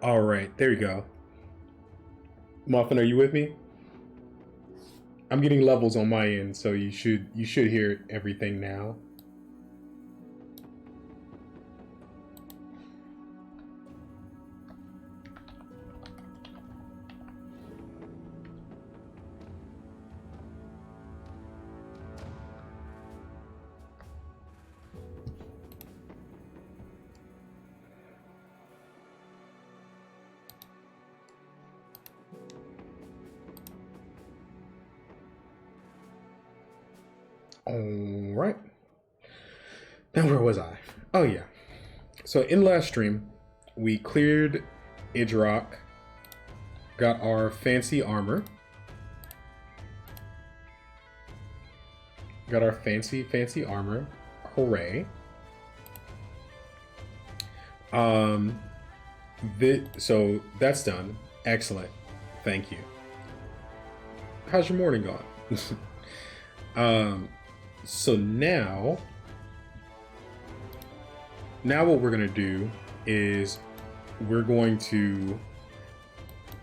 All right, there you go. Muffin, are you with me? I'm getting levels on my end, so you should hear everything now. All right. Now where was I? Oh yeah. So in last stream, we cleared Idrock, got our fancy armor, got our fancy armor. Hooray! So that's done. Excellent. Thank you. How's your morning gone? So now what we're going to do is we're going to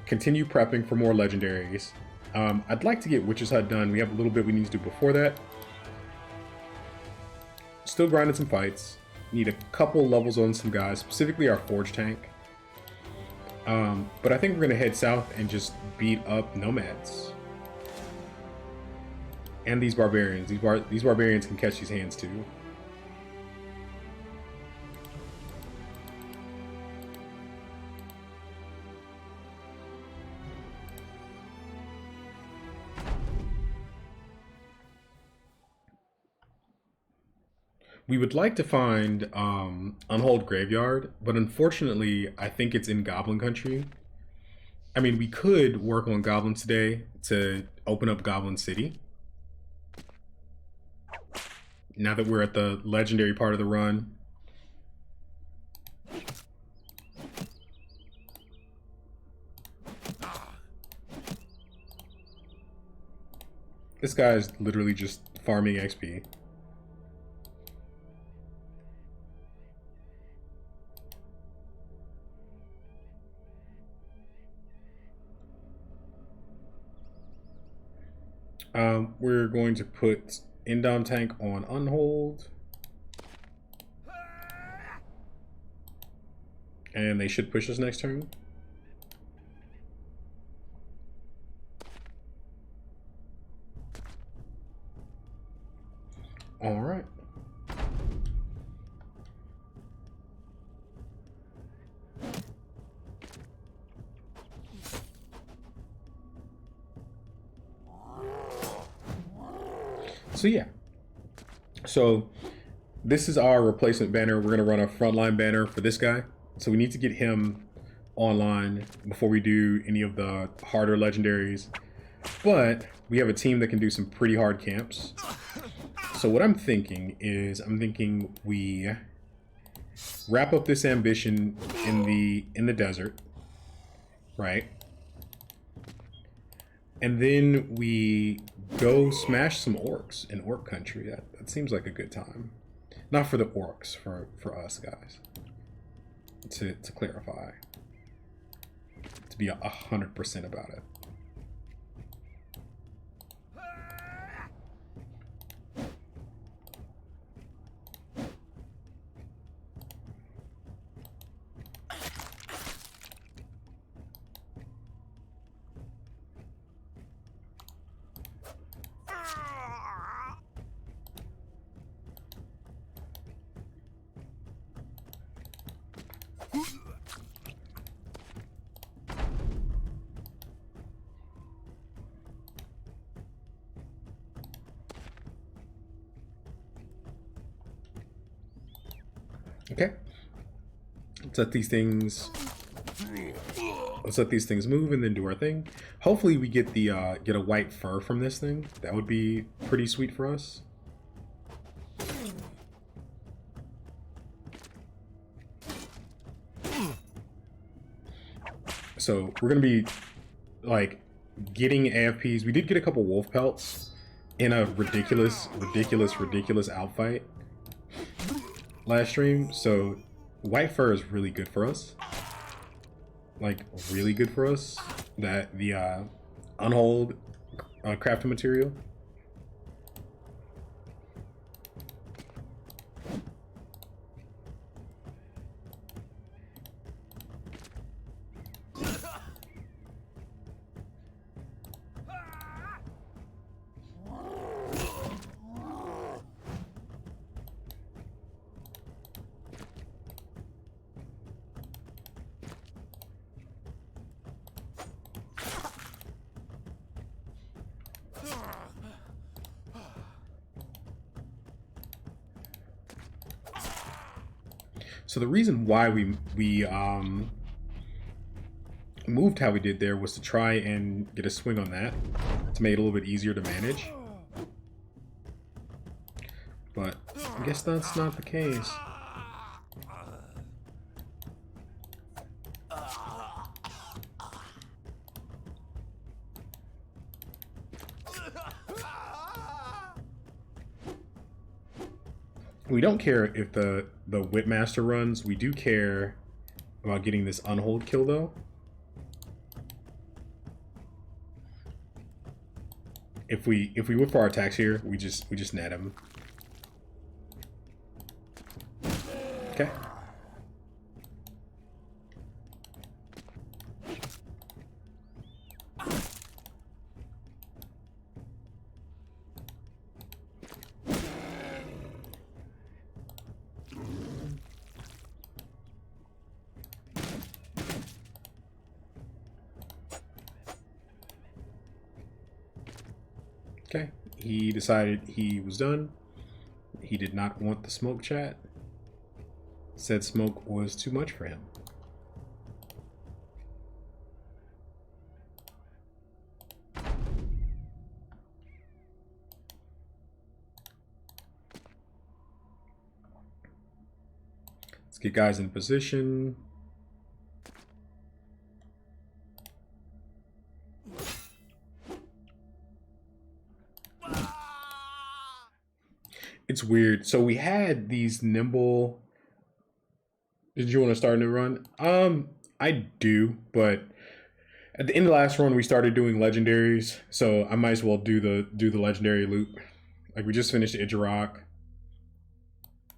continue prepping for more legendaries. I'd like to get Witch's Hut done. We have a little bit we need to do before that. Still grinding some fights. Need a couple levels on some guys, specifically our Forge tank. But I think we're going to head south and just beat up nomads. And these barbarians. These barbarians can catch these hands too. We would like to find Unhold Graveyard, but unfortunately, I think it's in Goblin Country. I mean, we could work on Goblins today to open up Goblin City. Now that we're at the legendary part of the run. This guy is literally just farming XP. We're going to put Indom tank on Unhold. And they should push us next turn. All right. So yeah, so this is our replacement banner. We're gonna run a frontline banner for this guy. So we need to get him online before we do any of the harder legendaries. But we have a team that can do some pretty hard camps. So what I'm thinking is, we wrap up this ambition in the desert, right? And then we go smash some orcs in orc country. That seems like a good time. Not for the orcs, for us guys. To clarify. To be 100% about it. Okay. Let's let these things move and then do our thing. Hopefully we get the get a white fur from this thing. That would be pretty sweet for us. So we're gonna be like getting AFPs. We did get a couple wolf pelts in a ridiculous outfight last stream, so white fur is really good for us. like really good for us. That the unhold crafting material. So the reason why we moved how we did there was to try and get a swing on that to make it a little bit easier to manage. But I guess that's not the case. We don't care if the Whipmaster runs. We do care about getting this unhold kill though. If we whip for our attacks here, we just net him. Okay. Okay, he decided he was done. He did not want the smoke chat. Said smoke was too much for him. Let's get guys in position. It's weird. So we had these nimble. Did you want to start a new run? I do, but at the end of the last run we started doing legendaries, so I might as well do the legendary loop. Like we just finished Idjarok,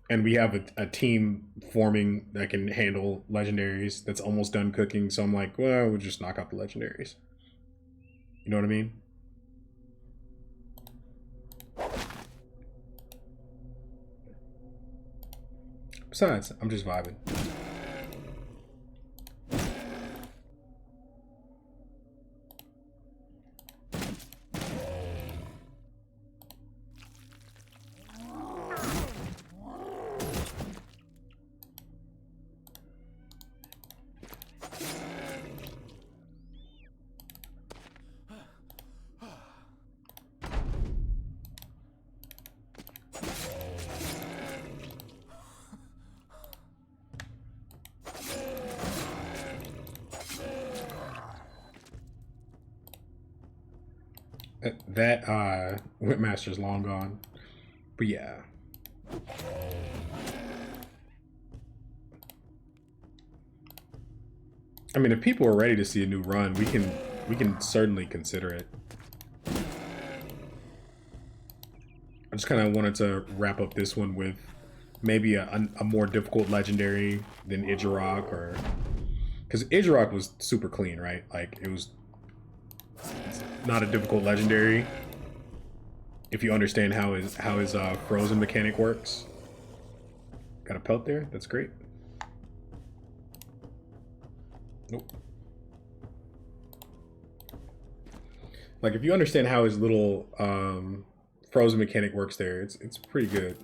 and we have a team forming that can handle legendaries that's almost done cooking. So I'm like, well, we'll just knock out the legendaries. You know what I mean? Besides, I'm just vibing. That Whipmaster's long gone. But yeah. I mean, if people are ready to see a new run, we can certainly consider it. I just kind of wanted to wrap up this one with maybe a more difficult legendary than Idjarok, or because Idjarok was super clean, right? Like it was not a difficult legendary if you understand how his frozen mechanic works. Got a pelt there. That's great. Nope. Like if you understand how his little frozen mechanic works there, it's pretty good.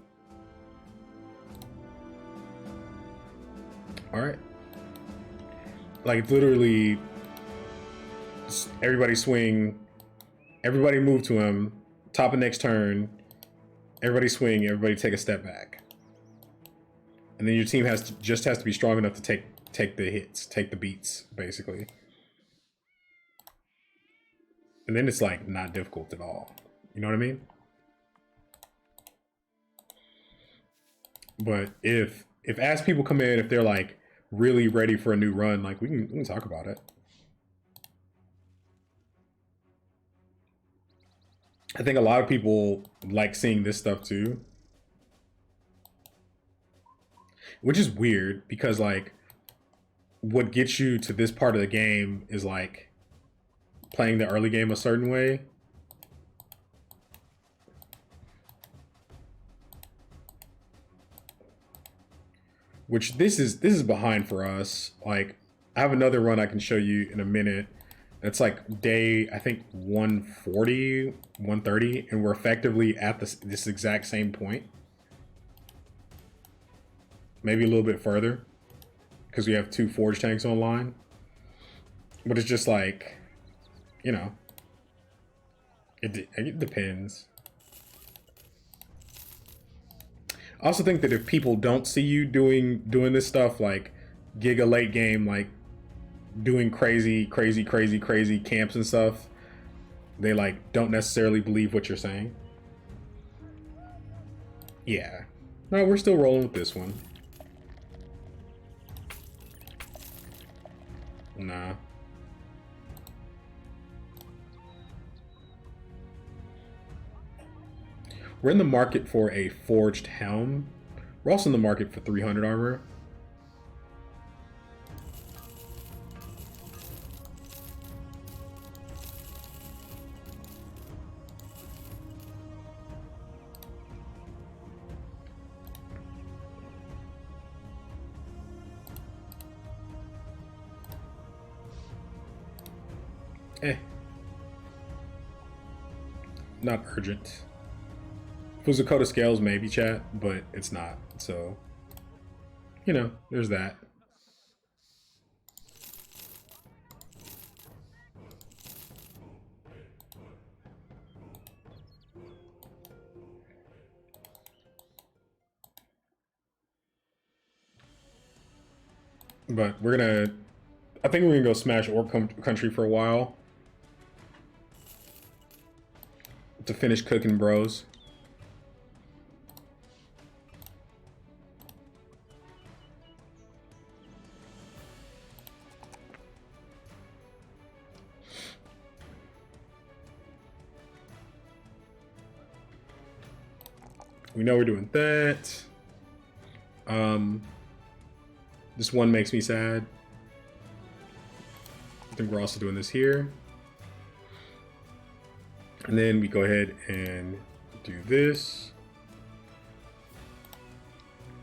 All right. Like it's literally everybody swing, everybody move to him, top of next turn, everybody swing, everybody take a step back. And then your team has to be strong enough to take the hits, take the beats, basically. And then it's like not difficult at all. You know what I mean? But if as people come in, if they're like, really ready for a new run, like we can talk about it. I think a lot of people like seeing this stuff too, which is weird because like what gets you to this part of the game is like playing the early game a certain way. Which this is behind for us. Like I have another run I can show you in a minute. It's like day, I think 140, 130, and we're effectively at this exact same point. Maybe a little bit further because we have 2 forge tanks online. But it's just like, you know, it depends. I also think that if people don't see you doing this stuff, like giga late game, like doing crazy camps and stuff, they like don't necessarily believe what you're saying. Yeah. No, we're still rolling with this one. Nah. We're in the market for a forged helm. We're also in the market for 300 armor. Not urgent. If it was a coat of scales, maybe chat, but it's not. So, you know, there's that. But we're gonna, I think we're gonna go smash Orc Country for a while to finish cooking, bros. We know we're doing that. This one makes me sad. I think we're also doing this here. And then we go ahead and do this.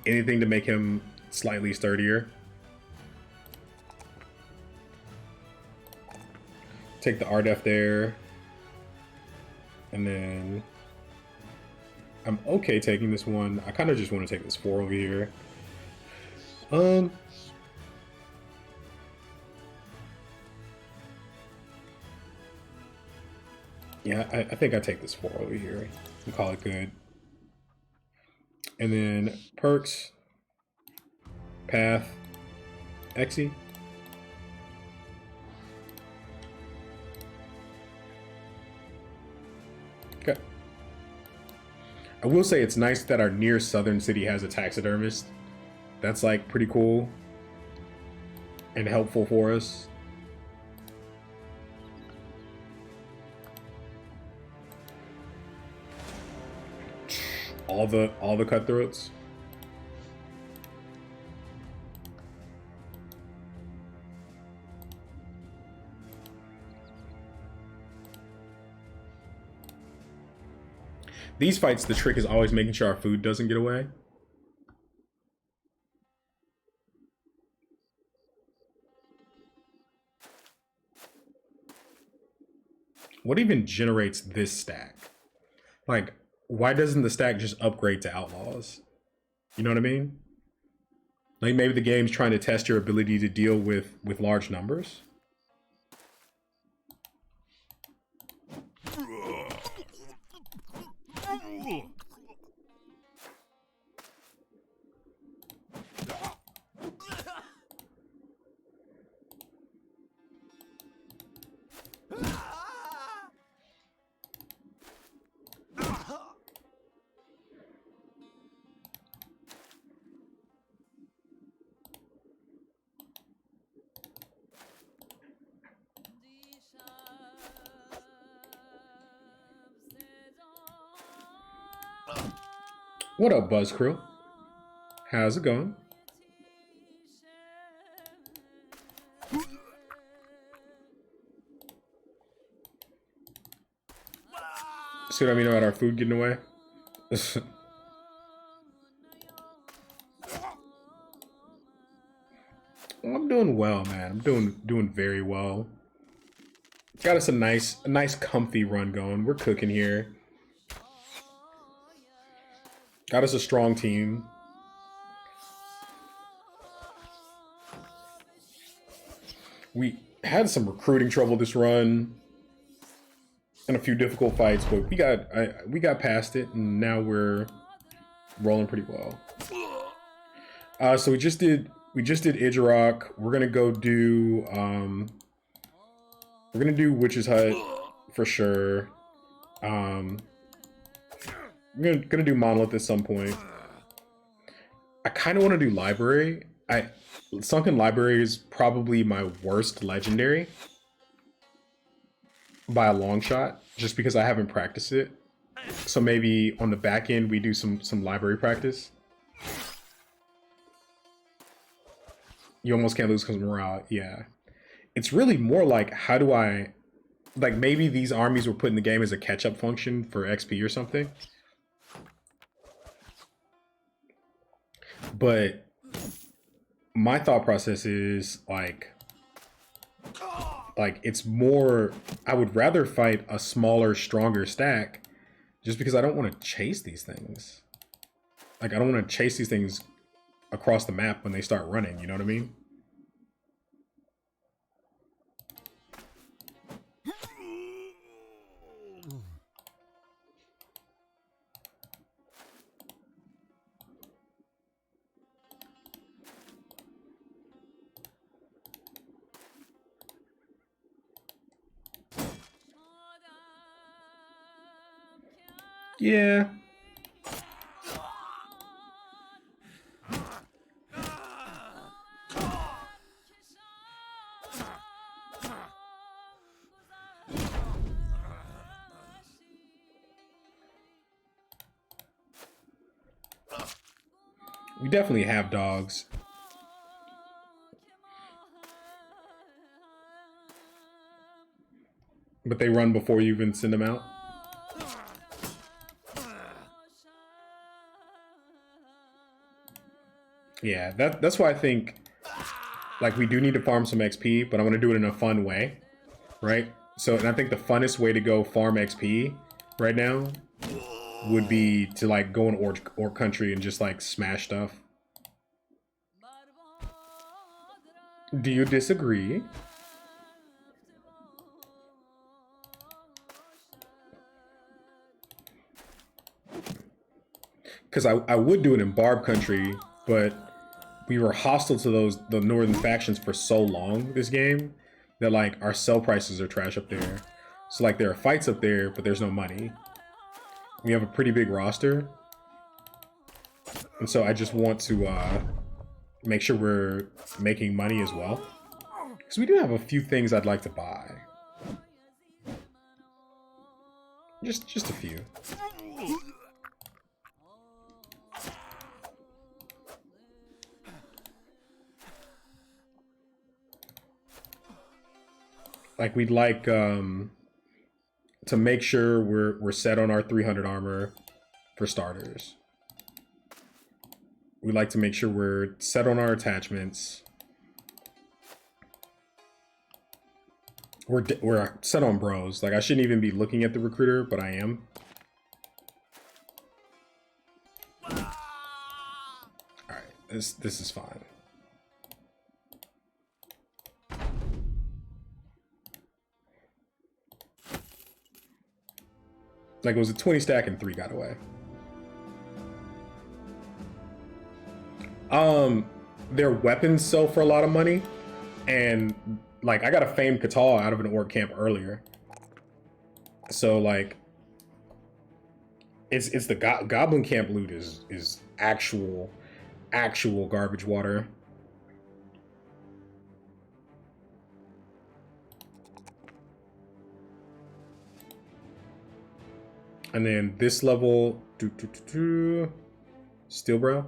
Anything to make him slightly sturdier. Take the RDF there. And then I'm okay taking this one. I kind of just want to take this 4 over here. Yeah, I think I take this 4 over here and call it good. And then perks, path, Exy. Okay. I will say it's nice that our near southern city has a taxidermist. That's like pretty cool and helpful for us. All the cutthroats. These fights, the trick is always making sure our food doesn't get away. What even generates this stack? Like, why doesn't the stack just upgrade to outlaws? You know what I mean? Like maybe the game's trying to test your ability to deal with large numbers. What up, Buzz Crew? How's it going? See what I mean about our food getting away? I'm doing well, man. I'm doing very well. Got us a nice comfy run going. We're cooking here. Got us a strong team. We had some recruiting trouble this run and a few difficult fights, but we got past it, and now we're rolling pretty well. So we just did Idjarok. We're gonna go do Witch's Hut for sure. We're gonna do Monolith at some point. I kind of want to do Library. Sunken Library is probably my worst legendary by a long shot, just because I haven't practiced it. So maybe on the back end we do some library practice. You almost can't lose because of morale. Yeah, it's really more like, how do I, like, maybe these armies were put in the game as a catch-up function for XP or something. But my thought process is like it's more, I would rather fight a smaller, stronger stack, just because I don't want to chase these things. Like, I don't want to chase these things across the map when they start running, you know what I mean? Yeah. We definitely have dogs. But they run before you even send them out. Yeah, that's why I think, like, we do need to farm some XP, but I want to do it in a fun way, right? So, and I think the funnest way to go farm XP right now would be to, like, go in Orc country and just, like, smash stuff. Do you disagree? Because I would do it in Barb country, but we were hostile to the northern factions for so long this game that, like, our sell prices are trash up there. So, like, there are fights up there, but there's no money. We have a pretty big roster, and so I just want to make sure we're making money as well, because we do have a few things I'd like to buy. Just a few. Like, we'd like to make sure we're set on our 300 armor for starters. We'd like to make sure we're set on our attachments. We're set on bros. Like, I shouldn't even be looking at the recruiter, but I am. Alright, this is fine. Like, it was a 20 stack and 3 got away. Their weapons sell for a lot of money, and, like, I got a famed Katal out of an orc camp earlier. So, like, it's the goblin camp loot is actual garbage water. And then this level, Steel bro.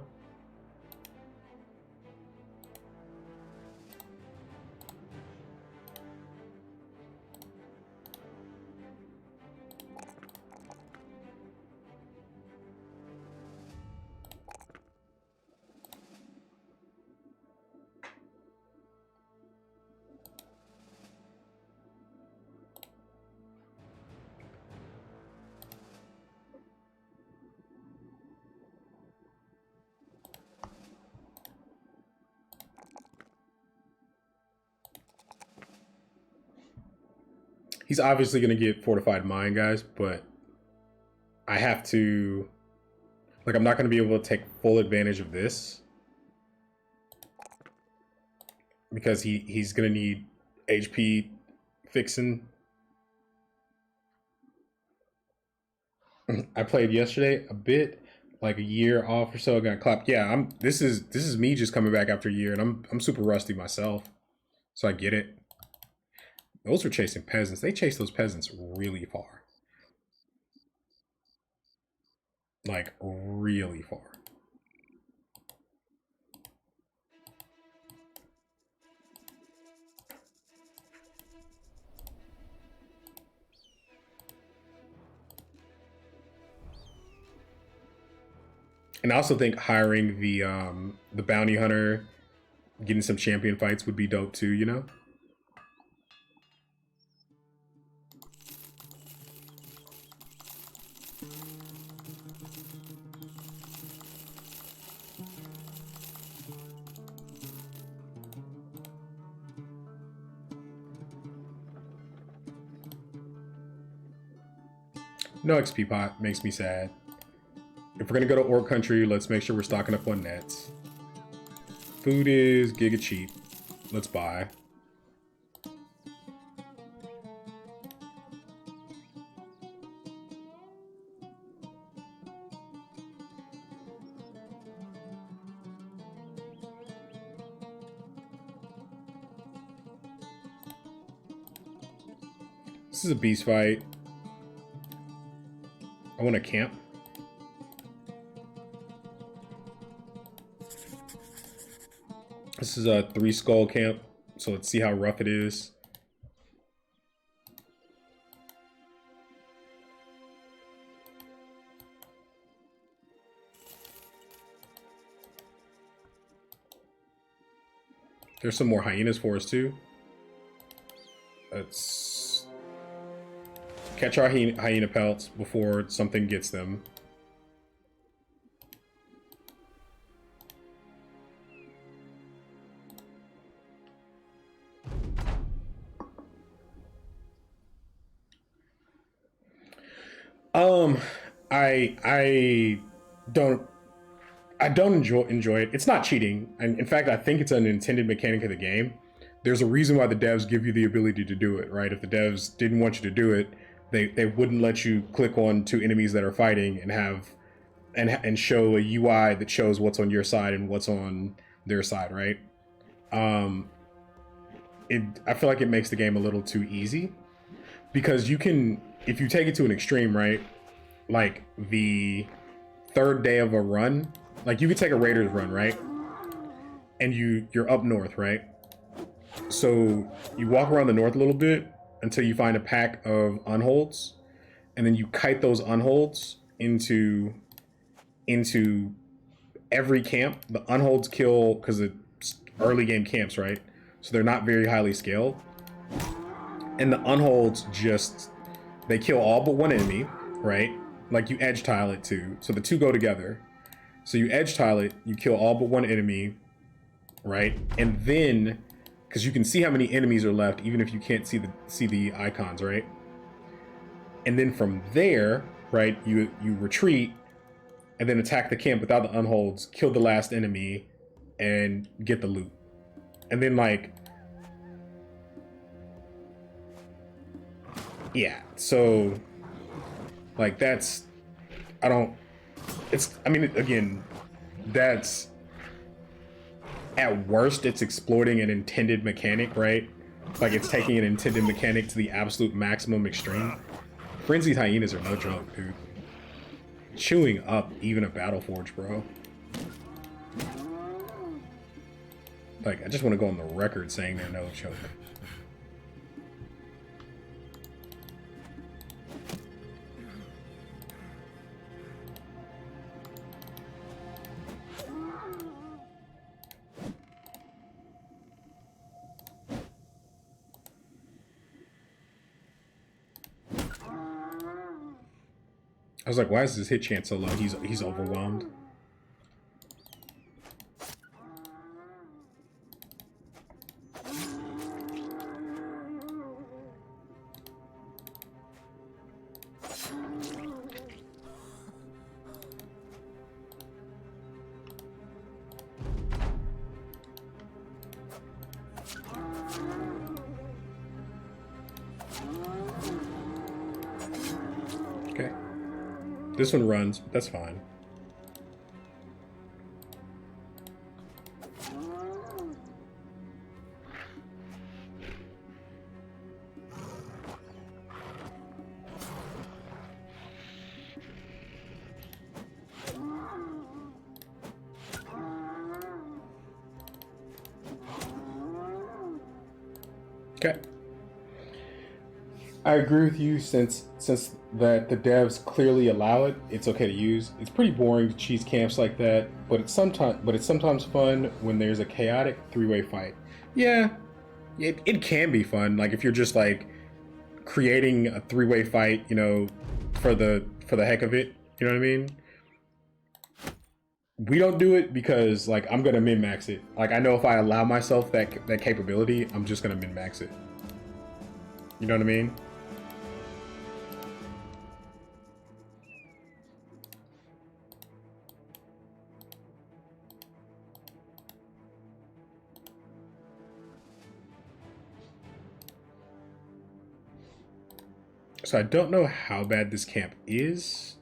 He's obviously going to get fortified mind, guys, but I have to... Like, I'm not going to be able to take full advantage of this. Because he's going to need HP fixing. I played yesterday a bit, like a year off or so. I got clapped. Yeah, this is me just coming back after a year, and I'm super rusty myself. So I get it. Those were chasing peasants. They chased those peasants really far. Like, really far. And I also think hiring the bounty hunter, getting some champion fights would be dope too, you know? No XP pot makes me sad. If we're gonna go to Orc Country, let's make sure we're stocking up on nets. Food is giga cheap. Let's buy. This is a beast fight. I want to camp. This is a 3 skull camp, so let's see how rough it is. There's some more hyenas for us too. Let's catch our hyena pelts before something gets them. I don't enjoy it. It's not cheating, and in fact, I think it's an intended mechanic of the game. There's a reason why the devs give you the ability to do it, right? If the devs didn't want you to do it, they wouldn't let you click on 2 enemies that are fighting and have and show a UI that shows what's on your side and what's on their side, right? I feel like it makes the game a little too easy, because you can, if you take it to an extreme, right? Like the 3rd day of a run, like you could take a Raiders run, right? And you're up north, right? So you walk around the north a little bit until you find a pack of unholds, and then you kite those unholds into every camp. The unholds kill, because it's early game camps, right? So they're not very highly scaled. And the unholds they kill all but one enemy, right? Like you edge tile it too. So the 2 go together. So you edge tile it, you kill all but one enemy, right? And then, because you can see how many enemies are left, even if you can't see the icons, right? And then from there, right, you retreat and then attack the camp without the unholds, kill the last enemy, and get the loot. And then, like, yeah, so, like, that's, I mean, again, that's, at worst, it's exploiting an intended mechanic, right? Like, it's taking an intended mechanic to the absolute maximum extreme. Frenzied hyenas are no joke, dude. Chewing up even a Battleforge, bro. Like, I just want to go on the record saying they're no joke. I was like, why is his hit chance so low? He's overwhelmed. Okay. This one runs, but that's fine. Okay. I agree with you since that the devs clearly allow it, it's okay to use. It's pretty boring to cheese camps like that, but it's sometimes fun when there's a chaotic three-way fight. Yeah, it can be fun. Like if you're just like creating a three-way fight, you know, for the heck of it. You know what I mean? We don't do it because like I'm gonna min-max it. Like I know if I allow myself that capability, I'm just gonna min-max it. You know what I mean? So I don't know how bad this camp is.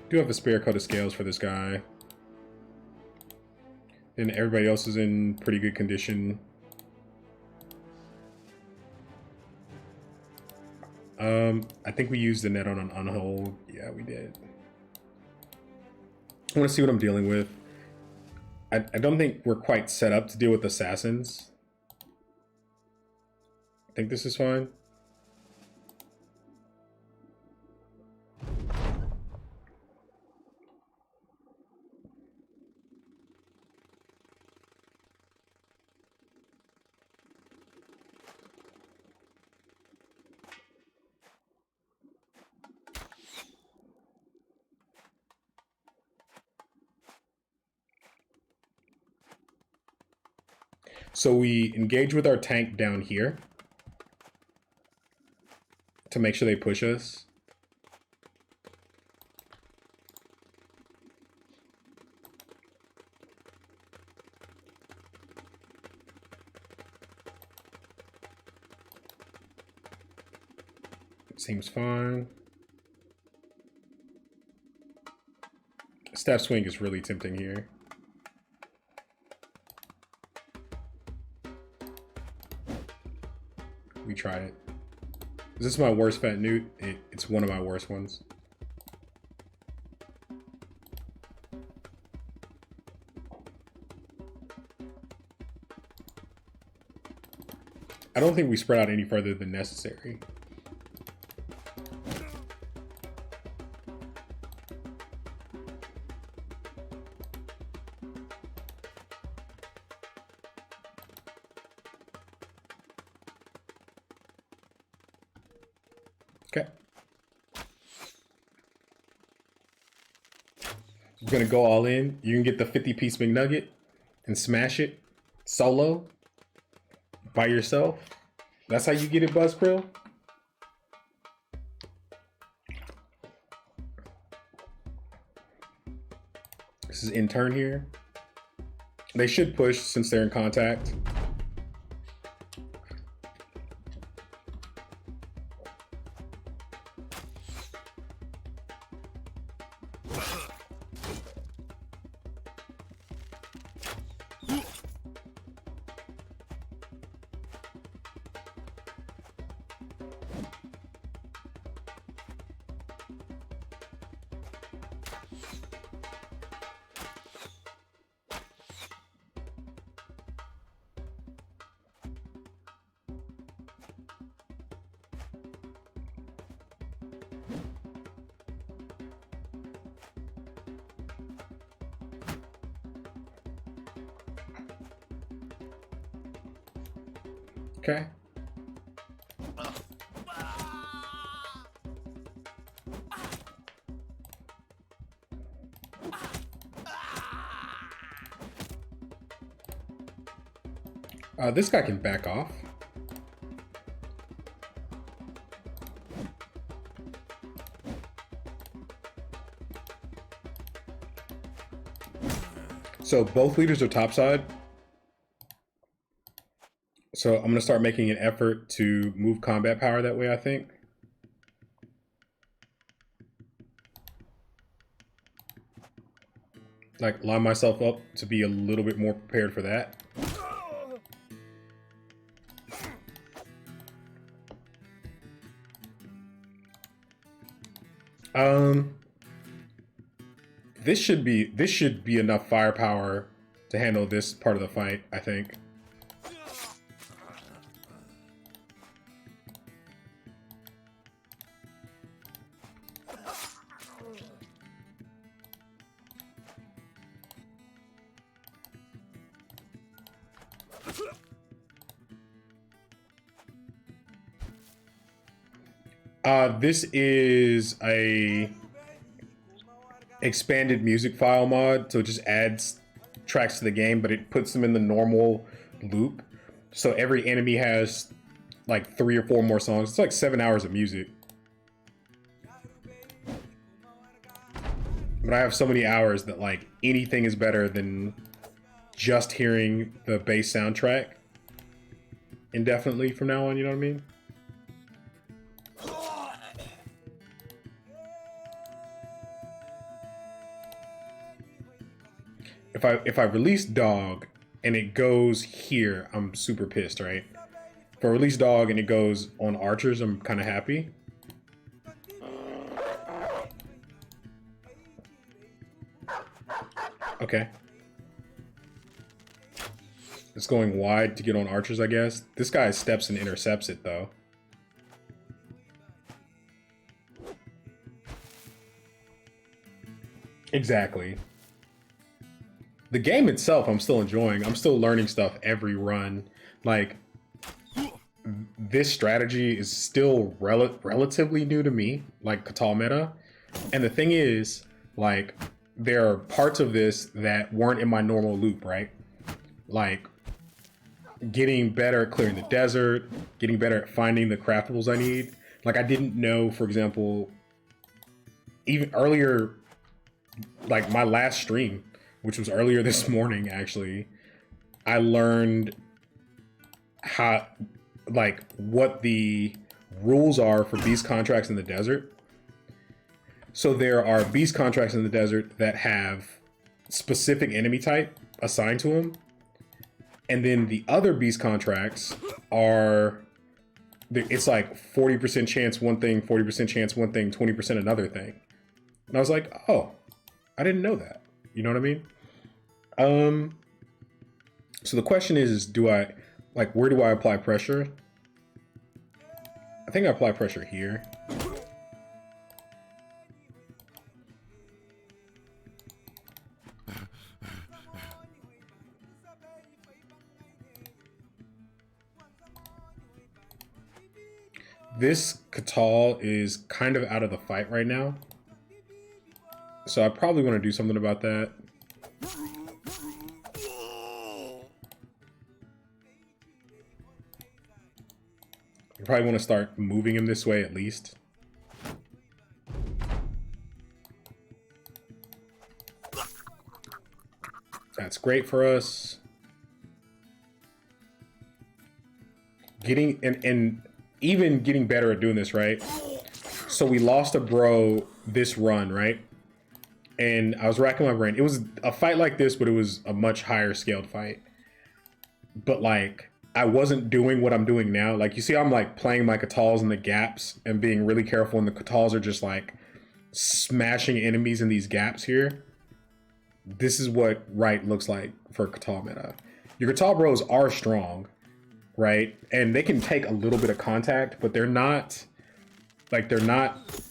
Do have a spare coat of scales for this guy. And everybody else is in pretty good condition. I think we used the net on an unhold. Yeah, we did. I want to see what I'm dealing with. I don't think we're quite set up to deal with assassins. I think this is fine. So we engage with our tank down here to make sure they push us. Seems fine. Staff swing is really tempting here. We tried it. Is this my worst fat newt? It's one of my worst ones. I don't think we spread out any further than necessary. Okay. I'm gonna go all in. You can get the 50-piece McNugget and smash it solo by yourself. That's how you get it, Buzzkrill. This is intern here. They should push since they're in contact. Okay. This guy can back off. So both leaders are topside. So I'm going to start making an effort to move combat power that way, I think. Like, line myself up to be a little bit more prepared for that. This should be enough firepower to handle this part of the fight, I think. This is a expanded music file mod, so it just adds tracks to the game, but it puts them in the normal loop. So every enemy has like 3 or 4 more songs. It's like 7 hours of music. But I have so many hours that like anything is better than just hearing the bass soundtrack indefinitely from now on, you know what I mean? If I release dog and it goes here, I'm super pissed, right? If I release dog and it goes on archers, I'm kind of happy. Okay. It's going wide to get on archers, I guess. This guy steps and intercepts it, though. Exactly. The game itself, I'm still enjoying. I'm still learning stuff every run. Like, this strategy is still relatively new to me, like Katal meta. And the thing is, like, there are parts of this that weren't in my normal loop, right? Like, getting better at clearing the desert, getting better at finding the craftables I need. Like, I didn't know, for example, even earlier, like my last stream, which was earlier this morning, actually, I learned how, like, what the rules are for beast contracts in the desert. So there are beast contracts in the desert that have specific enemy type assigned to them. And then the other beast contracts are, it's like 40% chance one thing, 40% chance one thing, 20% another thing. And I was like, oh, I didn't know that. You know what I mean? So the question is do I, like, where do I apply pressure? I think I apply pressure here. This Katal is kind of out of the fight right now. So I probably want to do something about that. I probably want to start moving him this way at least. That's great for us. Getting, and even getting better at doing this, right? So we lost a bro this run, right? And I was racking my brain. It was a fight like this, but it was a much higher scaled fight. But like, I wasn't doing what I'm doing now. Like, you see, I'm like playing my Katals in the gaps and being really careful, and the Katals are just like smashing enemies in these gaps here. This is what right looks like for Katal meta. Your Katal bros are strong, right? And they can take a little bit of contact, but they're not, like, they're not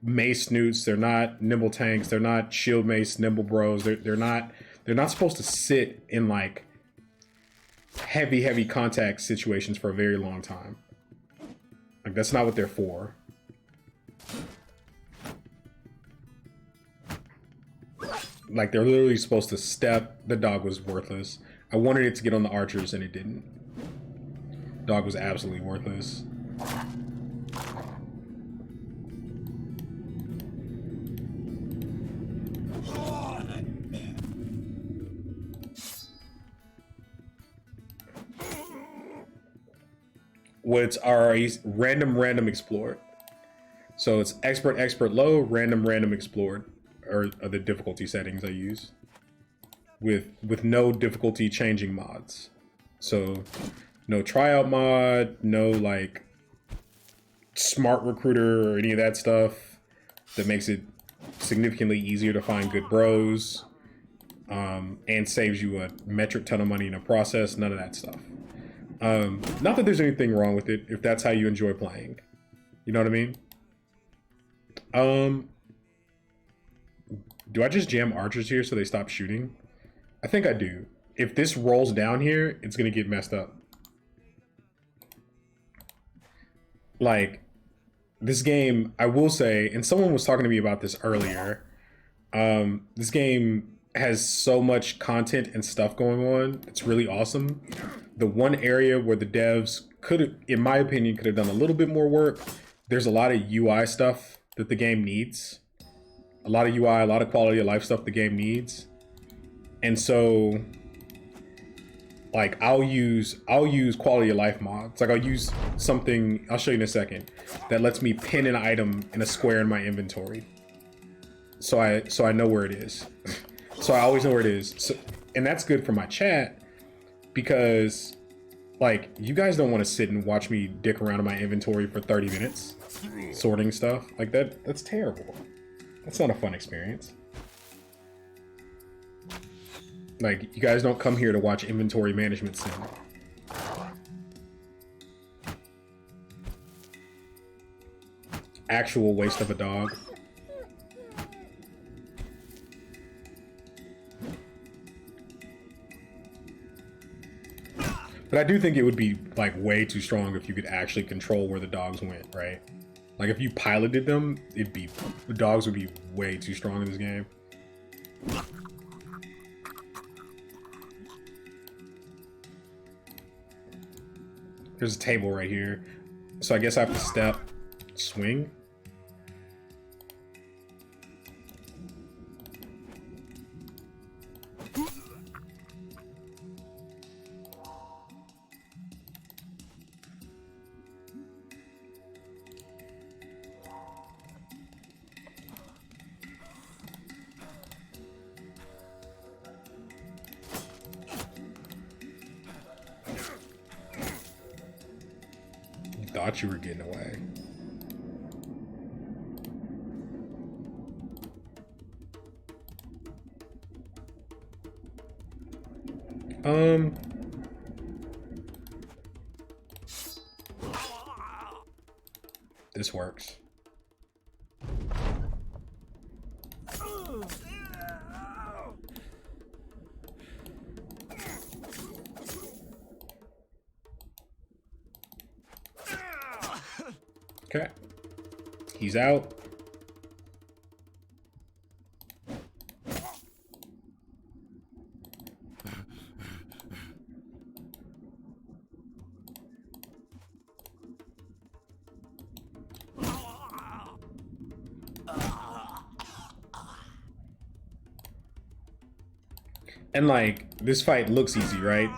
mace snoots, they're not nimble tanks, they're not shield mace nimble bros. They're not supposed to sit in like heavy contact situations for a very long time. Like, that's not what they're for. Like, they're literally supposed to step. The dog was worthless. I wanted it to get on the archers and it didn't. Dog was absolutely worthless. What's RRE's random explored. So it's expert low, random explored are the difficulty settings I use with no difficulty changing mods. So no tryout mod, no like smart recruiter or any of that stuff that makes it significantly easier to find good bros and saves you a metric ton of money in the process. None of that stuff. Not that there's anything wrong with it if that's how you enjoy playing. You know what I mean? Do I just jam archers here so they stop shooting? I think I do. If this rolls down here, it's gonna get messed up. Like, this game, I will say, and someone was talking to me about this earlier, this game has so much content and stuff going on. It's really awesome. The one area where the devs could, in my opinion, could have done a little bit more work, there's a lot of UI stuff that the game needs. A lot of UI, a lot of quality of life stuff the game needs. And so, like, I'll use quality of life mods. Like, I'll use something, I'll show you in a second, that lets me pin an item in a square in my inventory. So I know where it is. So I always know where it is. So, and that's good for my chat because, like, you guys don't want to sit and watch me dick around in my inventory for 30 minutes sorting stuff. Like, that's terrible. That's not a fun experience. Like, you guys don't come here to watch inventory management sim. Actual waste of a dog. But I do think it would be, like, way too strong if you could actually control where the dogs went, right? Like, if you piloted them, the dogs would be way too strong in this game. There's a table right here. So I guess I have to step, swing. Thought you were getting away. This works. Okay. He's out. And like, this fight looks easy, right?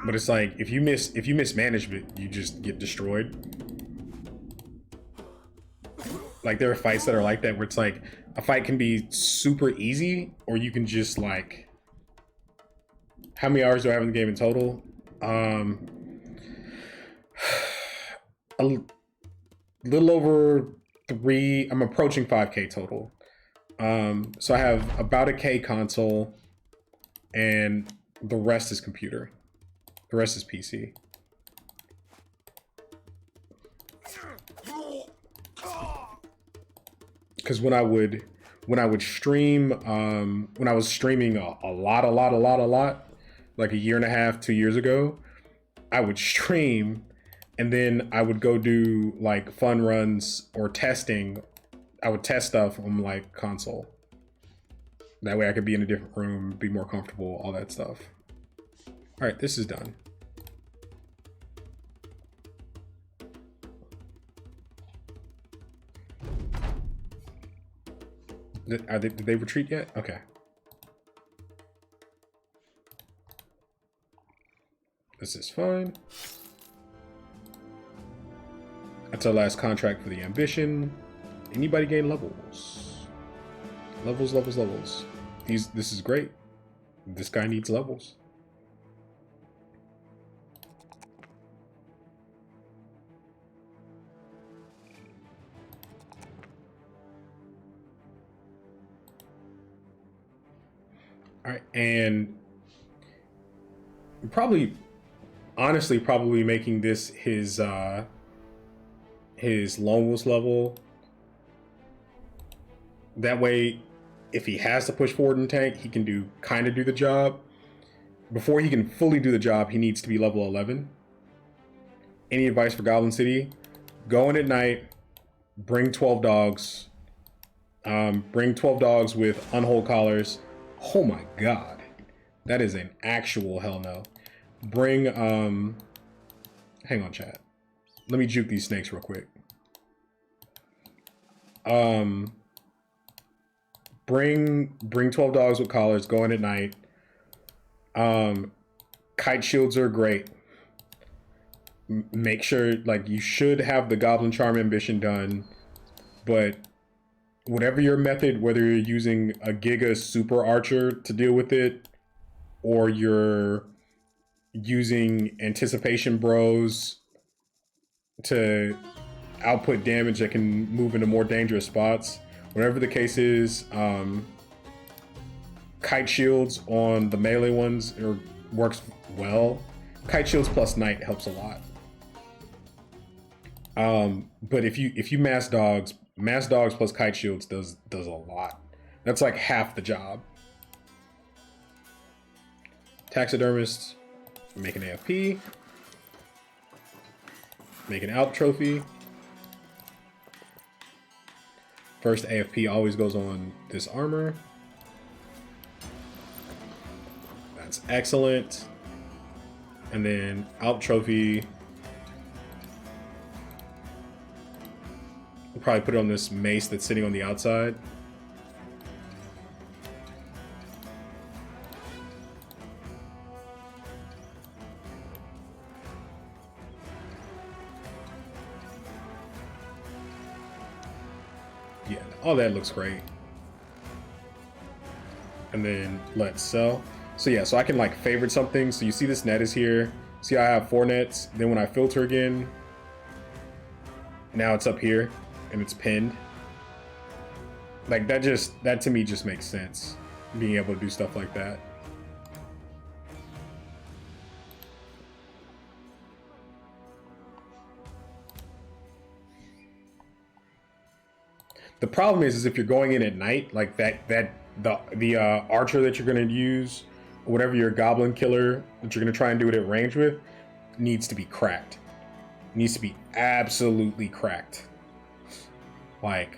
But it's like, if you miss management, you just get destroyed. Like, there are fights that are like that where it's like a fight can be super easy, or you can just like, how many hours do I have in the game in total? A little over 3. I'm approaching 5K total. So I have about a K console, and the rest is computer. The rest is PC. Because when I would stream, when I was streaming a lot, like a year and a half, 2 years ago, I would stream, and then I would go do like fun runs or testing. I would test stuff on like console. That way I could be in a different room, be more comfortable, all that stuff. All right, this is done. Did they retreat yet? Okay. This is fine. That's our last contract for the ambition. Anybody gain levels? Levels, levels, levels. This is great. This guy needs levels. All right, and probably, honestly, probably making this his lone wolf level. That way, if he has to push forward and tank, he can kind of do the job. Before he can fully do the job, he needs to be level 11. Any advice for Goblin City? Go in at night, bring 12 dogs. Bring 12 dogs with unhold collars. Oh my god. That is an actual hell no. Bring, hang on, chat. Let me juke these snakes real quick. Bring 12 dogs with collars, go in at night. Kite shields are great. Make sure, like, you should have the Goblin Charm ambition done, but whatever your method, whether you're using a Giga Super Archer to deal with it, or you're using Anticipation Bros to output damage that can move into more dangerous spots, whatever the case is, Kite Shields on the melee ones works well. Kite Shields plus Knight helps a lot. But if you mass dogs plus Kite Shields does a lot. That's like half the job. Taxidermist, make an AFP. Make an Alp trophy. First AFP always goes on this armor. That's excellent. And then Alp trophy. We'll probably put it on this mace that's sitting on the outside. Yeah, all that looks great. And then let's sell. So yeah, so I can like favorite something. So you see this net is here. See how I have 4 nets. Then when I filter again, now it's up here and it's pinned. Like that to me just makes sense. Being able to do stuff like that. The problem is if you're going in at night, like the archer that you're gonna use, or whatever your goblin killer that you're gonna try and do it at range with, needs to be cracked. It needs to be absolutely cracked. Like,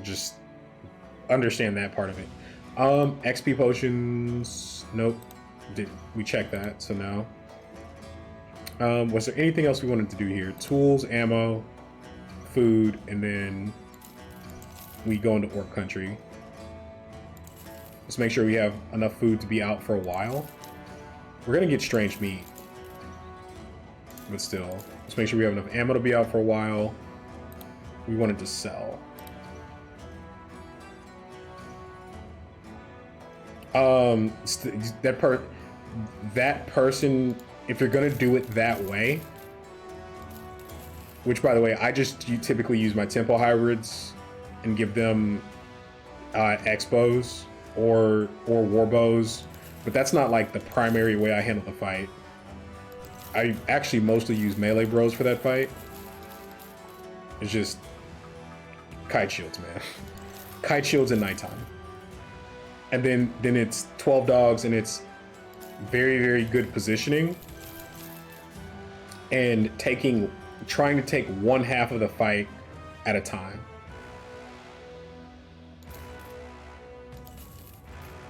just understand that part of it. XP potions, nope. We checked that, so no. Was there anything else we wanted to do here? Tools, ammo, food, and then we go into Orc Country. Let's make sure we have enough food to be out for a while. We're gonna get strange meat, but still, let's make sure we have enough ammo to be out for a while. We wanted to sell. That person, if you're gonna do it that way, which by the way, you typically use my tempo hybrids and give them X-bows or war bows, but that's not like the primary way I handle the fight. I actually mostly use melee bros for that fight. It's just kite shields, man. Kite shields at nighttime. And then it's 12 dogs and it's very, very good positioning and trying to take one half of the fight at a time.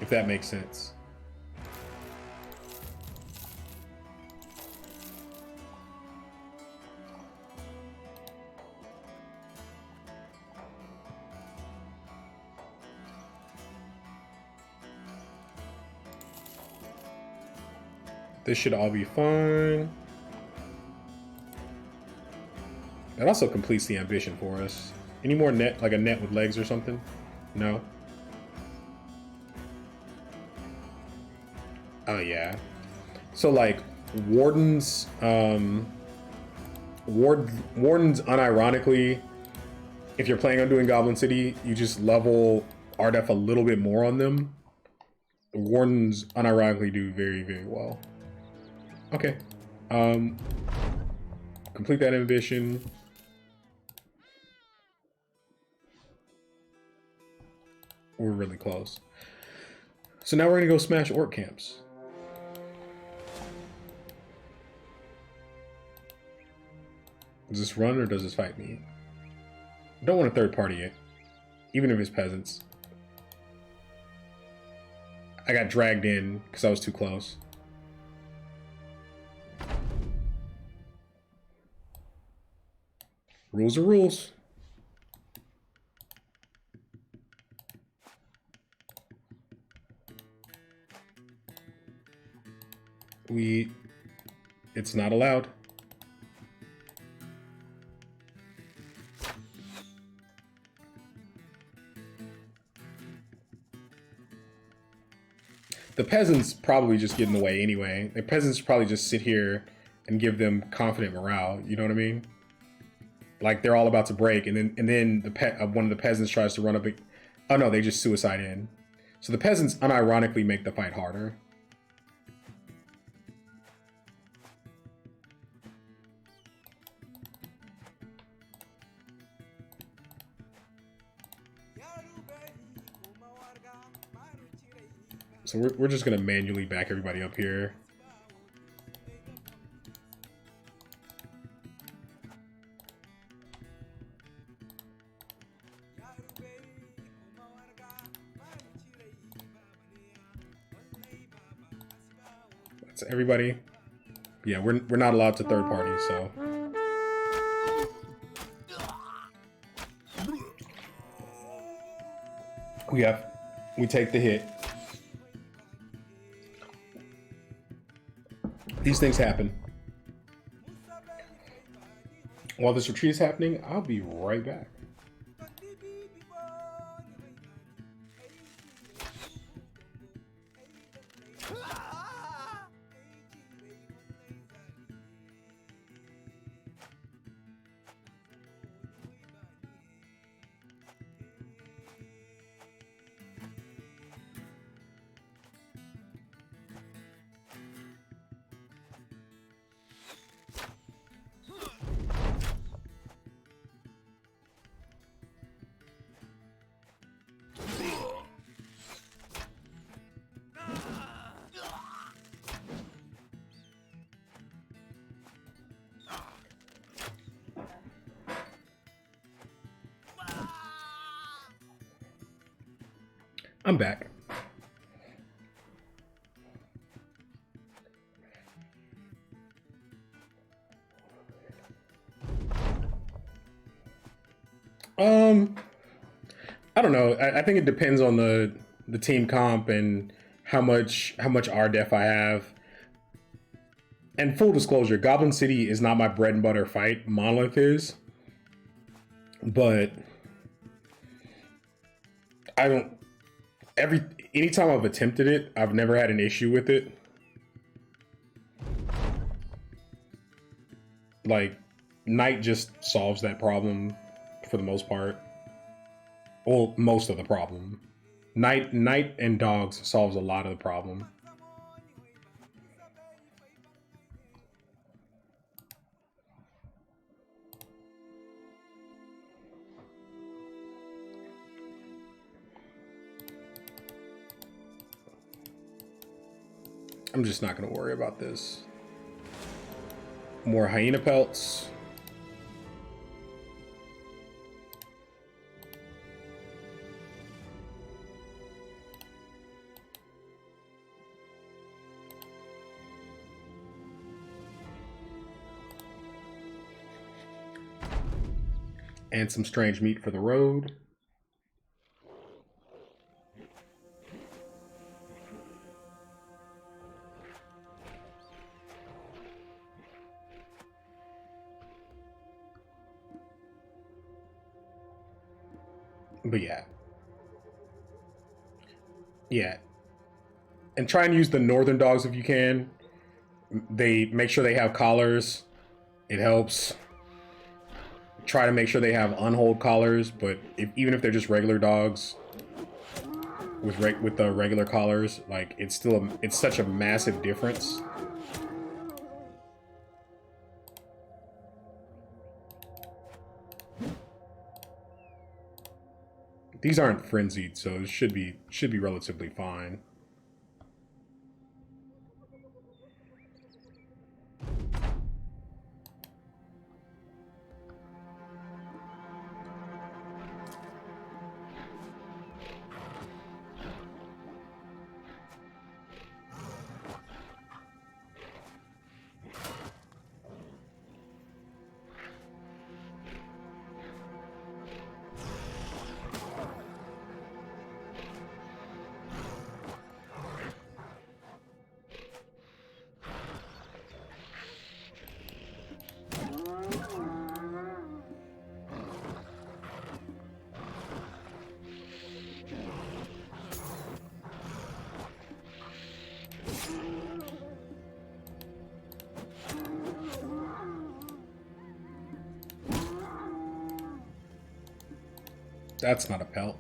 If that makes sense. This should all be fine. That also completes the ambition for us. Any more net, like a net with legs or something? No? Oh, yeah. So, like, Wardens, Wardens, unironically, if you're planning on doing Goblin City, you just level RDF a little bit more on them. The Wardens, unironically, do very, very well. Okay. Complete that ambition. We're really close. So now we're gonna go smash orc camps. Does this run or does this fight me? I don't want a third party yet, even if it's peasants. I got dragged in because I was too close. Rules are rules. It's not allowed. The peasants probably just get in the way anyway. The peasants probably just sit here and give them confident morale. You know what I mean? Like they're all about to break, and then one of the peasants tries to run up. Oh no, they just suicide in. So the peasants unironically make the fight harder. So we're just gonna manually back everybody up here. That's everybody. Yeah, we're not allowed to third party, so. We take the hit. These things happen. While this retreat is happening, I'll be right back. I'm back. I don't know. I think it depends on the team comp and how much RDF I have. And full disclosure, Goblin City is not my bread and butter fight. Monolith is. But I don't anytime I've attempted it, I've never had an issue with it. Like, Knight just solves that problem for the most part. Well, most of the problem. Knight and dogs solves a lot of the problem. I'm just not going to worry about this. More hyena pelts. And some strange meat for the road. But yeah. Yeah. And try and use the northern dogs if you can. They make sure they have collars. It helps. Try to make sure they have unhold collars, but even if they're just regular dogs with the regular collars, like it's such a massive difference. These aren't frenzied, so it should be relatively fine. That's not a pelt.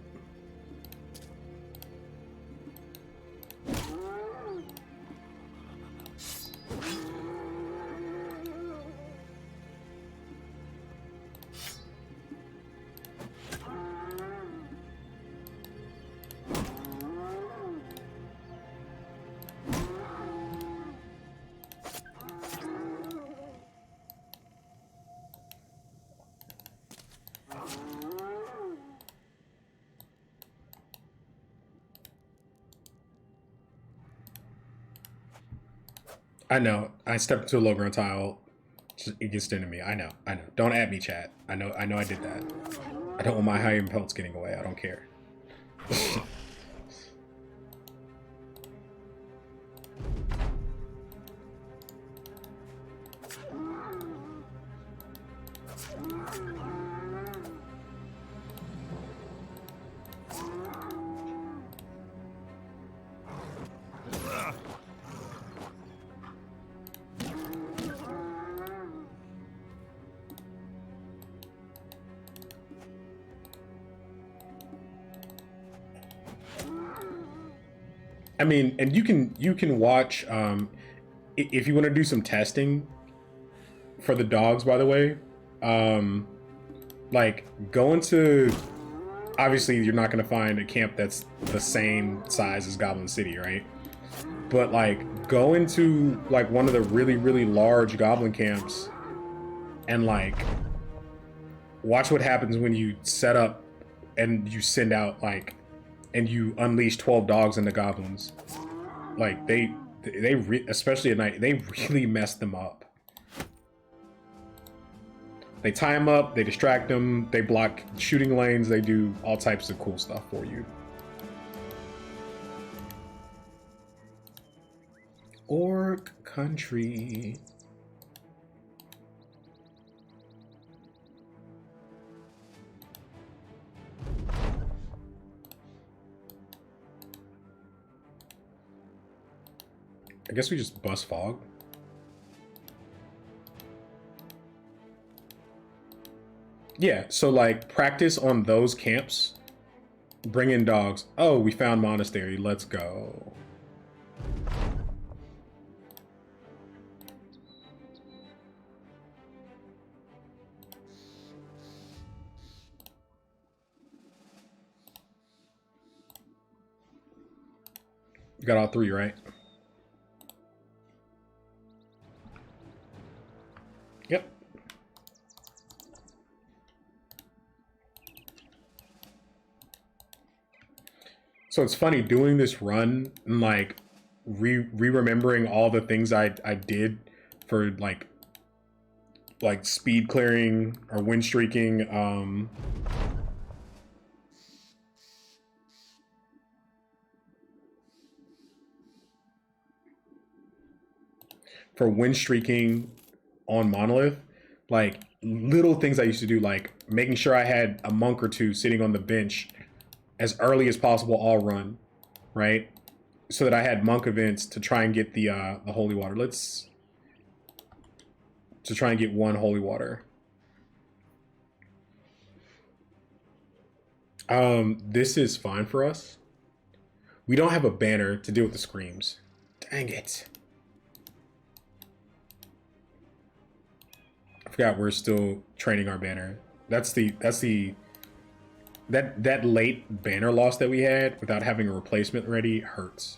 I know. I stepped into a low ground tile. It gets into me. I know. I know. Don't at me, chat. I know. I know. I did that. I don't want my high-end pelts getting away. I don't care. I mean, and you can watch if you want to do some testing for the dogs. By the way, like go into, obviously you're not going to find a camp that's the same size as Goblin City, right? But like go into like one of the really large goblin camps and like watch what happens when you set up and you send out like and you unleash 12 dogs into goblins. Like they especially at night, they really mess them up. They tie them up, they distract them, they block shooting lanes, they do all types of cool stuff for you. Orc country. I guess we just bust fog. Yeah, so like practice on those camps. Bring in dogs. Oh, we found monastery. Let's go. You got all three, right? So it's funny doing this run and like remembering all the things I did for like speed clearing or win streaking. For win streaking on Monolith, like little things I used to do, like making sure I had a monk or two sitting on the bench as early as possible all run, right? So that I had monk events to try and get the holy water. Let's to try and get one holy water. This is fine for us. We don't have a banner to deal with the screams. Dang it. I forgot we're still training our banner. That late banner loss that we had without having a replacement ready hurts.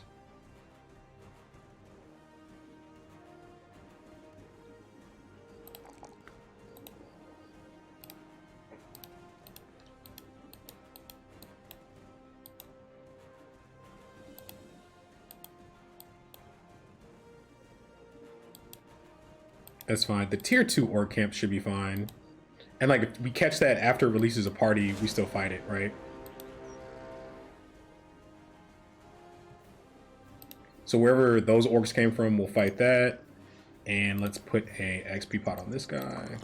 That's fine. The tier 2 orc camp should be fine. And like if we catch that after it releases a party, we still fight it, right? So wherever those orcs came from, we'll fight that. And let's put a XP pot on this guy.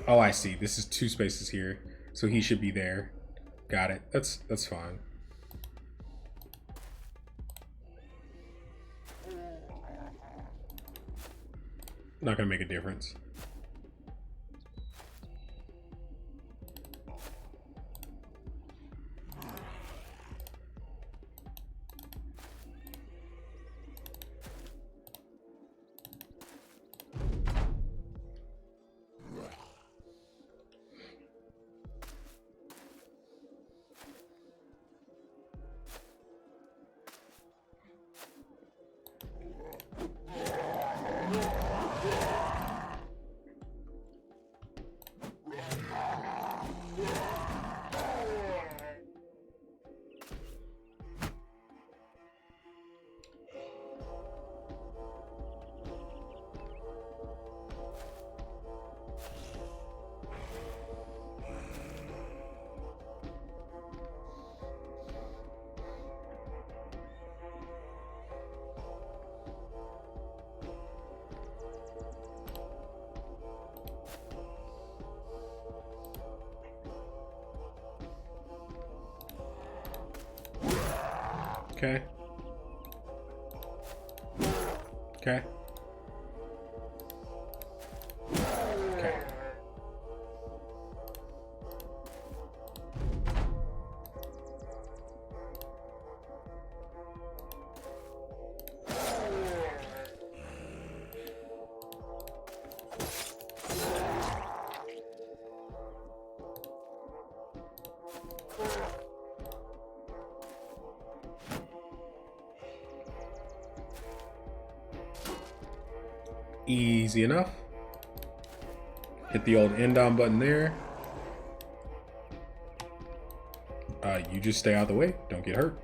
Oh, I see. This is 2 spaces here. So he should be there. Got it. That's fine. Not gonna make a difference. Okay. Okay. Okay. Easy enough. Hit the old end on button there. You just stay out of the way. Don't get hurt.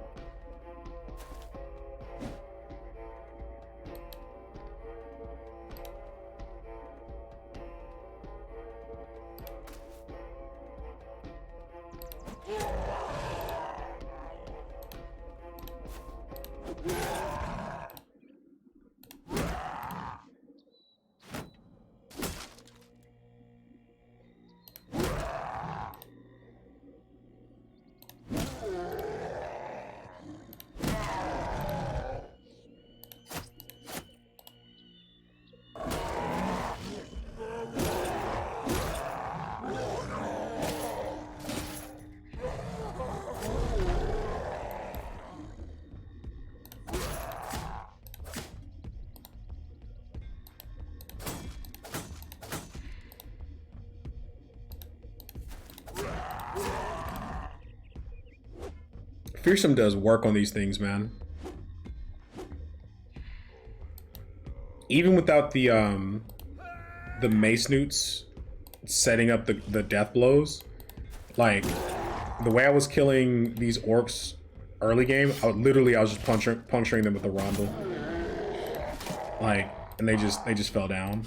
Fearsome does work on these things, man. Even without the mace newts setting up the death blows, like the way I was killing these orcs early game, I was just puncturing them with the rondel, like, and they just fell down.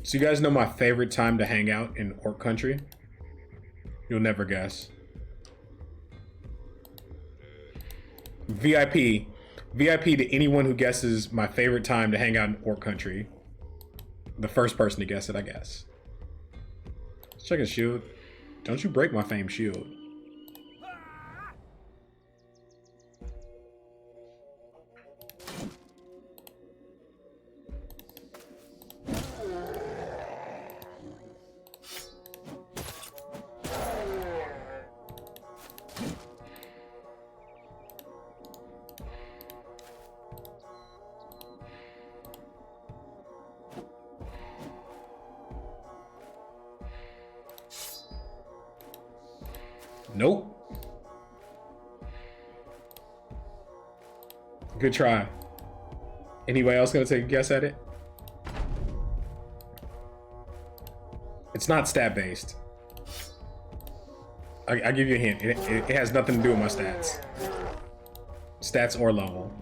So you guys know my favorite time to hang out in Orc Country? You'll never guess. VIP to anyone who guesses my favorite time to hang out in Orc Country. The first person to guess it, I guess. Let's check his shield. Don't you break my famed shield. Nope. Good try. Anybody else gonna take a guess at it? It's not stat based. I give you a hint. It has nothing to do with my stats. Stats or level.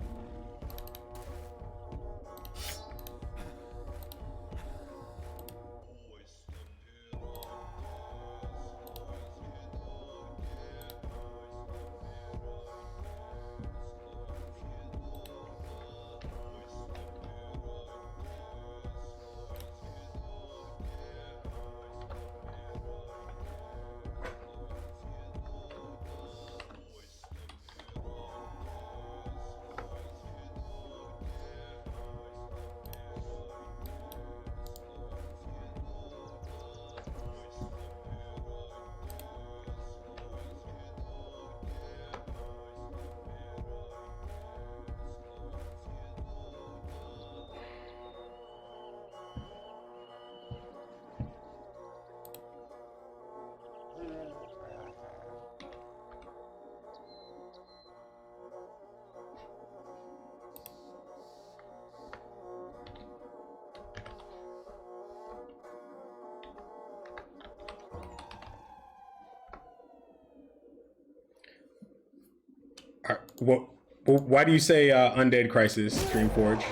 Why do you say Undead Crisis, Dreamforge?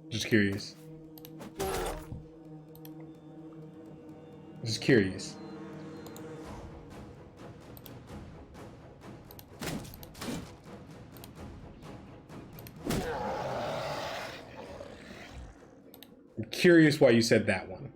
Just curious. Just curious. I'm curious why you said that one.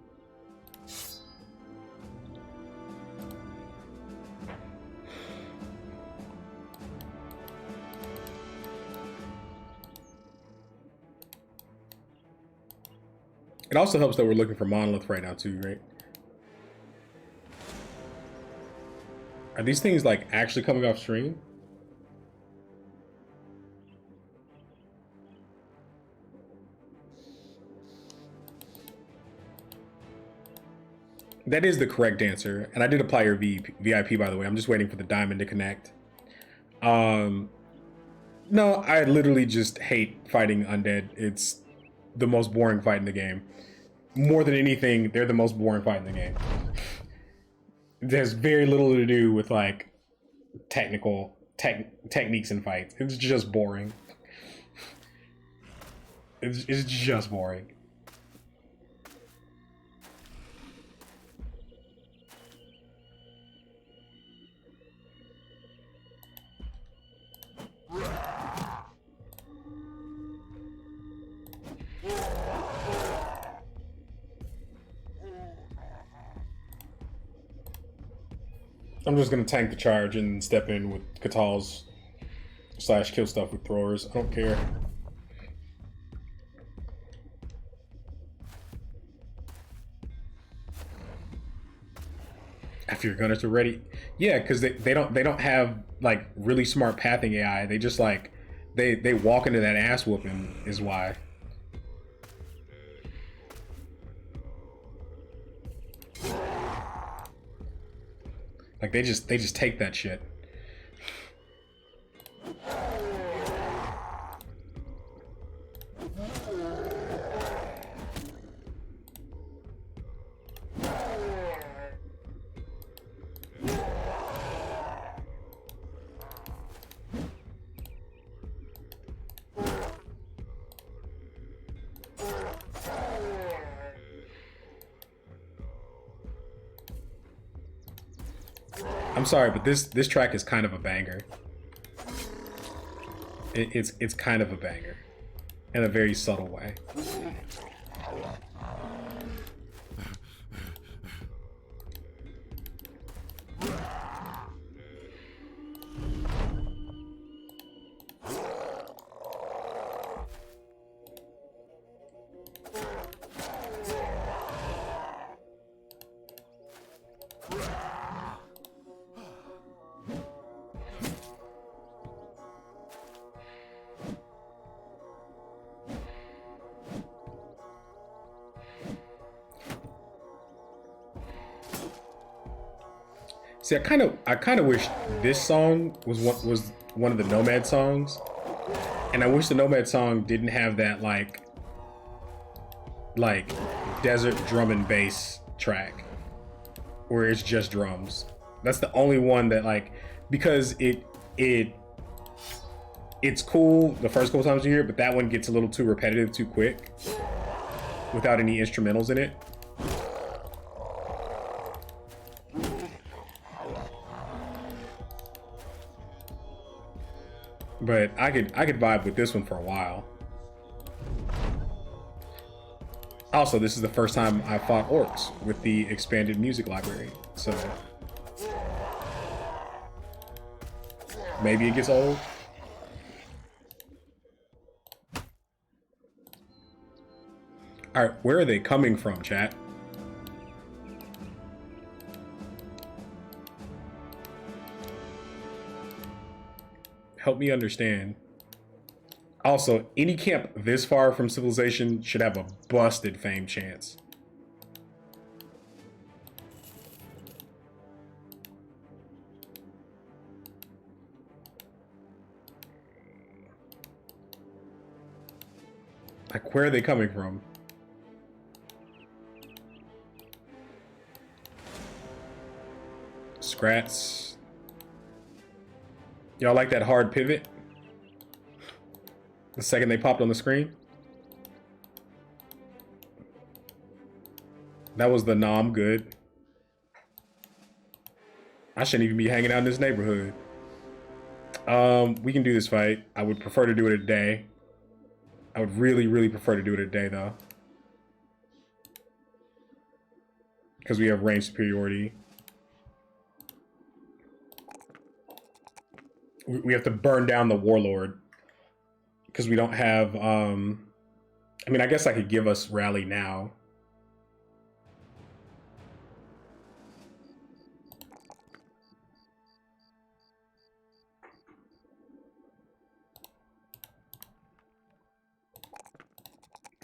It also helps that we're looking for Monolith right now too, right? Are these things like actually coming off stream? That is the correct answer. And I did apply your VIP, by the way. I'm just waiting for the diamond to connect. No, I literally just hate fighting undead. It's the most boring fight in the game. More than anything, they're the most boring fight in the game. There's very little to do with like techniques in fights. It's just boring. It's just boring. I'm just gonna tank the charge and step in with Katal's / kill stuff with throwers. I don't care. After your gunners are ready, yeah, because they don't have like really smart pathing AI. They just like they walk into that ass whooping is why. Like they just take that shit. I'm sorry, but this track is kind of a banger. It's kind of a banger in a very subtle way. See, I kind of wish this song was one of the Nomad songs, and I wish the Nomad song didn't have that like desert drum and bass track where it's just drums. That's the only one that like because it's cool the first couple times you hear it, but that one gets a little too repetitive too quick without any instrumentals in it. But I could vibe with this one for a while. Also, this is the first time I fought orcs with the expanded music library, so maybe it gets old. All right, where are they coming from, chat? Help me understand. Also, any camp this far from civilization should have a busted fame chance. Like, where are they coming from? Scrats. Y'all like that hard pivot? The second they popped on the screen? That was the nom good. I shouldn't even be hanging out in this neighborhood. We can do this fight. I would prefer to do it a day. I would really, really prefer to do it a day, though. Because we have range superiority. We have to burn down the warlord. Because we don't have, I mean, I guess I could give us rally now.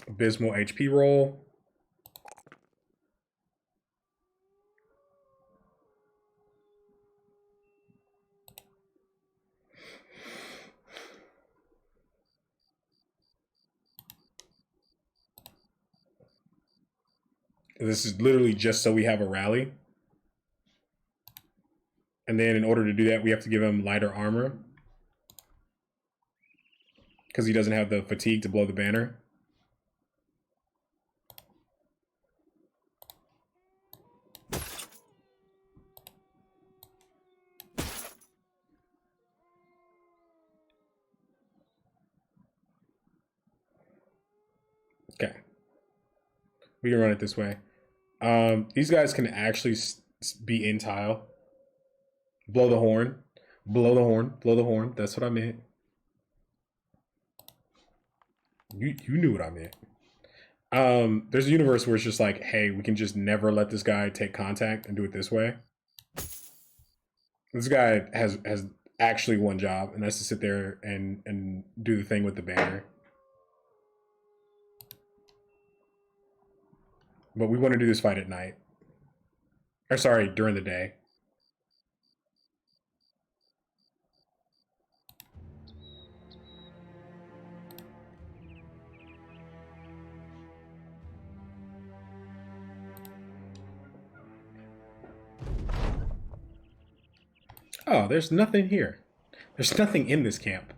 Abysmal HP roll. This is literally just so we have a rally. And then in order to do that, we have to give him lighter armor. Because he doesn't have the fatigue to blow the banner. Okay. We can run it this way. These guys can actually be in tile. Blow the horn. Blow the horn. Blow the horn. That's what I meant. You knew what I meant. There's a universe where it's just like, hey, we can just never let this guy take contact and do it this way. This guy has actually one job, and that's to sit there and do the thing with the banner. But we want to do this fight at night. Or sorry, during the day. Oh, there's nothing here. There's nothing in this camp.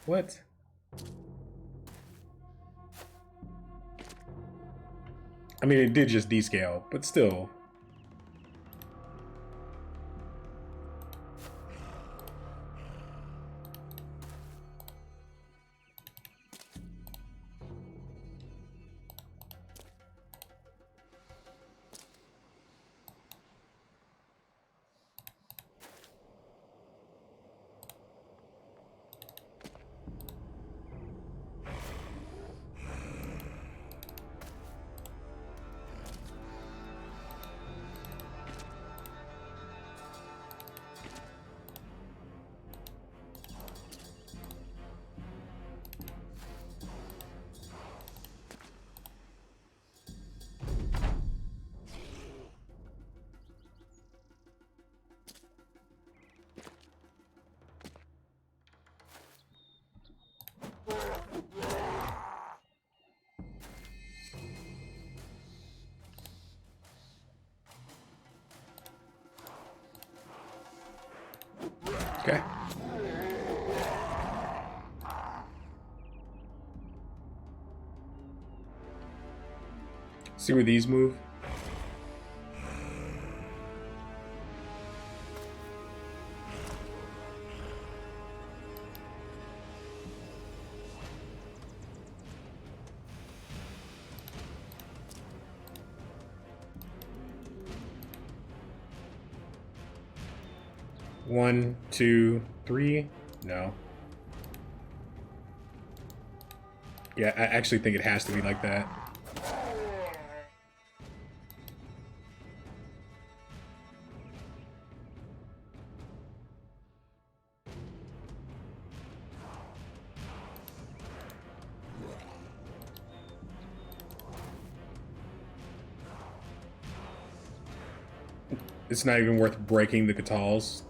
What? I mean, it did just descale, but still. Okay. See where these move? One, two, three. No. Yeah, I actually think it has to be like that. It's not even worth breaking the Catals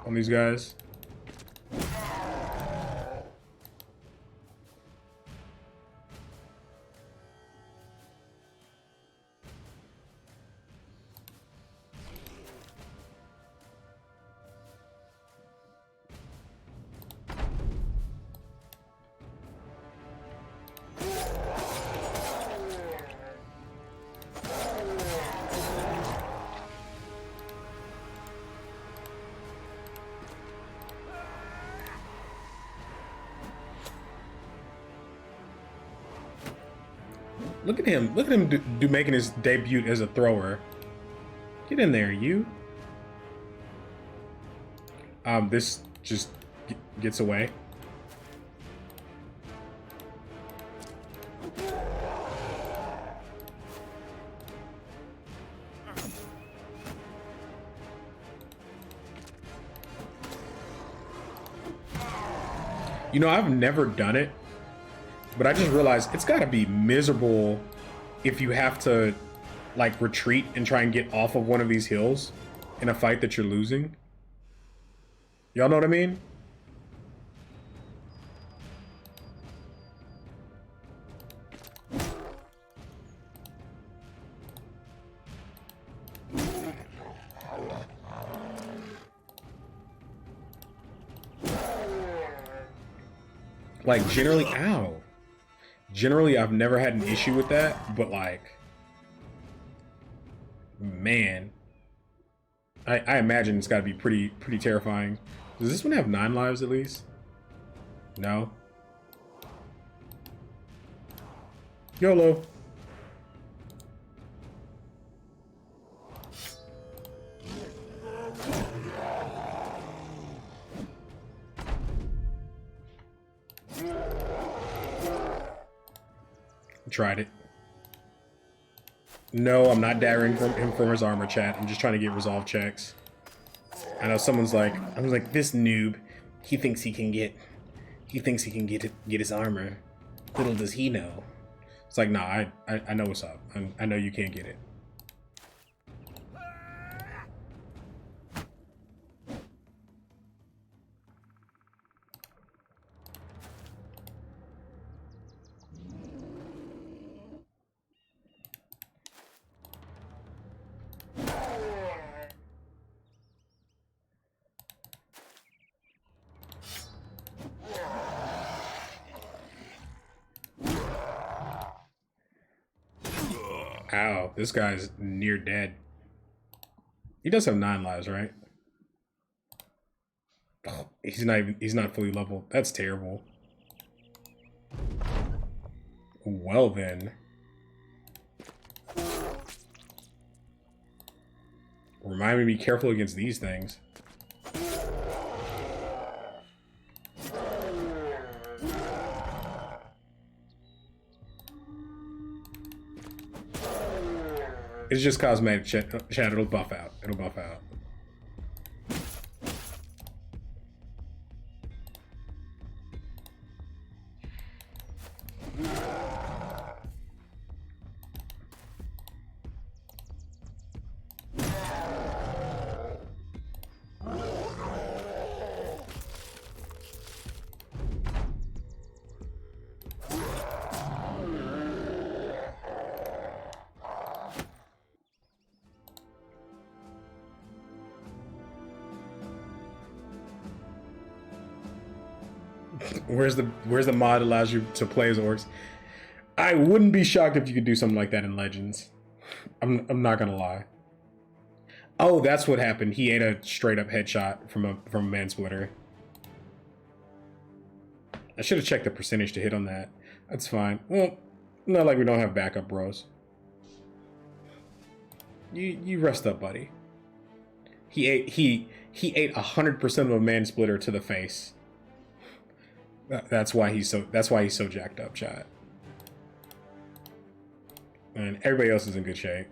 on these guys. Look at him. Look at him do making his debut as a thrower. Get in there, you. This just gets away. You know, I've never done it, but I just realized it's got to be miserable if you have to, like, retreat and try and get off of one of these hills in a fight that you're losing. Y'all know what I mean? Like, generally, ow. Generally, I've never had an issue with that, but, like, man. I imagine it's got to be pretty terrifying. Does this one have 9 lives at least? No. YOLO. Tried it. No, I'm not daggering from him from his armor, chat. I'm just trying to get resolve checks. I know someone's like, I was like, this noob, he thinks he can get his armor. Little does he know. It's like, nah, I know what's up. I know you can't get it. Ow, this guy's near dead. He does have 9 lives, right? Oh, he's not fully leveled. That's terrible. Well then. Remind me to be careful against these things. It's just cosmetic, chat. It'll buff out. It'll buff out. Where's the mod that allows you to play as orcs? I wouldn't be shocked if you could do something like that in Legends. I'm not gonna lie. Oh, that's what happened. He ate a straight up headshot from a mansplitter. I should have checked the percentage to hit on that. That's fine. Well, not like we don't have backup, bros. You rest up, buddy. He ate 100% of a mansplitter to the face. That's why he's so jacked up, chat. And everybody else is in good shape.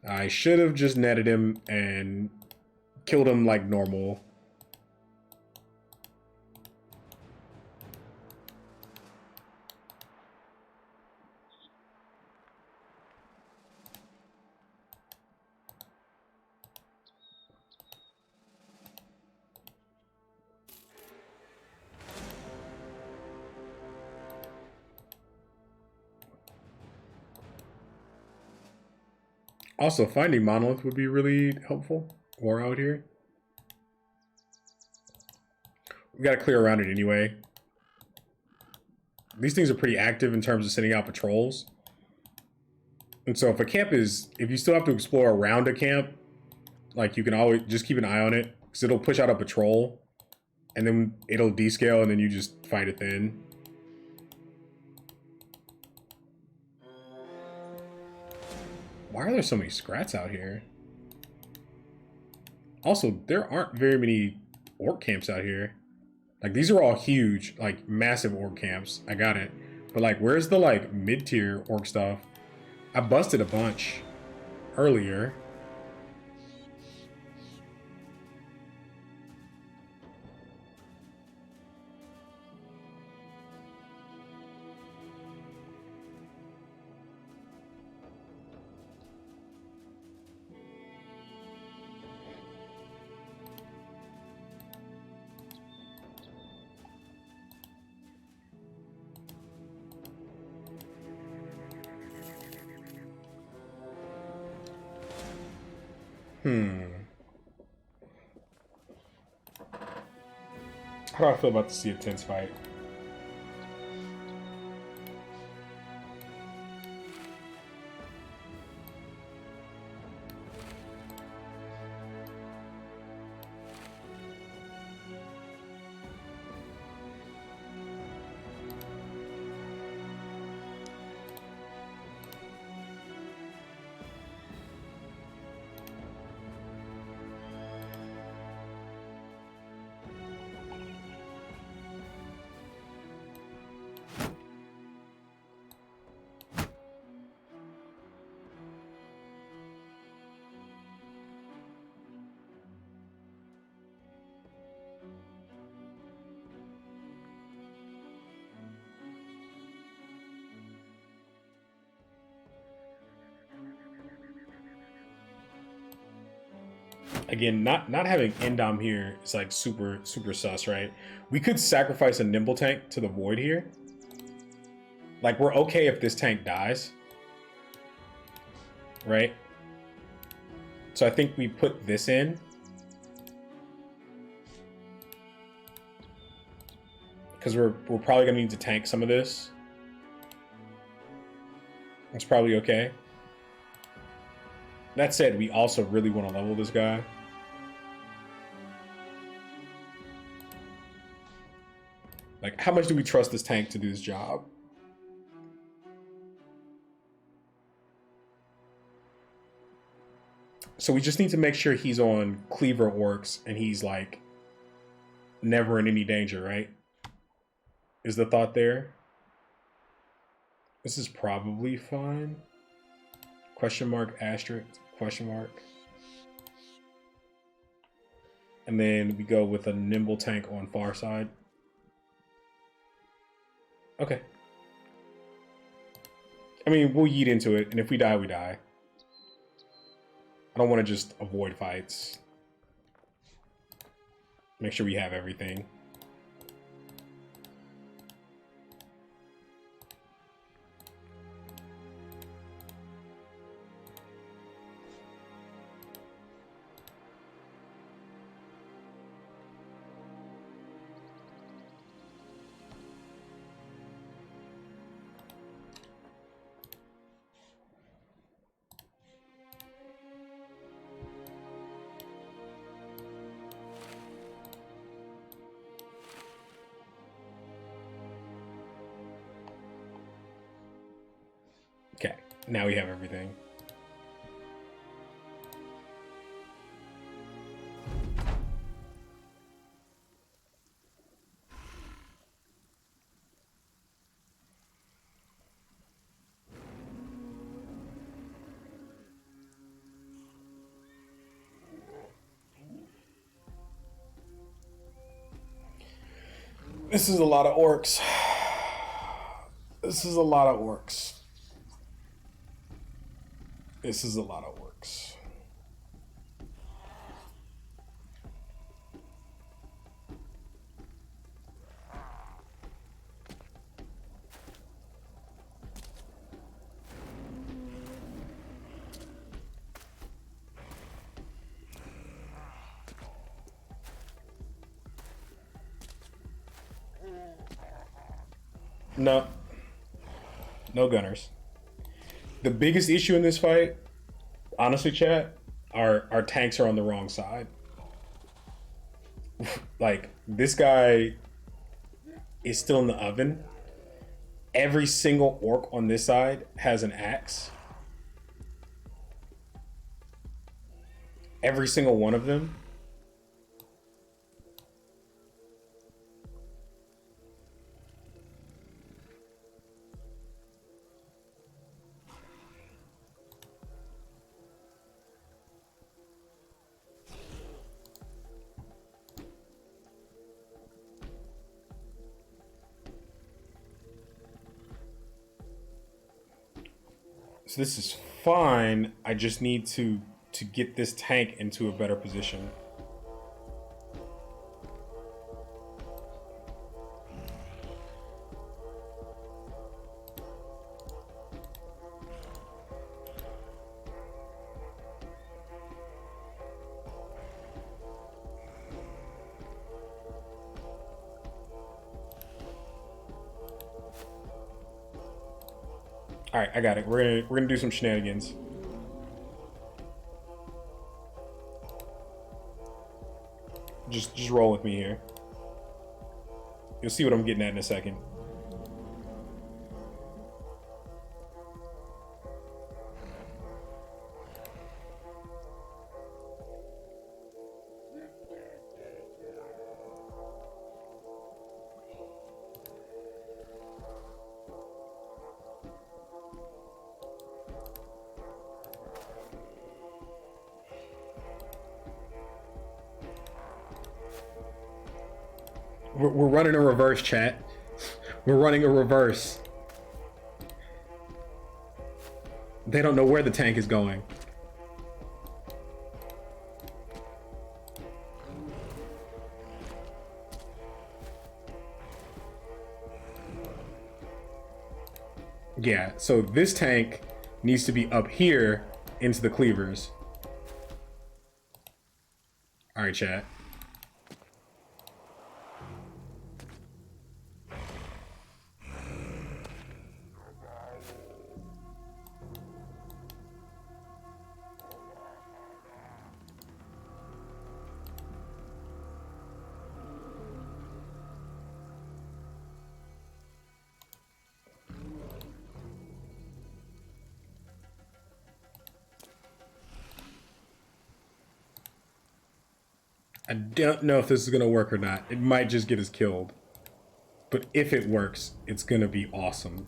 I should have just netted him and killed him like normal. Also, finding monolith would be really helpful. Or out here. We gotta clear around it anyway. These things are pretty active in terms of sending out patrols. And so if you still have to explore around a camp, like you can always just keep an eye on it, because it'll push out a patrol, and then it'll descale, and then you just fight it then. Why are there so many scrats out here? Also, there aren't very many orc camps out here. Like, these are all huge, like, massive orc camps. I got it. But, like, where's the, like, mid-tier orc stuff? I busted a bunch earlier. How do I feel about the Sea of Tents fight? Again, not having Endom here is like super sus, right? We could sacrifice a Nimble tank to the Void here. Like, we're okay if this tank dies, right? So I think we put this in. Because we're probably gonna need to tank some of this. It's probably okay. That said, we also really want to level this guy. Like, how much do we trust this tank to do this job? So we just need to make sure he's on Cleaver Orcs and he's like never in any danger, right? Is the thought there? This is probably fine. Question mark, asterisk, question mark. And then we go with a Nimble tank on far side. Okay. I mean, we'll yeet into it, and if we die, we die. I don't want to just avoid fights. Make sure we have everything. Okay, now we have everything. This is a lot of orcs. This is a lot of orcs. This is a lot of orcs. No. No gunners. The biggest issue in this fight, honestly, chat, our tanks are on the wrong side. Like, this guy is still in the oven. Every single orc on this side has an axe. Every single one of them. So this is fine. I just need to get this tank into a better position. All right, I got it. We're gonna do some shenanigans. Just roll with me here. You'll see what I'm getting at in a second. We're running a reverse, chat. We're running a reverse. They don't know where the tank is going. Yeah, so this tank needs to be up here into the cleavers. All right, chat. I don't know if this is gonna work or not. It might just get us killed. But if it works, it's gonna be awesome.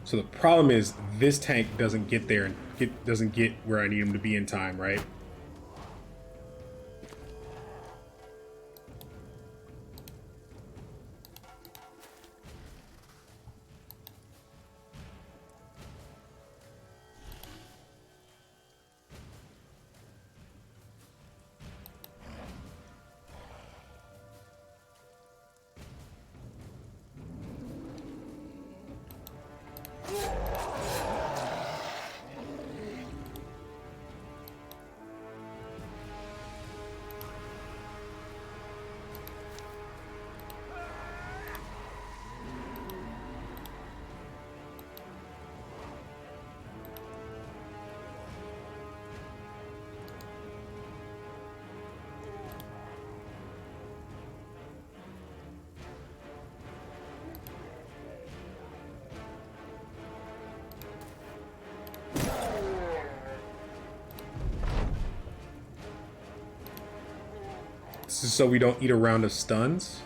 So the problem is this tank doesn't get there and doesn't get where I need him to be in time, right? This is so we don't eat a round of stuns.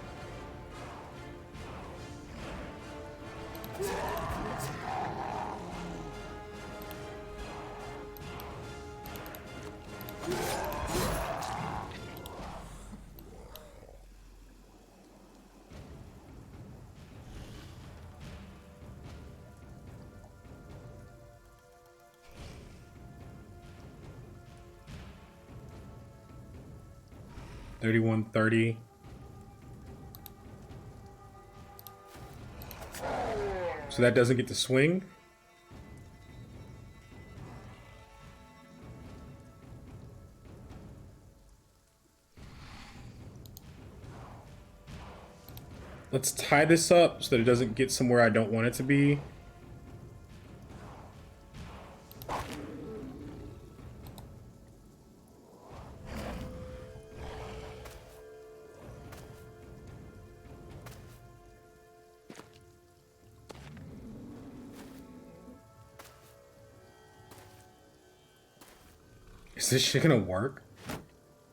$31.30. So that doesn't get to swing. Let's tie this up so that it doesn't get somewhere I don't want it to be. Is this shit gonna work?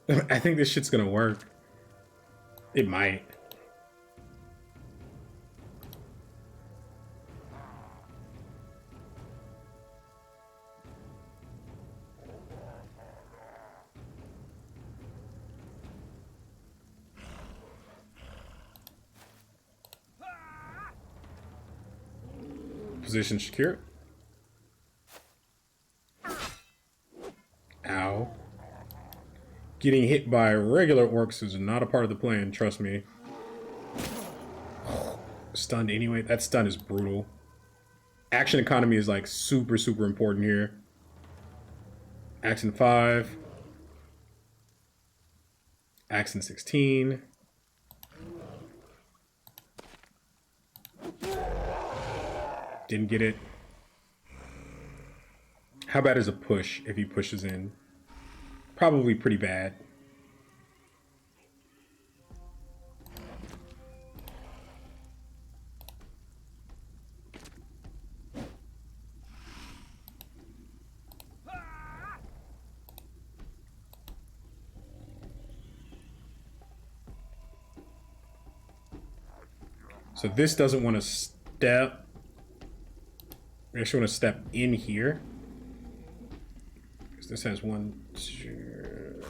I think this shit's gonna work. It might. position secure. Ow. Getting hit by regular orcs is not a part of the plan, trust me. Stunned anyway. That stun is brutal. Action economy is like super, super important here. Action 5. Action 16. Didn't get it. How bad is a push if he pushes in? Probably pretty bad. So this doesn't want to step. We actually want to step in here. Because this has 1, 2.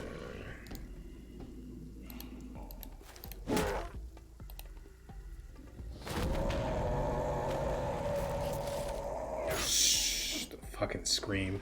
Shh, the fucking scream.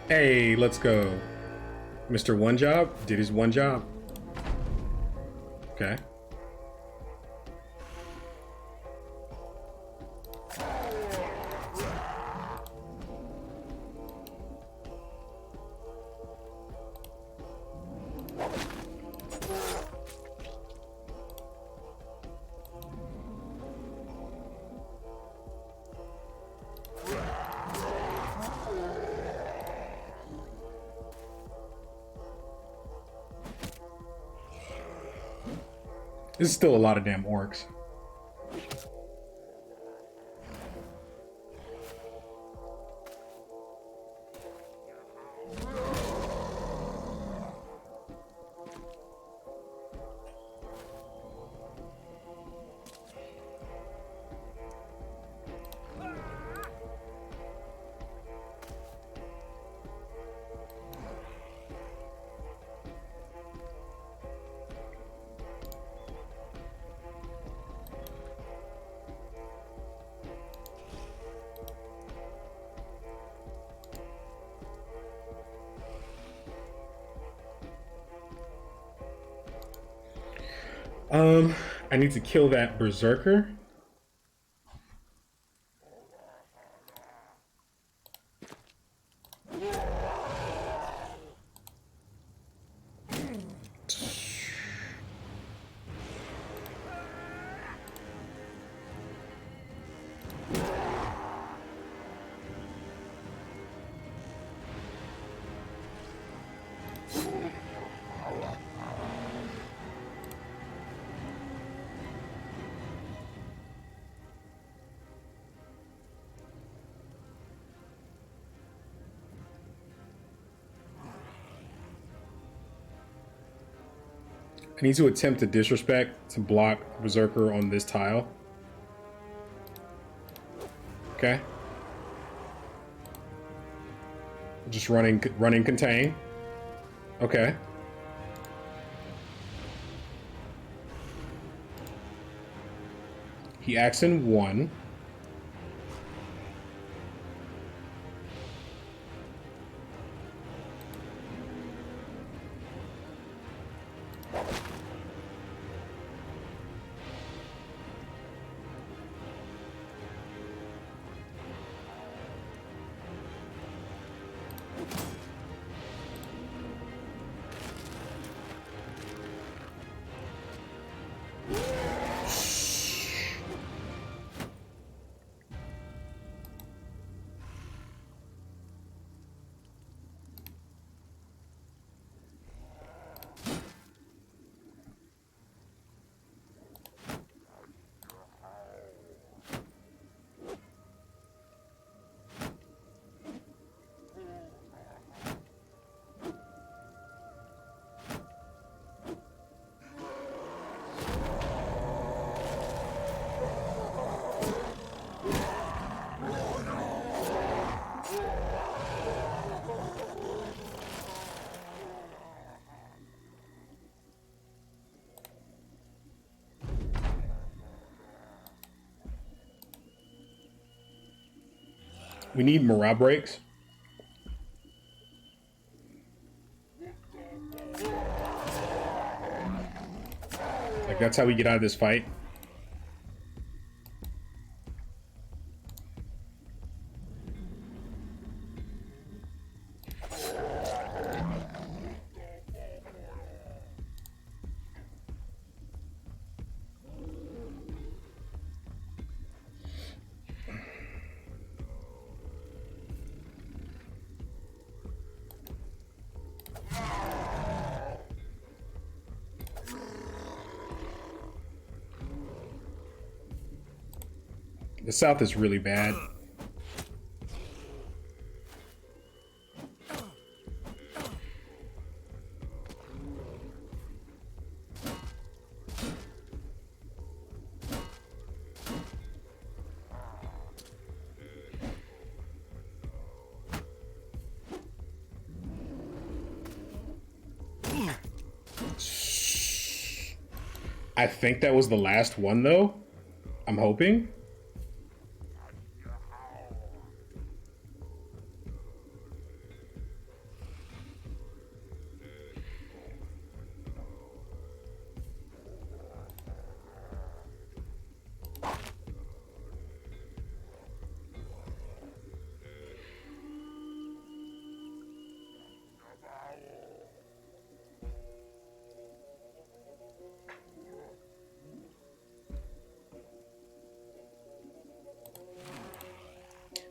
Hey, let's go. Mr. One Job did his one job. Okay. This is still a lot of damn orcs. I need to kill that berserker. I need to attempt to disrespect to block berserker on this tile. Okay. Just running contain. Okay. He acts in 1. We need morale breaks. Like, that's how we get out of this fight. The south is really bad. I think that was the last one, though. I'm hoping.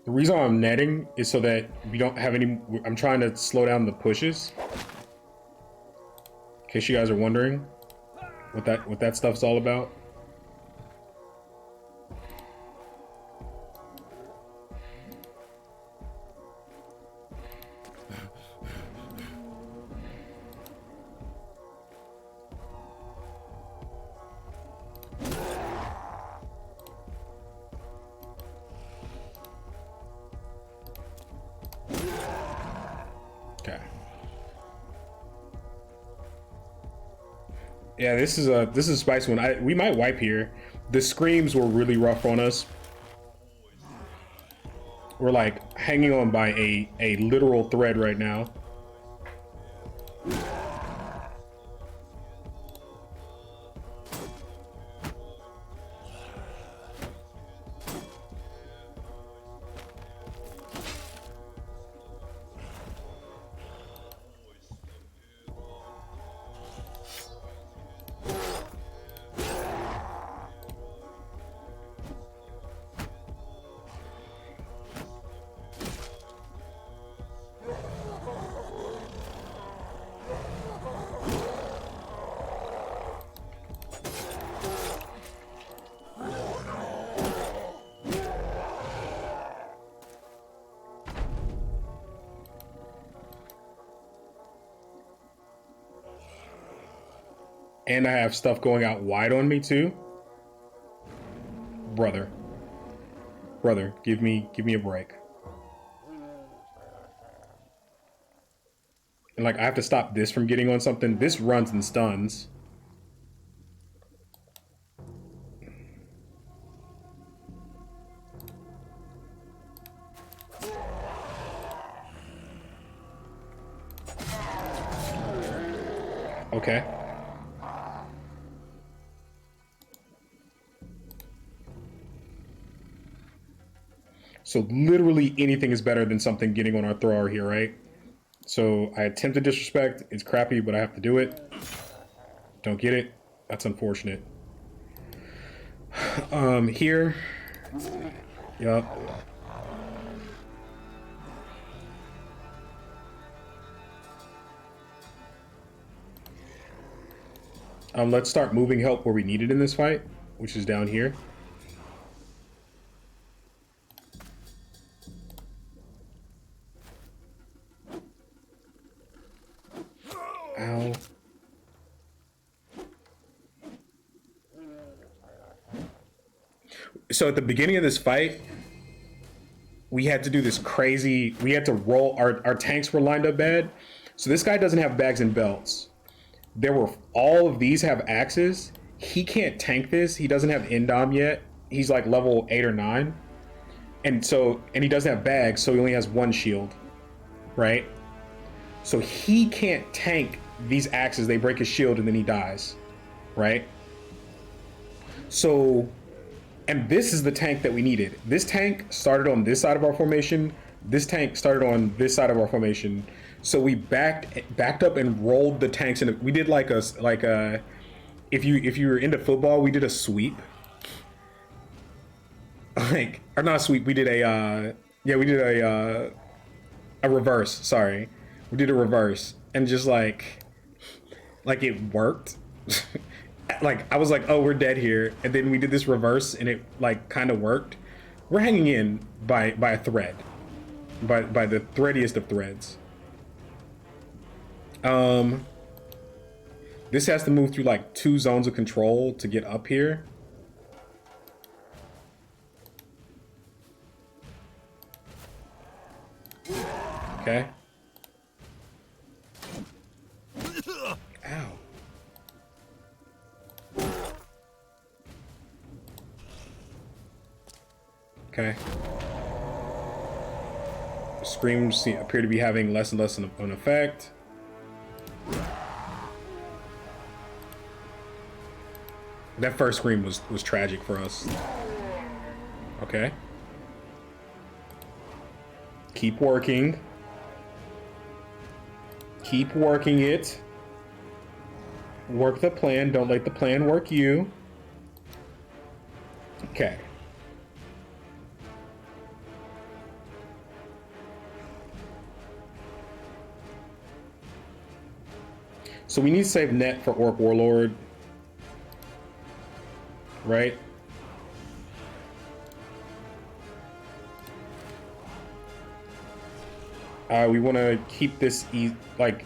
The reason I'm netting is so that we don't have any... I'm trying to slow down the pushes. In case you guys are wondering what that stuff's all about. Okay. Yeah, this is a spicy one. We might wipe here. The screams were really rough on us. We're like hanging on by a literal thread right now. And I have stuff going out wide on me too. Brother, give me a break. And like I have to stop this from getting on something. This runs and stuns. Okay. So literally anything is better than something getting on our thrower here, right? So I attempt to disrespect. It's crappy, but I have to do it. Don't get it. That's unfortunate. Here. Yup. Let's start moving help where we need it in this fight, which is down here. Ow. So at the beginning of this fight, we had to do this crazy, we had to roll, our tanks were lined up bad. So this guy doesn't have bags and belts. All of these have axes. He can't tank this. He doesn't have Indom yet. He's like level 8 or 9. And he doesn't have bags, so he only has one shield, right? So he can't tank these axes. They break his shield and then he dies, right? So, and this is the tank that we needed. This tank started on this side of our formation. This tank started on this side of our formation. So we backed up and rolled the tanks, and we did like a if you were into football, we did a sweep. Like, or not a sweep. We did a yeah, we did a reverse. Sorry, we did a reverse, and just like it worked. Like I was like, oh, we're dead here, and then we did this reverse, and it like kind of worked. We're hanging in by a thread, by the threadiest of threads. This has to move through like 2 zones of control to get up here. Okay. Ow. Okay. Screams appear to be having less and less of an effect. That first scream was tragic for us. Okay. Keep working. Keep working it. Work the plan. Don't let the plan work you. Okay. So we need to save net for Orc Warlord. Right? We want to keep this like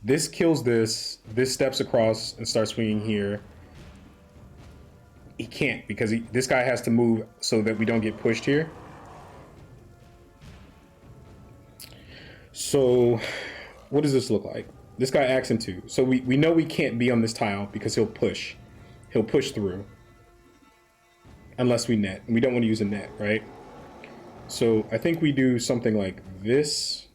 this kills this. This steps across and starts swinging here. He can't because this guy has to move so that we don't get pushed here. So, what does this look like? This guy acts in 2. So we know we can't be on this tile because he'll push. He'll push through. Unless we net. And we don't want to use a net, right? So I think we do something like this.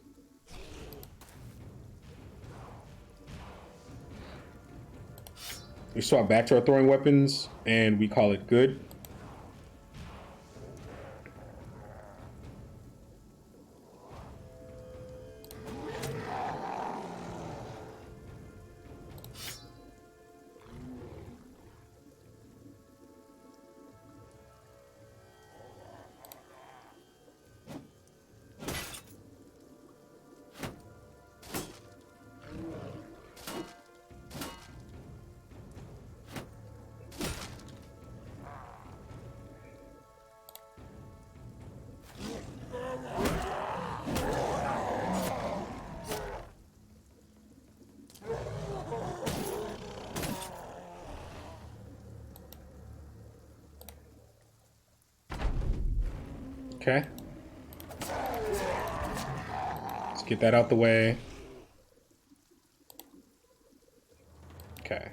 We swap back to our throwing weapons and we call it good. Okay. Let's get that out the way. Okay.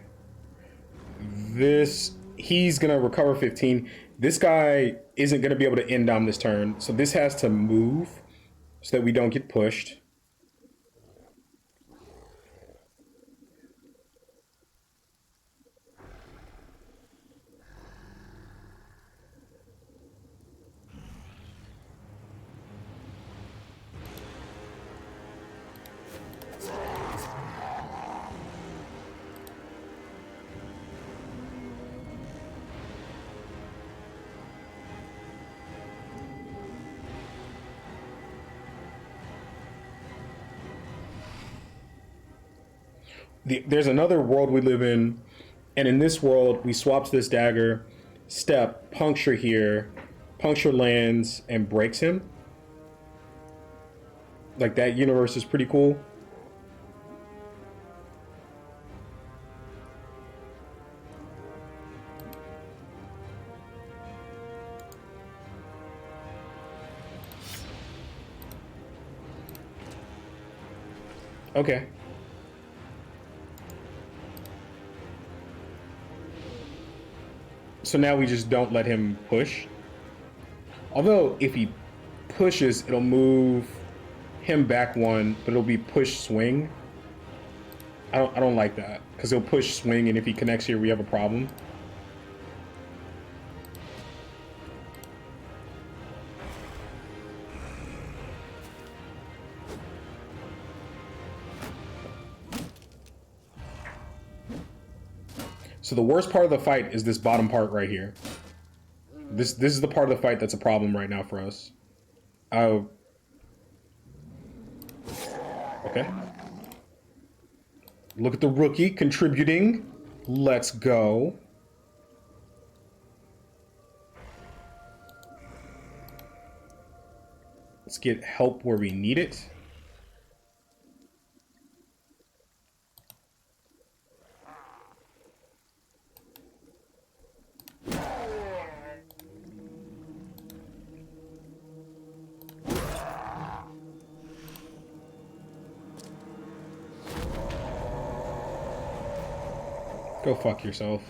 He's gonna recover 15. This guy isn't gonna be able to end on this turn, so this has to move so that we don't get pushed. There's another world we live in, and in this world, we swaps this dagger, step, puncture here, puncture lands, and breaks him. Like, that universe is pretty cool. Okay. So now we just don't let him push. Although if he pushes, it'll move him back one, but it'll be push swing. I don't like that because he'll push swing, and if he connects here, we have a problem. So the worst part of the fight is this bottom part right here. This is the part of the fight that's a problem right now for us. Oh. Okay. Look at the rookie contributing. Let's go. Let's get help where we need it. Go fuck yourself.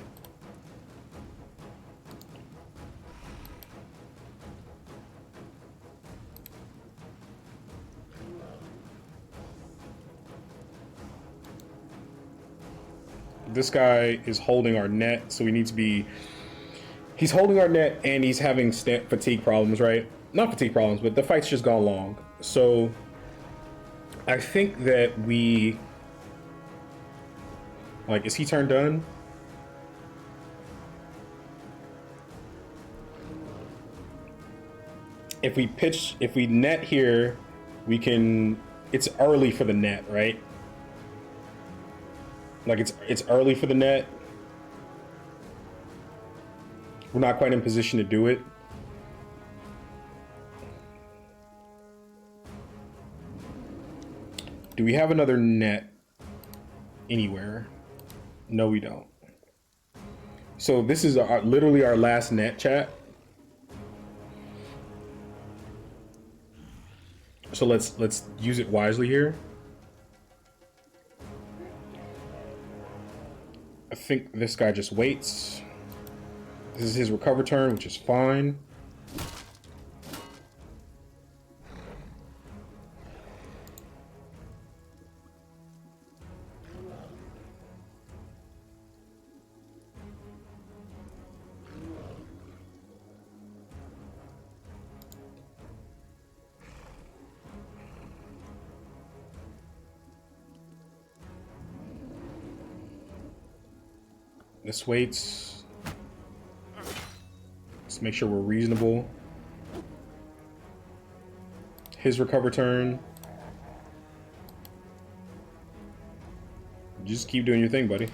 This guy is holding our net, so we need to be... He's holding our net, and he's having fatigue problems, right? Not fatigue problems, but the fight's just gone long. So I think that we... Like, is he turn done? If we net here, we can... It's early for the net, right? Like, it's early for the net. We're not quite in position to do it. Do we have another net anywhere? No, we don't. So this is literally our last net, chat. So let's use it wisely here. I think this guy just waits. This is his recover turn, which is fine. This waits. Let's make sure we're reasonable. His recover turn. Just keep doing your thing, buddy.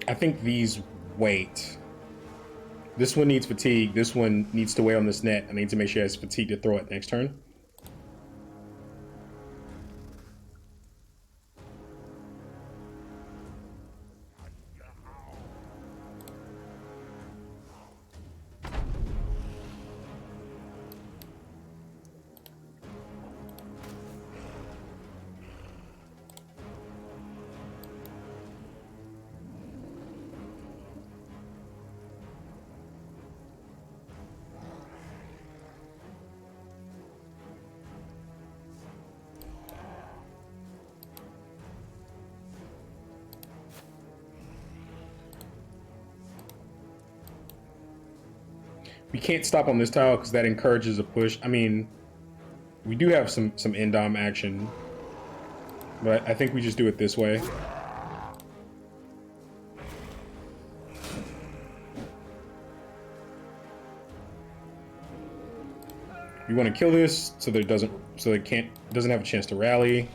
I think these wait. This one needs fatigue. This one needs to wait on this net. I need to make sure he has fatigue to throw it next turn. We can't stop on this tile because that encourages a push. I mean, we do have some end-dom action, but I think we just do it this way. We want to kill this so that it doesn't have a chance to rally.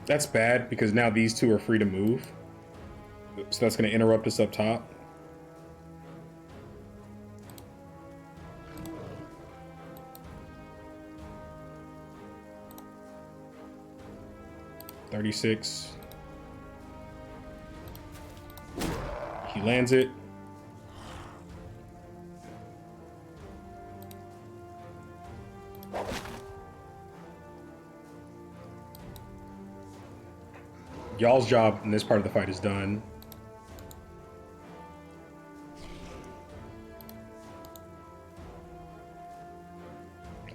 That's bad because now these two are free to move. So that's going to interrupt us up top. 36. He lands it. Y'all's job in this part of the fight is done.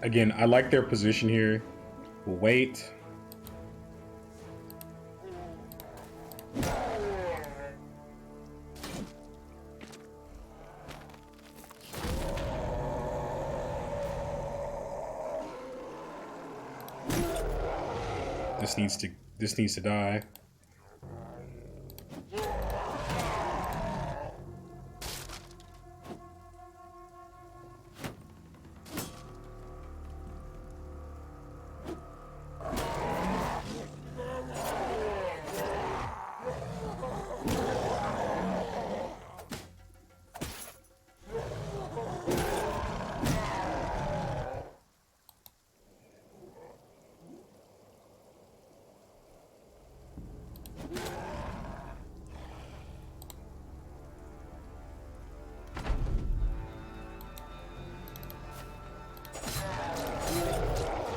Again, I like their position here. We'll wait. This needs to die.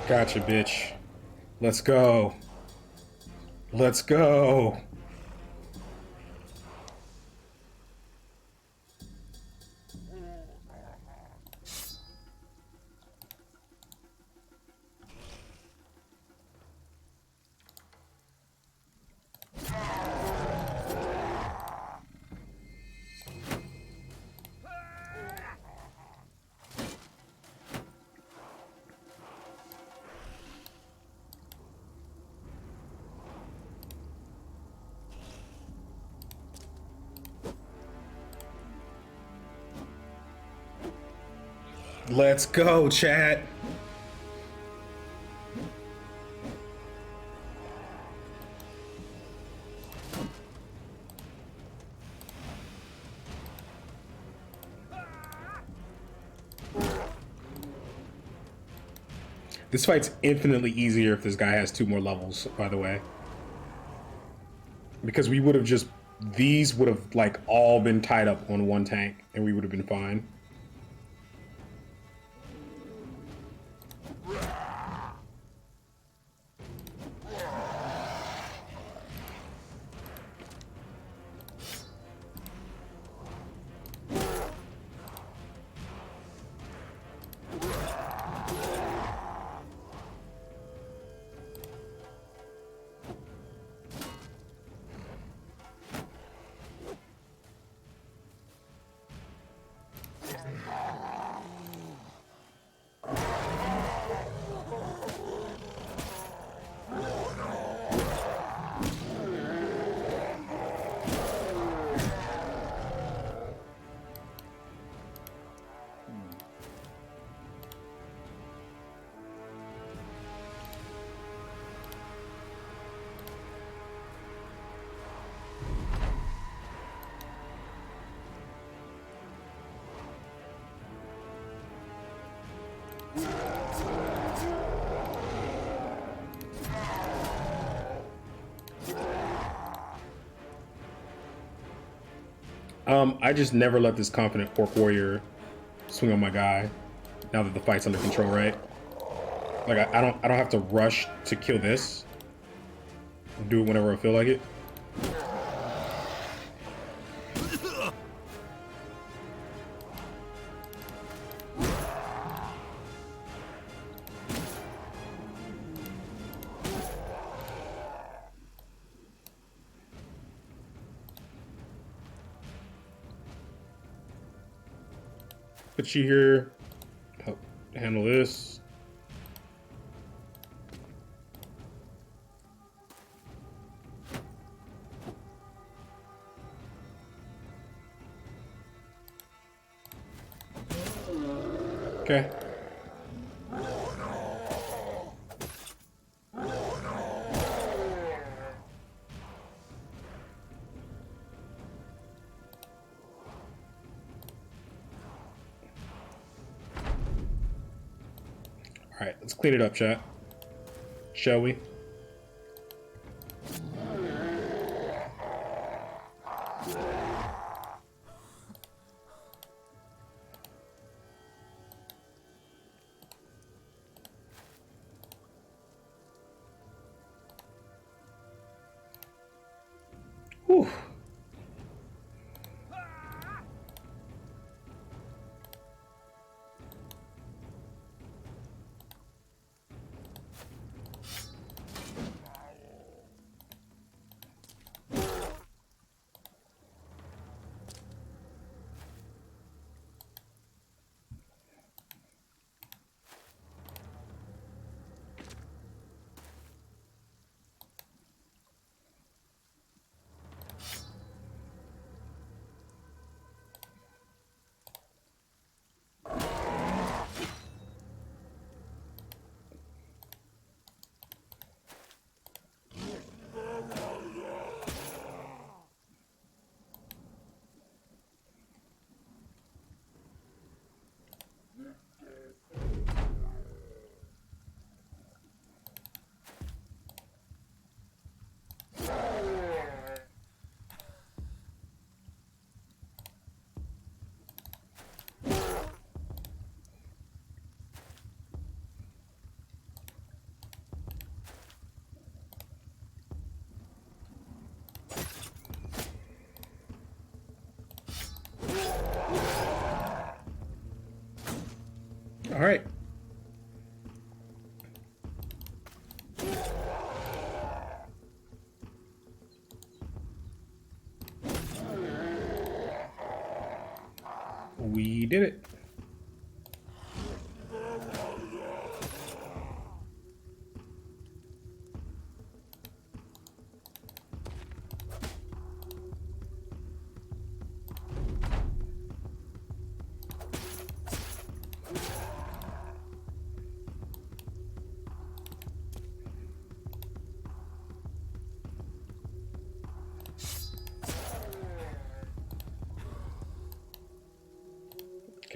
Gotcha, bitch. Let's go. Let's go. Let's go, chat. This fight's infinitely easier if this guy has 2 more levels, by the way. Because we would have just... These would have, like, all been tied up on one tank, and we would have been fine. I just never let this confident orc warrior swing on my guy. Now that the fight's under control, right? Like I don't have to rush to kill this. Do it whenever I feel like it. Put you here, help handle this. Okay. All right, let's clean it up, chat. Shall we? Whew. All right. We did it.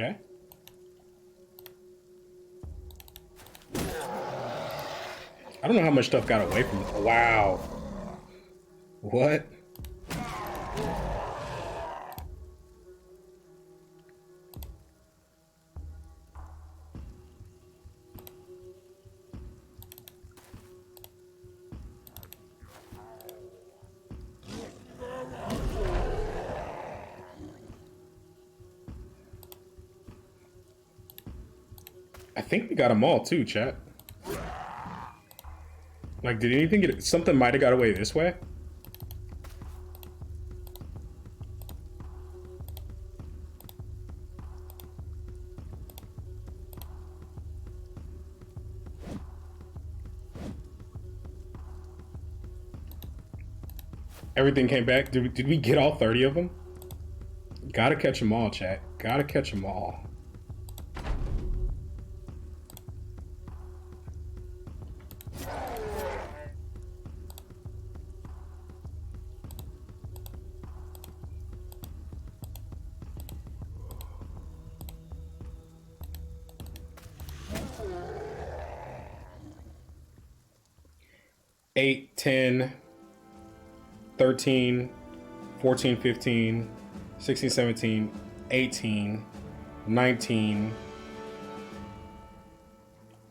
Okay. I don't know how much stuff got away from it. Wow. What? I think we got them all too, chat. Like, did anything get... Something might have got away this way? Everything came back. Did we get all 30 of them? Gotta catch them all, chat. Gotta catch them all. Eight, 10, 13, 14, 15, 16, 17, 18, 19,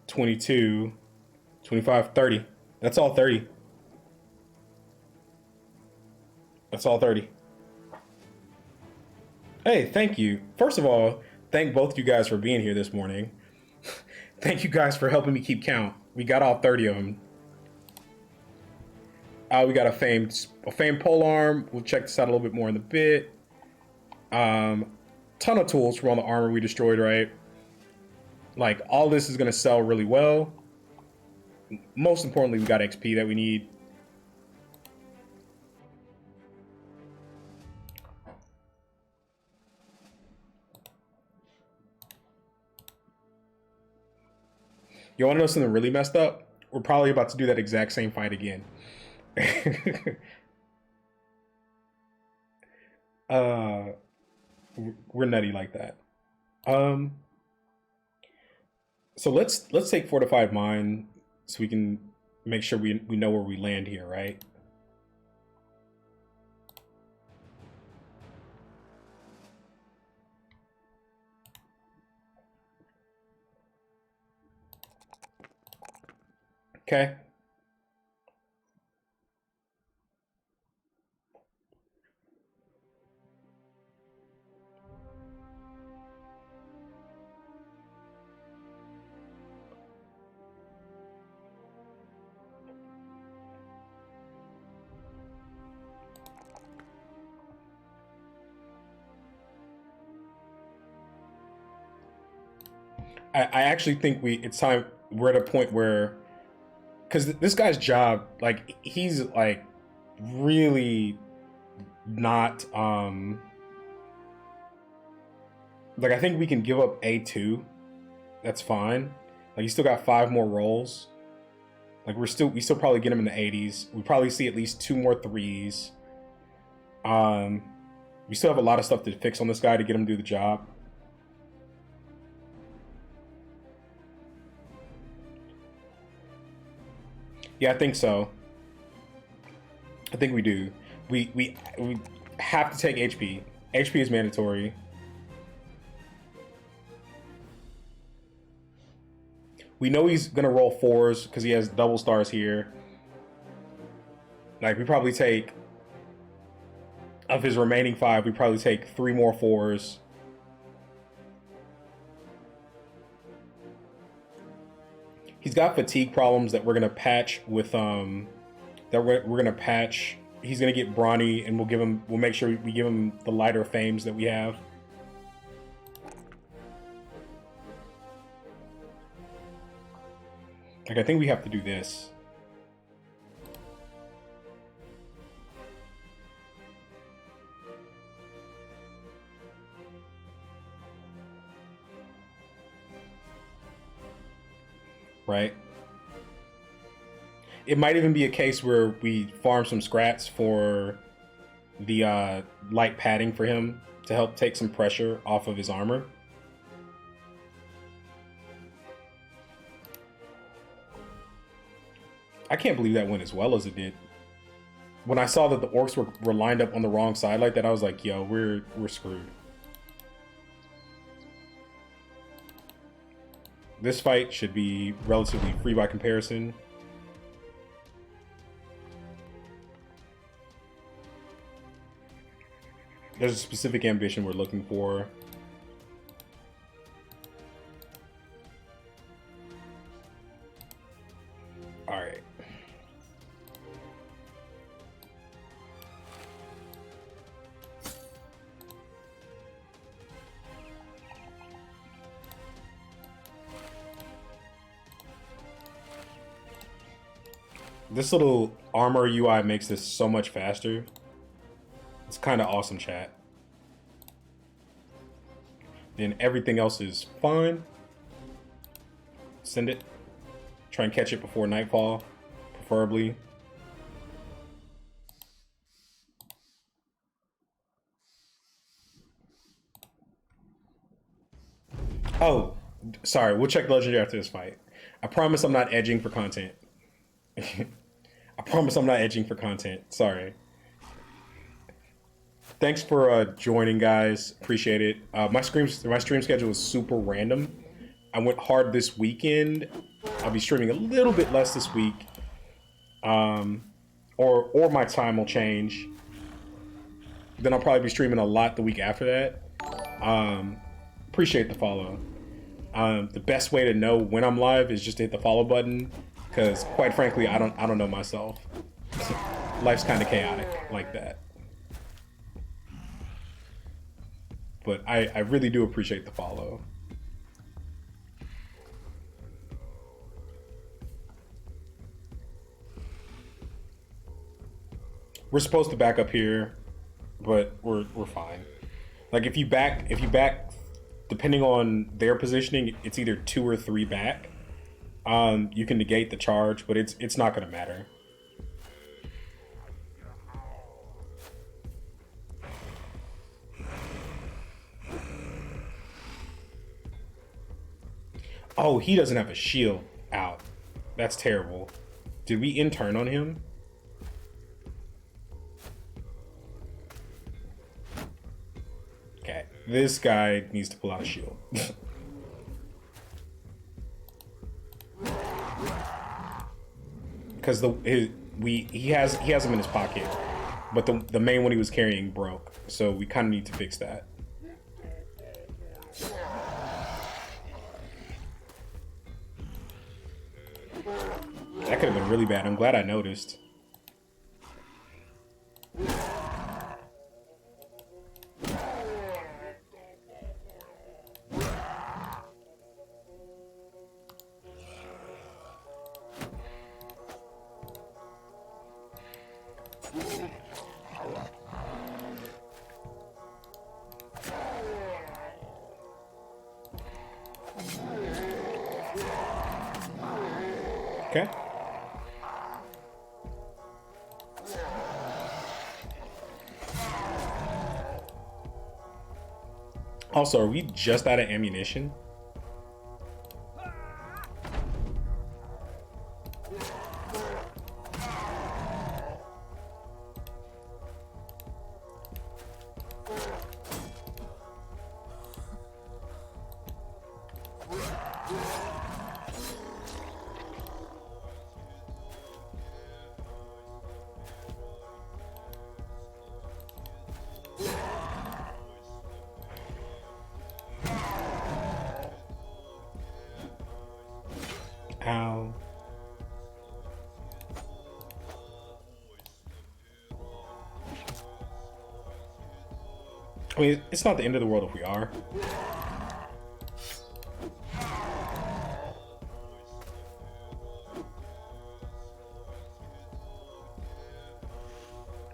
22, 25, 30. That's all 30. That's all 30. Hey, thank you. First of all, thank both you guys for being here this morning. Thank you guys for helping me keep count. We got all 30 of them. We got a famed polearm. We'll check this out a little bit more in a bit. Ton of tools from all the armor we destroyed, right? Like, all this is going to sell really well. Most importantly, we got XP that we need. You want to know something really messed up? We're probably about to do that exact same fight again. We're nutty like that. So let's take fortified mine so we can make sure we know where we land here, right? Okay. I actually think it's time we're at a point where, because this guy's job, like he's like really not like I think we can give up A2. That's fine. Like he's still got 5 more rolls. Like we still probably get him in the 80s. We probably see at least 2 more 3s. We still have a lot of stuff to fix on this guy to get him to do the job. Yeah, I think so. I think we do. We have to take HP. HP is mandatory. We know he's gonna roll 4s because he has double stars here. Like we probably take, of his remaining 5, we probably take 3 more 4s. He's got fatigue problems that we're gonna patch with we're gonna patch. He's gonna get brawny, and we'll make sure we give him the lighter fames that we have. Like I think we have to do this. Right? It might even be a case where we farm some scrats for the light padding for him to help take some pressure off of his armor. I can't believe that went as well as it did. When I saw that the orcs were lined up on the wrong side like that, I was like, yo, we're screwed. This fight should be relatively free by comparison. There's a specific ambition we're looking for. All right. This little armor UI makes this so much faster. It's kind of awesome, chat. Then everything else is fine. Send it. Try and catch it before nightfall, preferably. Oh, sorry. We'll check Legendary after this fight. I promise I'm not edging for content. I promise I'm not edging for content. Sorry. Thanks for joining, guys. Appreciate it. My stream schedule is super random. I went hard this weekend. I'll be streaming a little bit less this week. Or my time will change. Then I'll probably be streaming a lot the week after that. Appreciate the follow. The best way to know when I'm live is just to hit the follow button, because quite frankly, I don't know myself. Life's kind of chaotic like that. But I really do appreciate the follow. We're supposed to back up here, but we're fine. Like if you back, depending on their positioning, it's either 2 or 3 back. You can negate the charge, but it's not gonna matter. Oh, he doesn't have a shield out. That's terrible. Did we in-turn on him? Okay, this guy needs to pull out a shield. Because he has him in his pocket, but the main one he was carrying broke, so we kind of need to fix that. That could have been really bad. I'm glad I noticed. Okay. Also, are we just out of ammunition? Ow. I mean, it's not the end of the world if we are.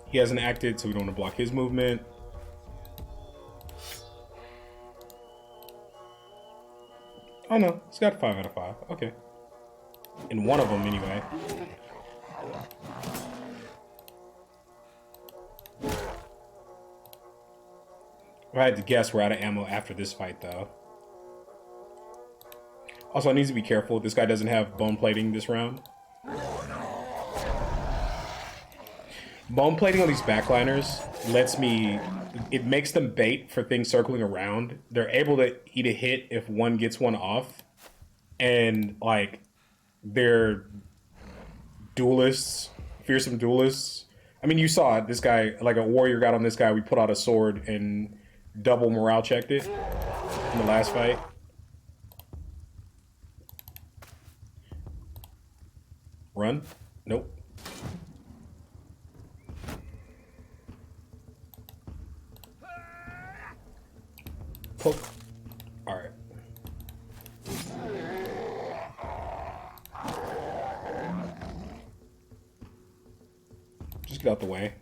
He hasn't acted, so we don't want to block his movement. Oh no, it's got 5 out of 5. Okay. In one of them, anyway. If I had to guess, we're out of ammo after this fight, though. Also, I need to be careful. This guy doesn't have bone plating this round. Bone plating on these backliners lets me... It makes them bait for things circling around. They're able to eat a hit if one gets one off. And, like, they're duelists, fearsome duelists. I mean, you saw it. This guy, like a warrior got on this guy. We put out a sword and double morale checked it in the last fight. Run? Nope. Poke. Alright. Just get out the way.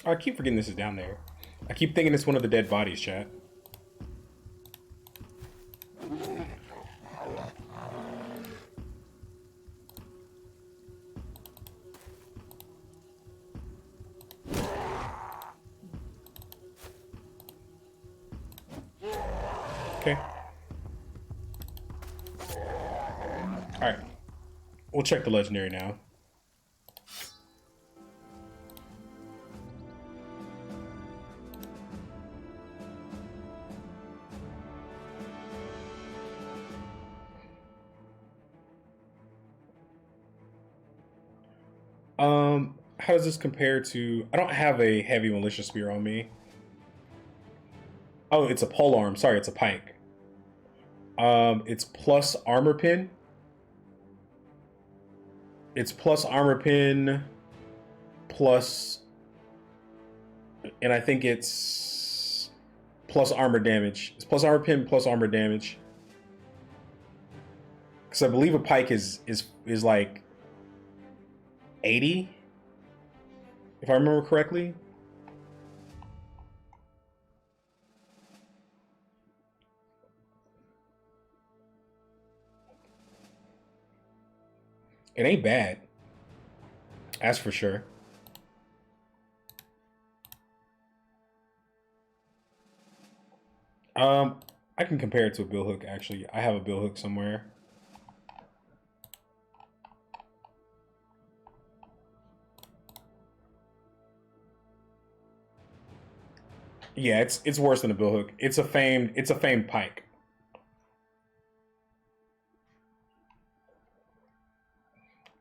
Oh, I keep forgetting this is down there. I keep thinking it's one of the dead bodies, chat. Okay. Alright. We'll check the legendary now. How does this compare to... I don't have a heavy militia spear on me. Oh, it's a polearm. Sorry, it's a pike. It's plus armor pin. It's plus armor pin, plus... And I think it's plus armor damage. It's plus armor pin, plus armor damage. Because I believe a pike is like 80, if I remember correctly. It ain't bad. That's for sure. I can compare it to a billhook, actually. I have a billhook somewhere. Yeah, it's worse than a billhook. It's a famed pike.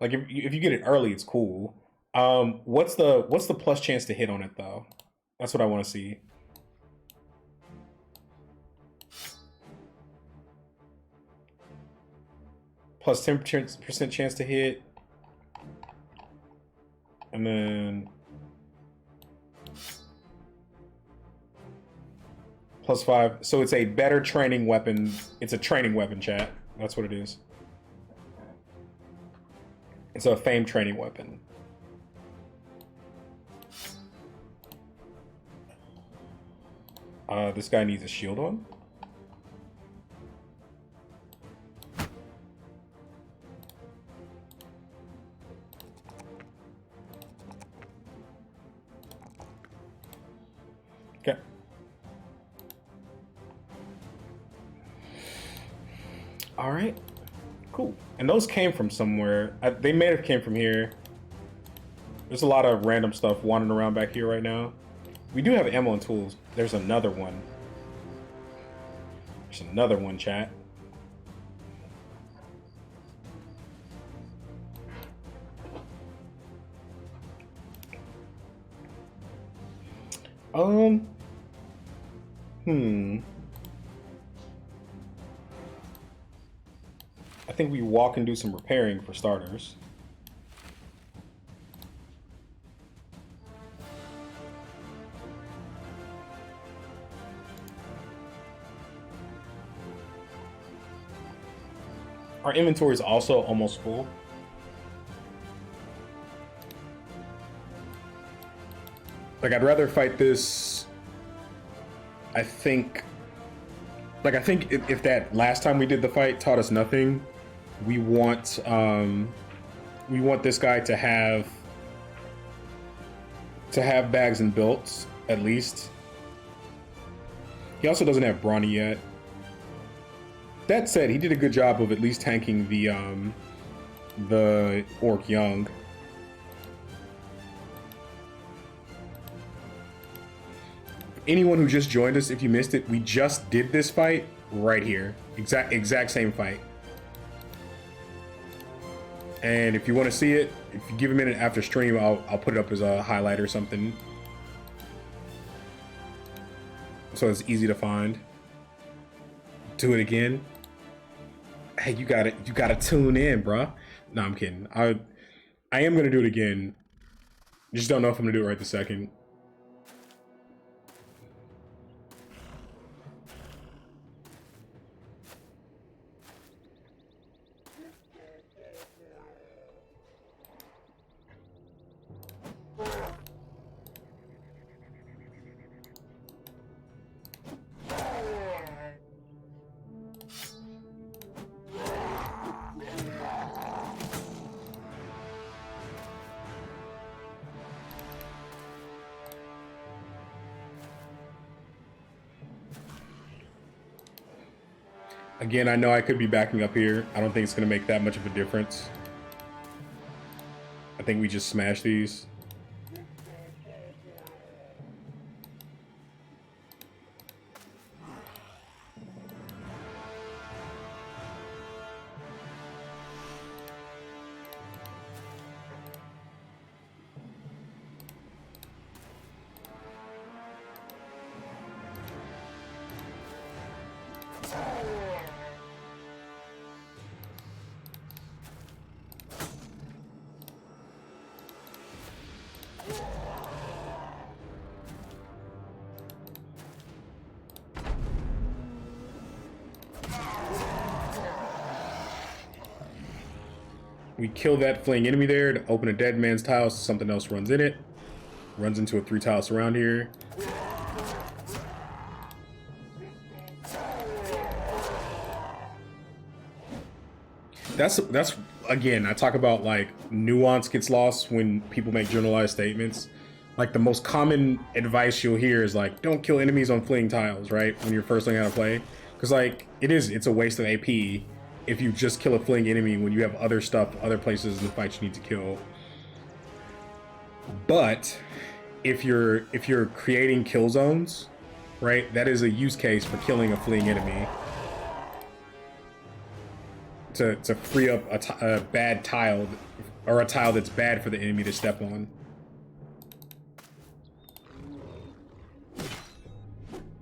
Like if you get it early, it's cool. What's the plus chance to hit on it though? That's what I want to see. Plus 10% chance to hit, and then +5. So it's a better training weapon. It's a training weapon, chat. That's what it is. It's a famed training weapon. This guy needs a shield on. Okay. All right. Cool. And those came from somewhere. They may have came from here. There's a lot of random stuff wandering around back here right now. We do have ammo and tools. There's another one. There's another one, chat. I think we walk and do some repairing for starters. Our inventory is also almost full. Like, I'd rather fight this. I think if that last time we did the fight taught us nothing, we want this guy to have bags and belts at least. He also doesn't have brawny yet. That said, he did a good job of at least tanking the orc young. Anyone who just joined us, if you missed it, we just did this fight right here. Exact same fight. And if you want to see it, if you give a minute after stream, I'll put it up as a highlight or something, so it's easy to find. Do it again. Hey, you gotta tune in, bruh. No, I'm kidding. I am gonna do it again. Just don't know if I'm gonna do it right this second. Again, I know I could be backing up here. I don't think it's going to make that much of a difference. I think we just smash these. We kill that fleeing enemy there to open a dead man's tile so something else runs in it. Runs into a 3-tile surround here. That's again, I talk about like nuance gets lost when people make generalized statements. Like the most common advice you'll hear is like, don't kill enemies on fleeing tiles, right? When you're first learning how to play. Because like, it's a waste of AP if you just kill a fleeing enemy when you have other stuff, other places in the fight you need to kill. But if you're creating kill zones, right, that is a use case for killing a fleeing enemy. to free up a bad tile, or a tile that's bad for the enemy to step on.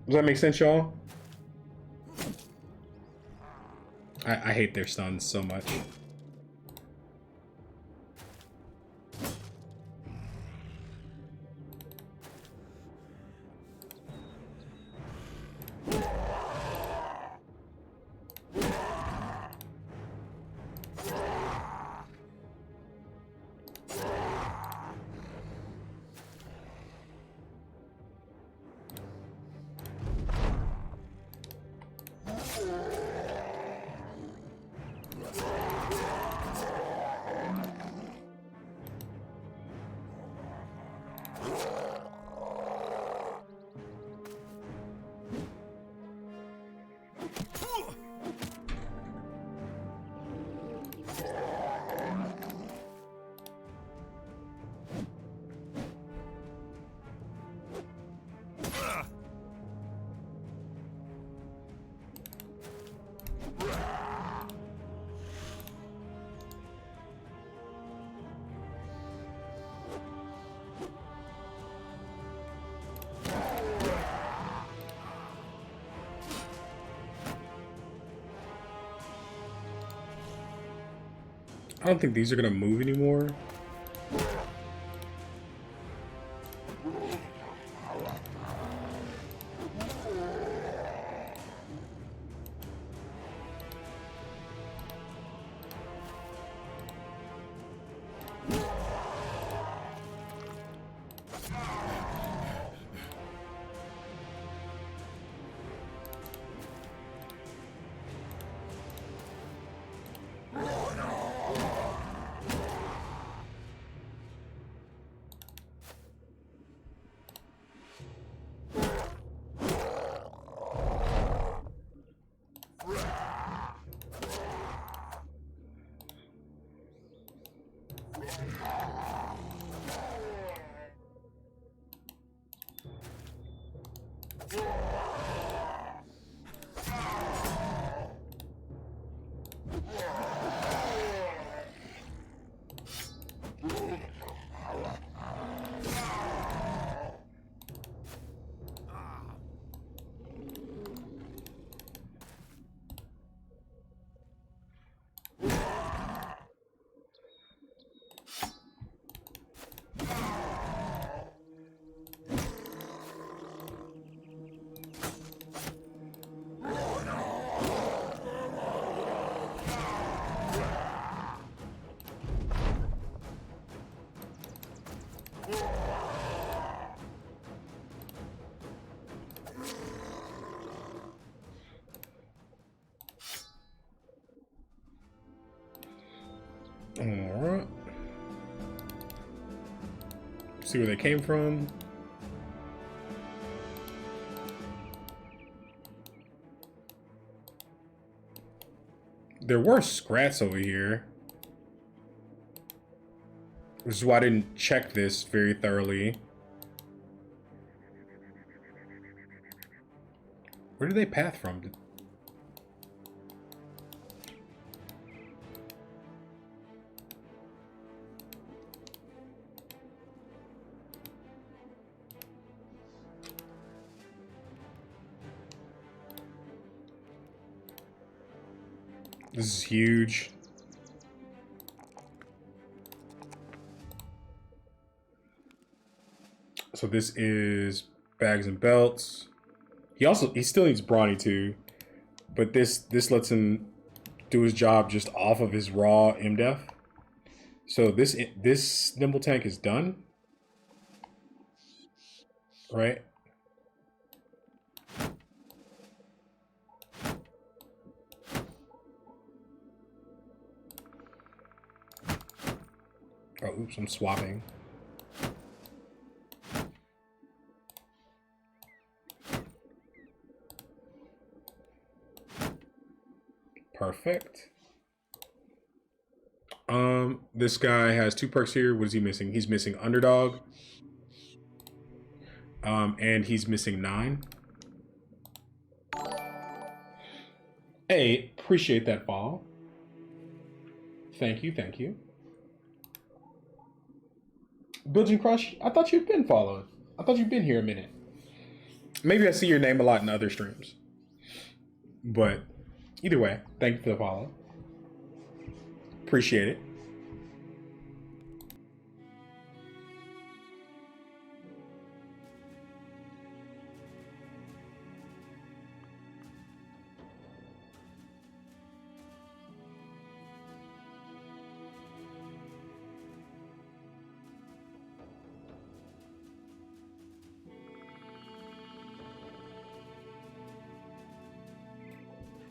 Does that make sense, y'all? I hate their stuns so much. I don't think these are gonna move anymore. Alright. See where they came from. There were scrats over here, which is why I didn't check this very thoroughly. Where did they path from? This is huge. So this is bags and belts. He still needs brawny too, but this lets him do his job just off of his raw MDef. So this nimble tank is done, right? Oh, oops, I'm swapping. Perfect. This guy has 2 perks here. What is he missing? He's missing Underdog. And he's missing 9. Hey, appreciate that follow. Thank you, thank you. Bilgin Crush, I thought you'd been followed. I thought you'd been here a minute. Maybe I see your name a lot in other streams. But either way, thank you for the follow. Appreciate it.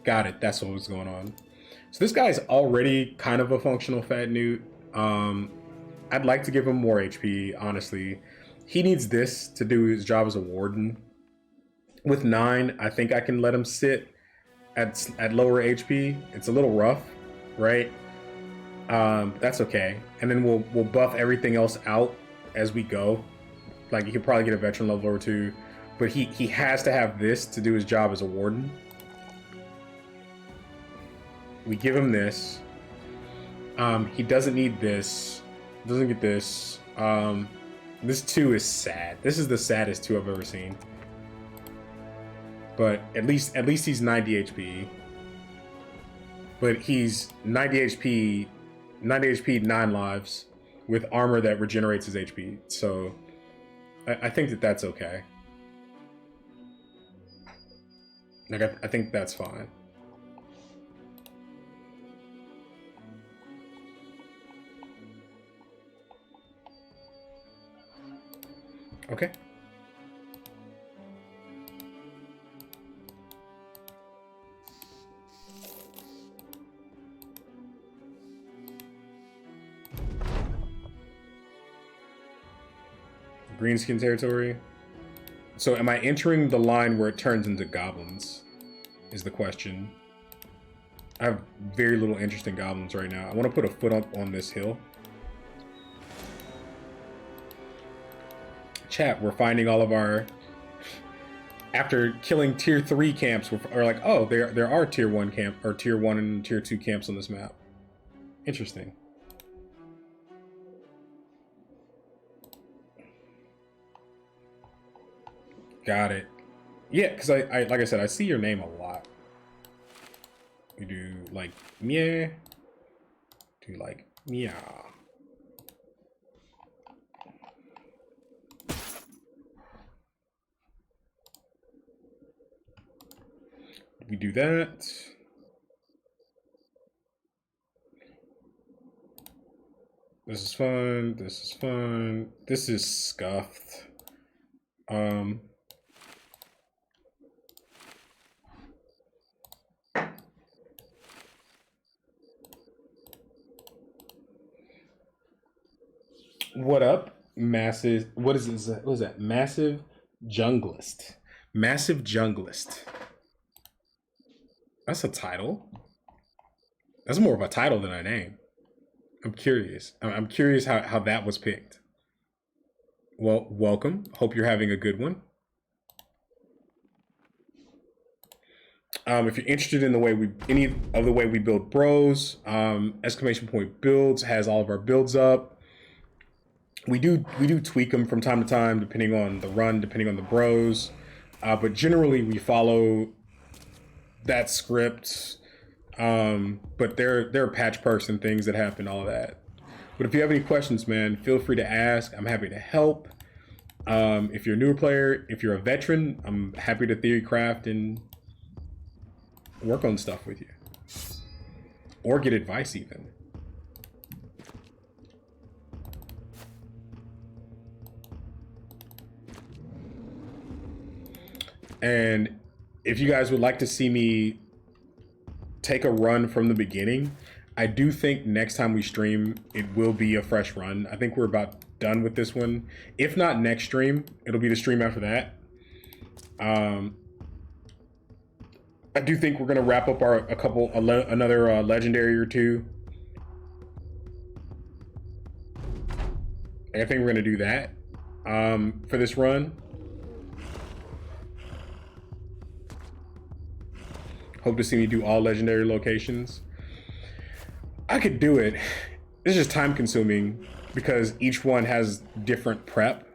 Got it. That's what was going on. So this guy is already kind of a functional fat newt. I'd like to give him more HP, honestly. He needs this to do his job as a warden. With 9, I think I can let him sit at lower HP. It's a little rough, right? That's okay. And then we'll buff everything else out as we go. Like, he could probably get a veteran level or 2, but he has to have this to do his job as a warden. We give him this. He doesn't need this. Doesn't get this. This 2 is sad. This is the saddest 2 I've ever seen. But at least he's 90 HP. But he's 90 HP, 9 lives, with armor that regenerates his HP. So I think that's okay. Like I think that's fine. Okay. Greenskin territory. So am I entering the line where it turns into goblins? Is the question. I have very little interest in goblins right now. I want to put a foot up on this hill. Chat, we're finding all of our... After killing tier 3 camps, we're like, oh, there are tier 1 camp, or tier 1 and tier 2 camps on this map. Interesting. Got it. Yeah, because I like I said, I see your name a lot. We do like meow. Do like meow. We do that. This is fun. This is fun. This is scuffed. What up, massive? What is this? What is that? Massive junglist. Massive junglist. That's a title. That's more of a title than a name. I'm curious. I'm curious how that was picked. Well, welcome. Hope you're having a good one. If you're interested in the way any of the way we build bros, exclamation point builds has all of our builds up. We do tweak them from time to time, depending on the run, depending on the bros. But generally we follow that script. But there are patch perks and things that happen, all of that. But if you have any questions, man, feel free to ask. I'm happy to help. If you're a newer player, if you're a veteran, I'm happy to theory craft and work on stuff with you. Or get advice even. And if you guys would like to see me take a run from the beginning, I do think next time we stream, it will be a fresh run. I think we're about done with this one. If not next stream, it'll be the stream after that. I do think we're gonna wrap up another legendary or two. I think we're gonna do that for this run. Hope to see me do all legendary locations. I could do it. It's just time consuming because each one has different prep.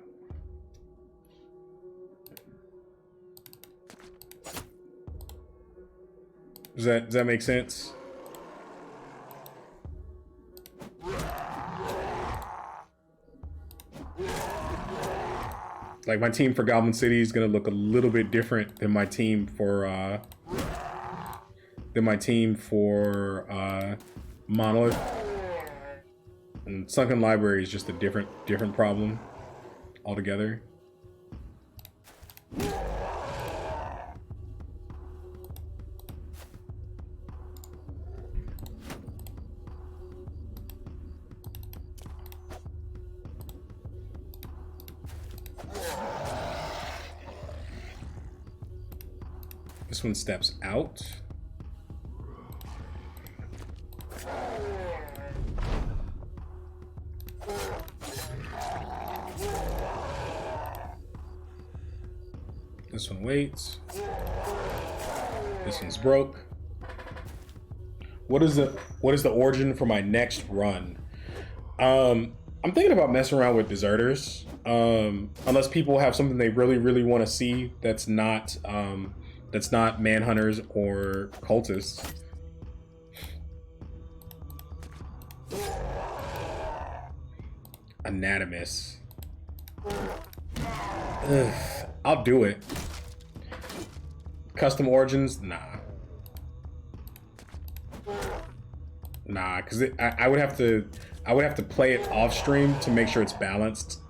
Does that make sense? Like my team for Goblin City is gonna look a little bit different than my team for Monolith. And Sunken Library is just a different problem altogether. This one steps out. This one waits. This one's broke. What is the origin for my next run? I'm thinking about messing around with deserters. Unless people have something they really want to see that's not manhunters or cultists. Anatomist. Ugh, I'll do it. Custom origins? Nah, because I would have to play it off stream to make sure it's balanced.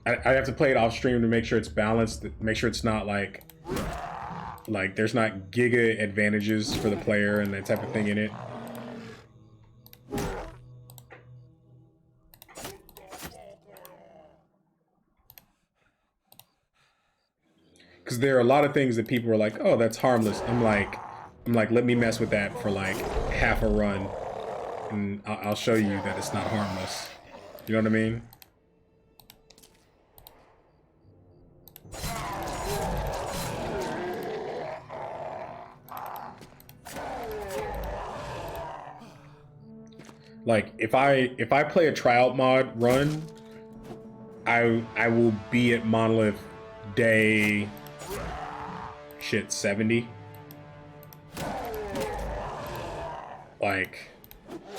I have to play it off stream to make sure it's balanced, make sure it's not like there's not giga advantages for the player and that type of thing in it. Because there are a lot of things that people are like, oh, that's harmless. I'm like, let me mess with that for like half a run, and I'll show you that it's not harmless. You know what I mean? Like if I play a tryout mod run, I will be at Monolith day 70. Like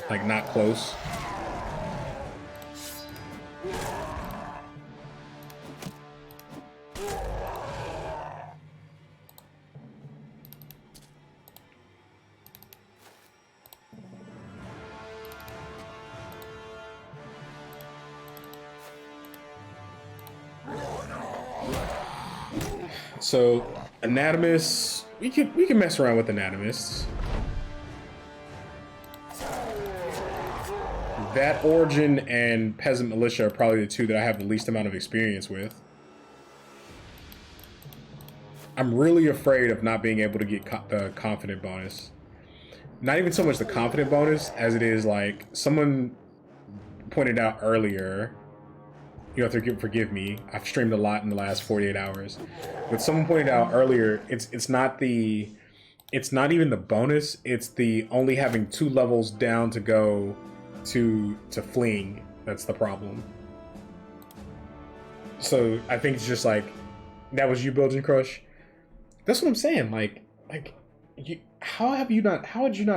not close. So anatomists, we can mess around with anatomists. That origin and peasant militia are probably the two that I have the least amount of experience with. I'm really afraid of not being able to get the confident bonus. Not even so much the confident bonus as it is like someone pointed out earlier. You have to forgive me. I've streamed a lot in the last 48 hours. But someone pointed out earlier, it's not even the bonus, it's the only having 2 levels down to go to fleeing that's the problem. So I think it's just like, that was you, Belgian Crush? That's what I'm saying. Like how had you not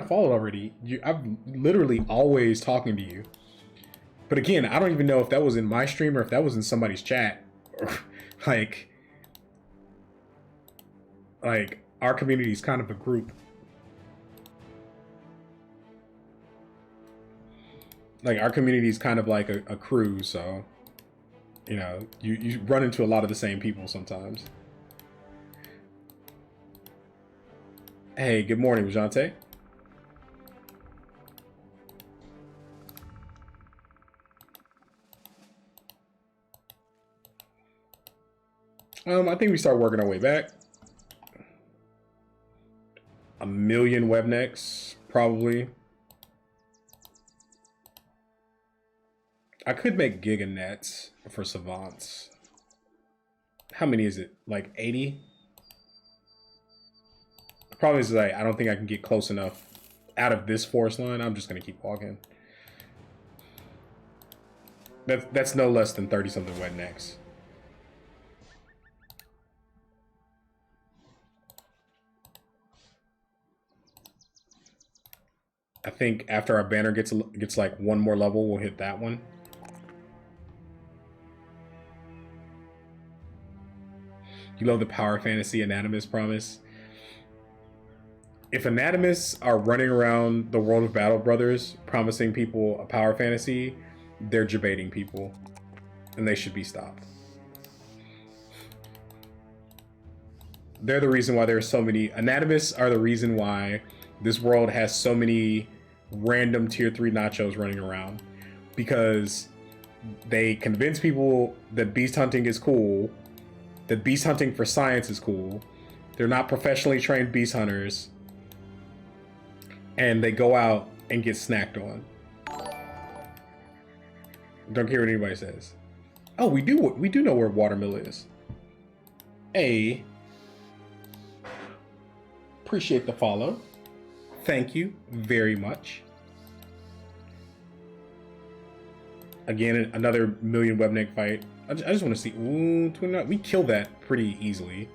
followed already? I'm literally always talking to you. But again, I don't even know if that was in my stream or if that was in somebody's chat. Or like our community is kind of a group. Like our community is kind of like a crew, so you know, you run into a lot of the same people sometimes. Hey, good morning, Vajante. I think we start working our way back. 1 million webnecks, probably. I could make giganets for savants. How many is it? Like 80? The problem is like I don't think I can get close enough out of this forest line, I'm just gonna keep walking. That's no less than 30 something wetnecks. I think after our banner gets like one more level, we'll hit that one. You love the power fantasy Anonymous promise. If Anonymous are running around the world of Battle Brothers promising people a power fantasy, they're debating people, and they should be stopped. They're the reason why there's so many. Anonymous are the reason why this world has so many random tier 3 nachos running around, because they convince people that beast hunting is cool, that beast hunting for science is cool. They're not professionally trained beast hunters, and they go out and get snacked on. Don't care what anybody says. Oh, we do know where Watermill is. Hey, appreciate the follow. Thank you very much. Again, another million webneck fight. I just want to see. Ooh, we killed that pretty easily,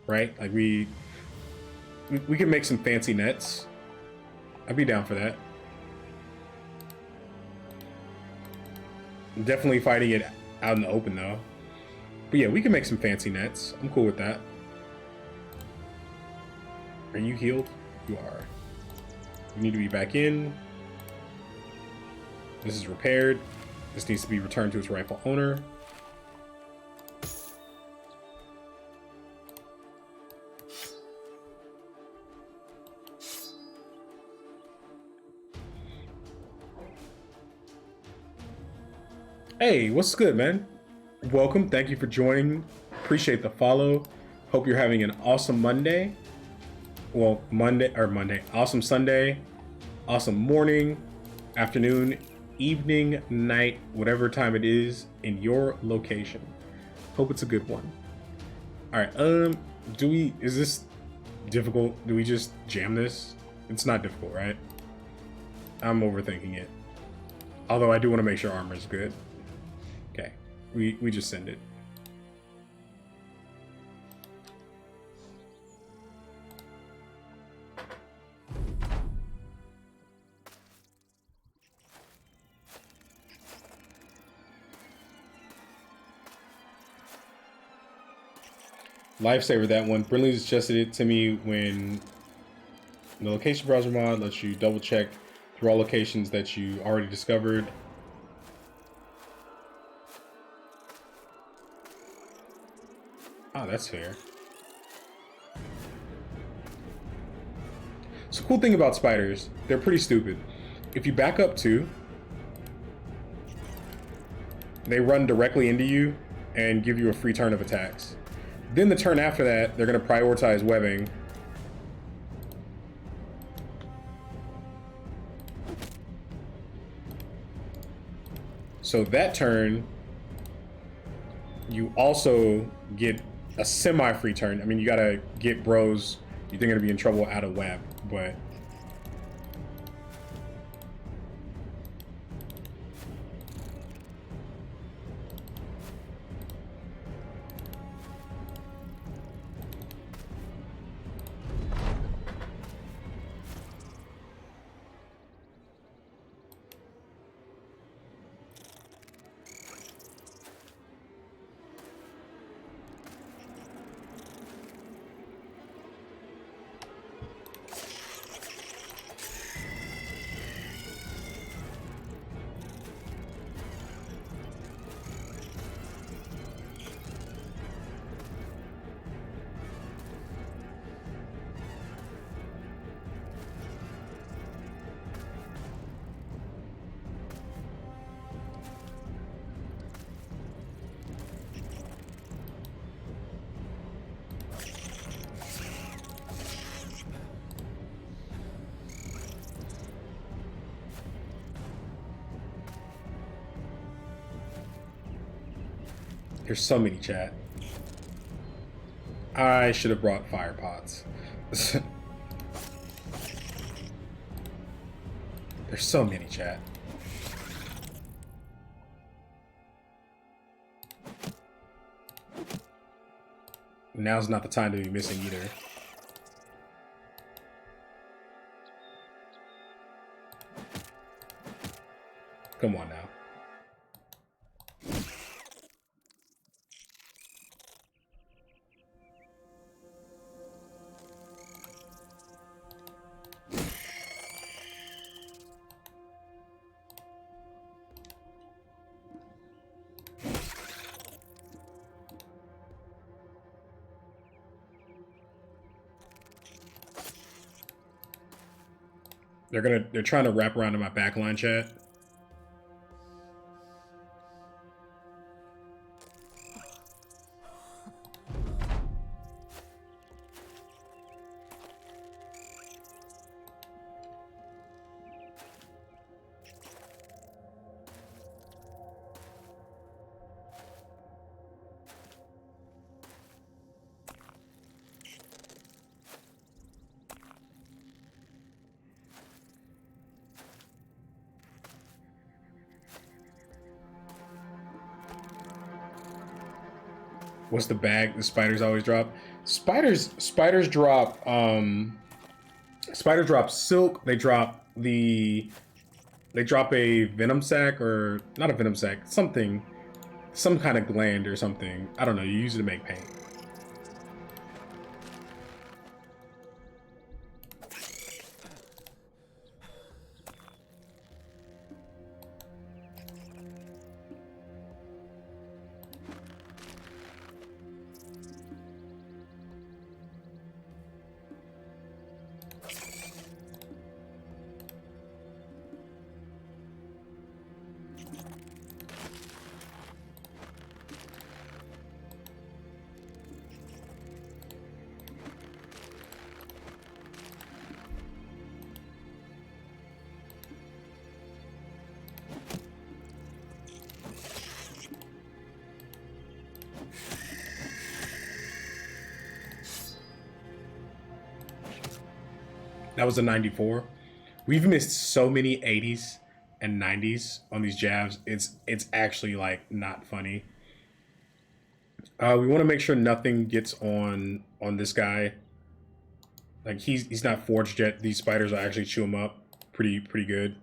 right? Like we can make some fancy nets. I'd be down for that. Definitely fighting it out in the open though. But yeah, we can make some fancy nets. I'm cool with that. Are you healed? You are. You need to be back in. This is repaired. This needs to be returned to its rightful owner. Hey, what's good, man? Welcome. Thank you for joining. Appreciate the follow. Hope you're having an awesome Monday. Well, awesome Sunday, awesome morning, afternoon, evening, night, whatever time it is in your location. Hope it's a good one. All right, is this difficult? Do we just jam this? It's not difficult, right? I'm overthinking it. Although I do want to make sure armor is good. Okay, we just send it. Lifesaver, that one. Brinley suggested it to me when the location browser mod lets you double check through all locations that you already discovered. Oh, that's fair. So cool thing about spiders, they're pretty stupid. If you back up to, they run directly into you and give you a free turn of attacks. Then the turn after that, they're going to prioritize webbing. So that turn, you also get a semi-free turn. I mean, you got to get bros you're going to be in trouble out of web, but... There's so many, chat. I should have brought fire pots. There's so many, chat. Now's not the time to be missing either. Come on now. They're trying to wrap around to my backline, chat. What's the bag the spiders always drop? Spiders drop spider drop silk, they drop a venom sac, or not a venom sac, something, some kind of gland or something. I don't know, you use it to make paint. That was a 94. We've missed so many 80s and 90s on these jabs. It's actually like not funny. We want to make sure nothing gets on this guy. Like he's not forged yet. These spiders will actually chew him up pretty good.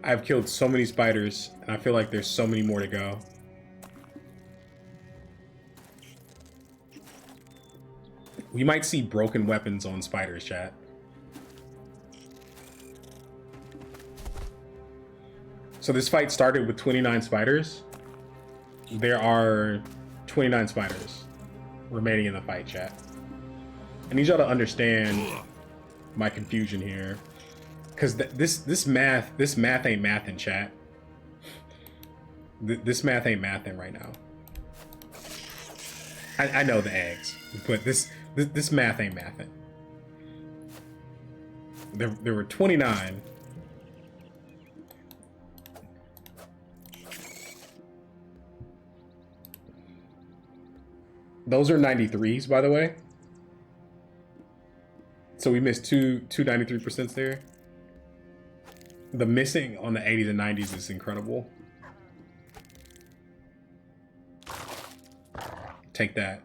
I've killed so many spiders, and I feel like there's so many more to go. We might see broken weapons on spiders, chat. So this fight started with 29 spiders. There are 29 spiders remaining in the fight, chat. I need y'all to understand my confusion here. Because this math ain't mathin', chat. This math ain't mathin' right now. I know the eggs, but this math ain't mathin'. There were 29. Those are 93s, by the way. So we missed two 93% there. The missing on the 80s and 90s is incredible. Take that.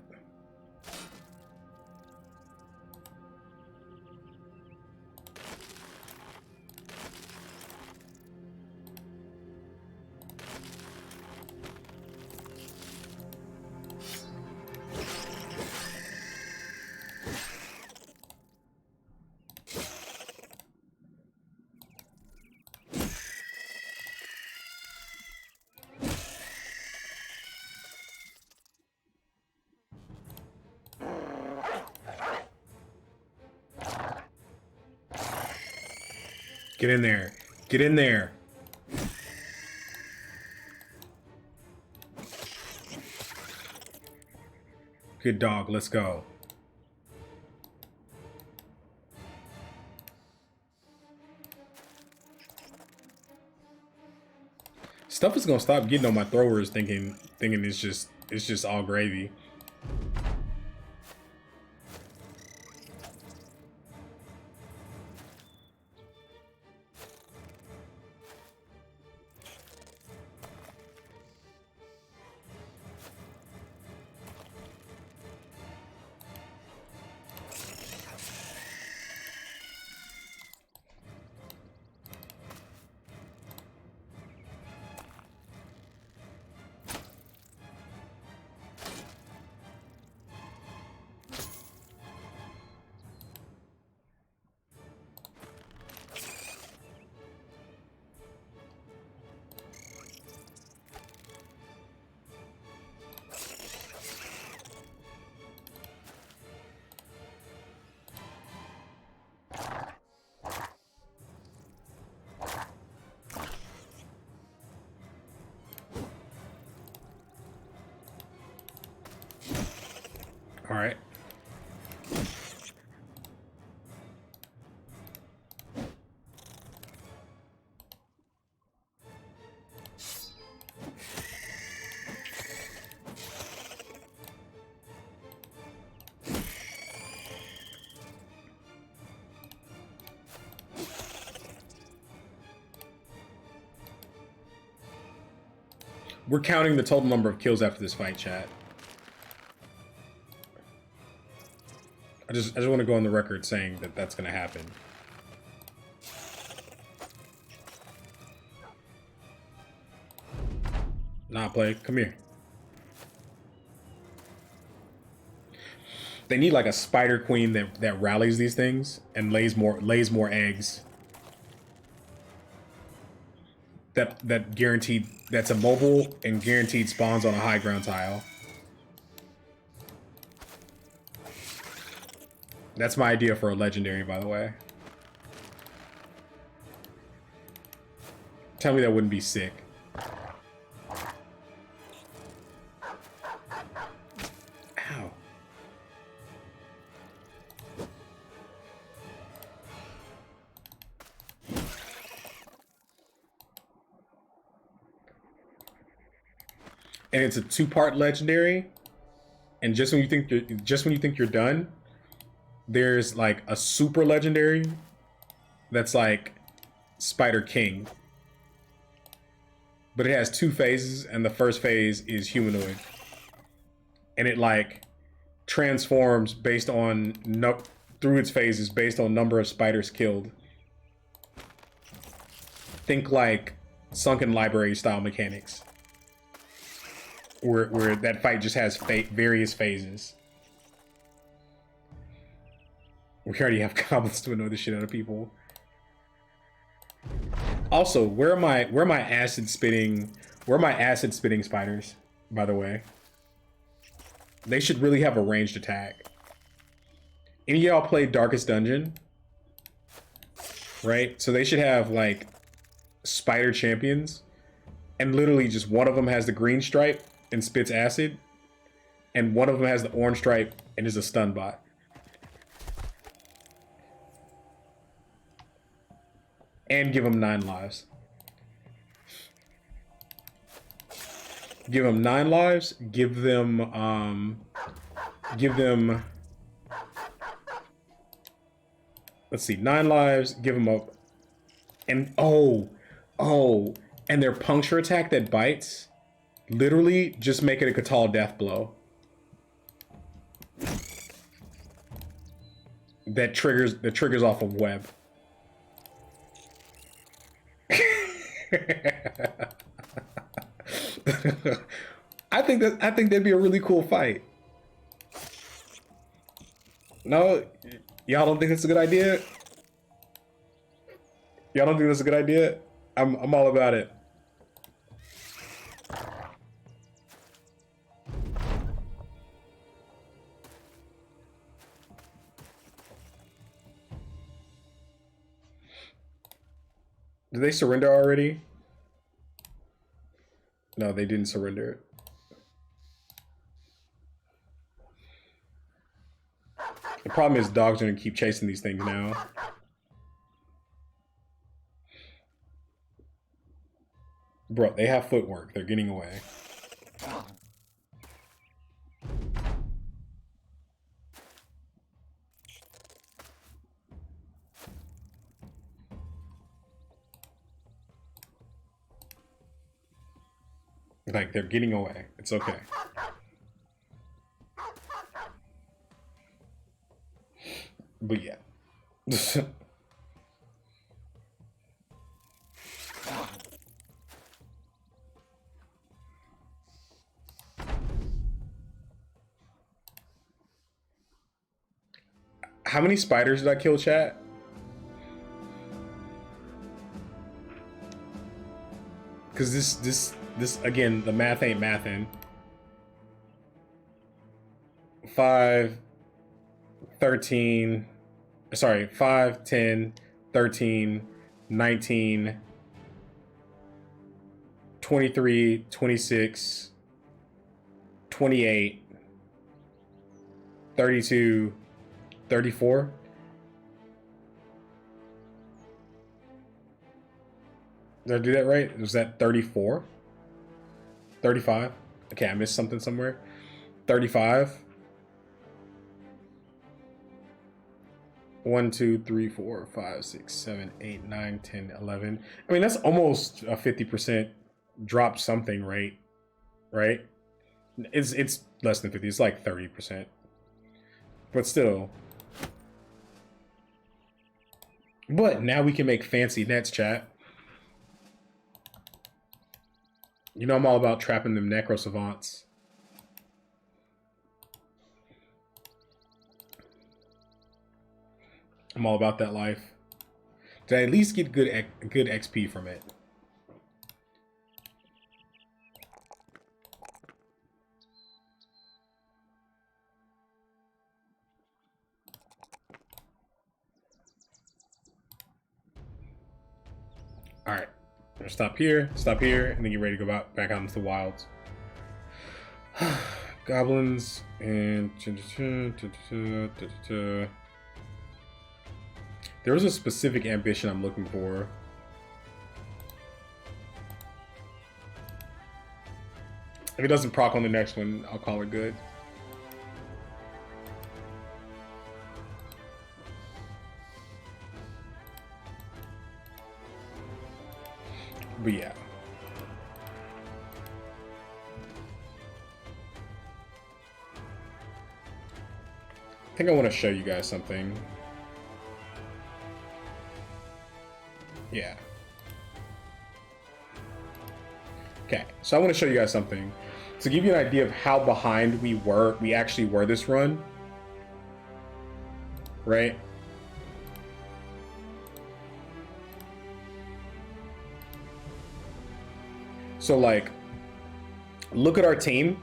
Get in there. Get in there. Good dog. Let's go. Stuff is gonna stop getting on my throwers thinking it's just all gravy. All right. We're counting the total number of kills after this fight, chat. I just want to go on the record saying that that's going to happen. Nah, play. Come here. They need like a spider queen that rallies these things and lays more eggs. That guaranteed, that's immobile and guaranteed spawns on a high ground tile. That's my idea for a legendary, by the way. Tell me that wouldn't be sick. Ow. And it's a 2-part legendary. And just when you think you're done, there's like a super legendary that's like Spider King. But it has 2 phases, and the first phase is humanoid. And it like transforms based on through its phases based on number of spiders killed. Think like Sunken Library style mechanics. Where that fight just has various phases. We already have goblins to annoy the shit out of people. Also, where are my acid spitting spiders, by the way? They should really have a ranged attack. Any of y'all played Darkest Dungeon? Right? So they should have like spider champions, and literally just one of them has the green stripe and spits acid, and one of them has the orange stripe and is a stun bot. And give them 9 lives. Give them 9 lives. Give them. Let's see, 9 lives. Give them up. And and their puncture attack that bites. Literally, just make it a Catal death blow. That triggers off of web. I think that'd be a really cool fight. No, y'all don't think that's a good idea? Y'all don't think that's a good idea? I'm all about it. Did they surrender already? No, they didn't surrender it. The problem is dogs are gonna keep chasing these things now. Bro, they have footwork. They're getting away. Like, they're getting away. It's okay. But yeah. How many spiders did I kill, chat? Because this again, the math ain't mathin'. 5, 13, sorry, 5, 10, 13, 19, 23, 26, 28, 32, 34. Did I do that right? Was that 34? 35? Okay, I missed something somewhere. 35. 1, 2, 3, 4, 5, 6, 7, 8, 9, 10, 11. I mean, that's almost a 50% drop something rate, right? It's less than 50. It's like 30%. But still. But now we can make fancy nets, chat. You know I'm all about trapping them necro savants. I'm all about that life. Did I at least get good XP from it? All right, we're gonna stop here, and then get ready to go back out into the wilds. Goblins and there was a specific ambition I'm looking for. If it doesn't proc on the next one, I'll call it good. But yeah. I think I want to show you guys something. Yeah. Okay, so I want to show you guys something. To give you an idea of how behind we actually were this run. Right? So like, look at our team.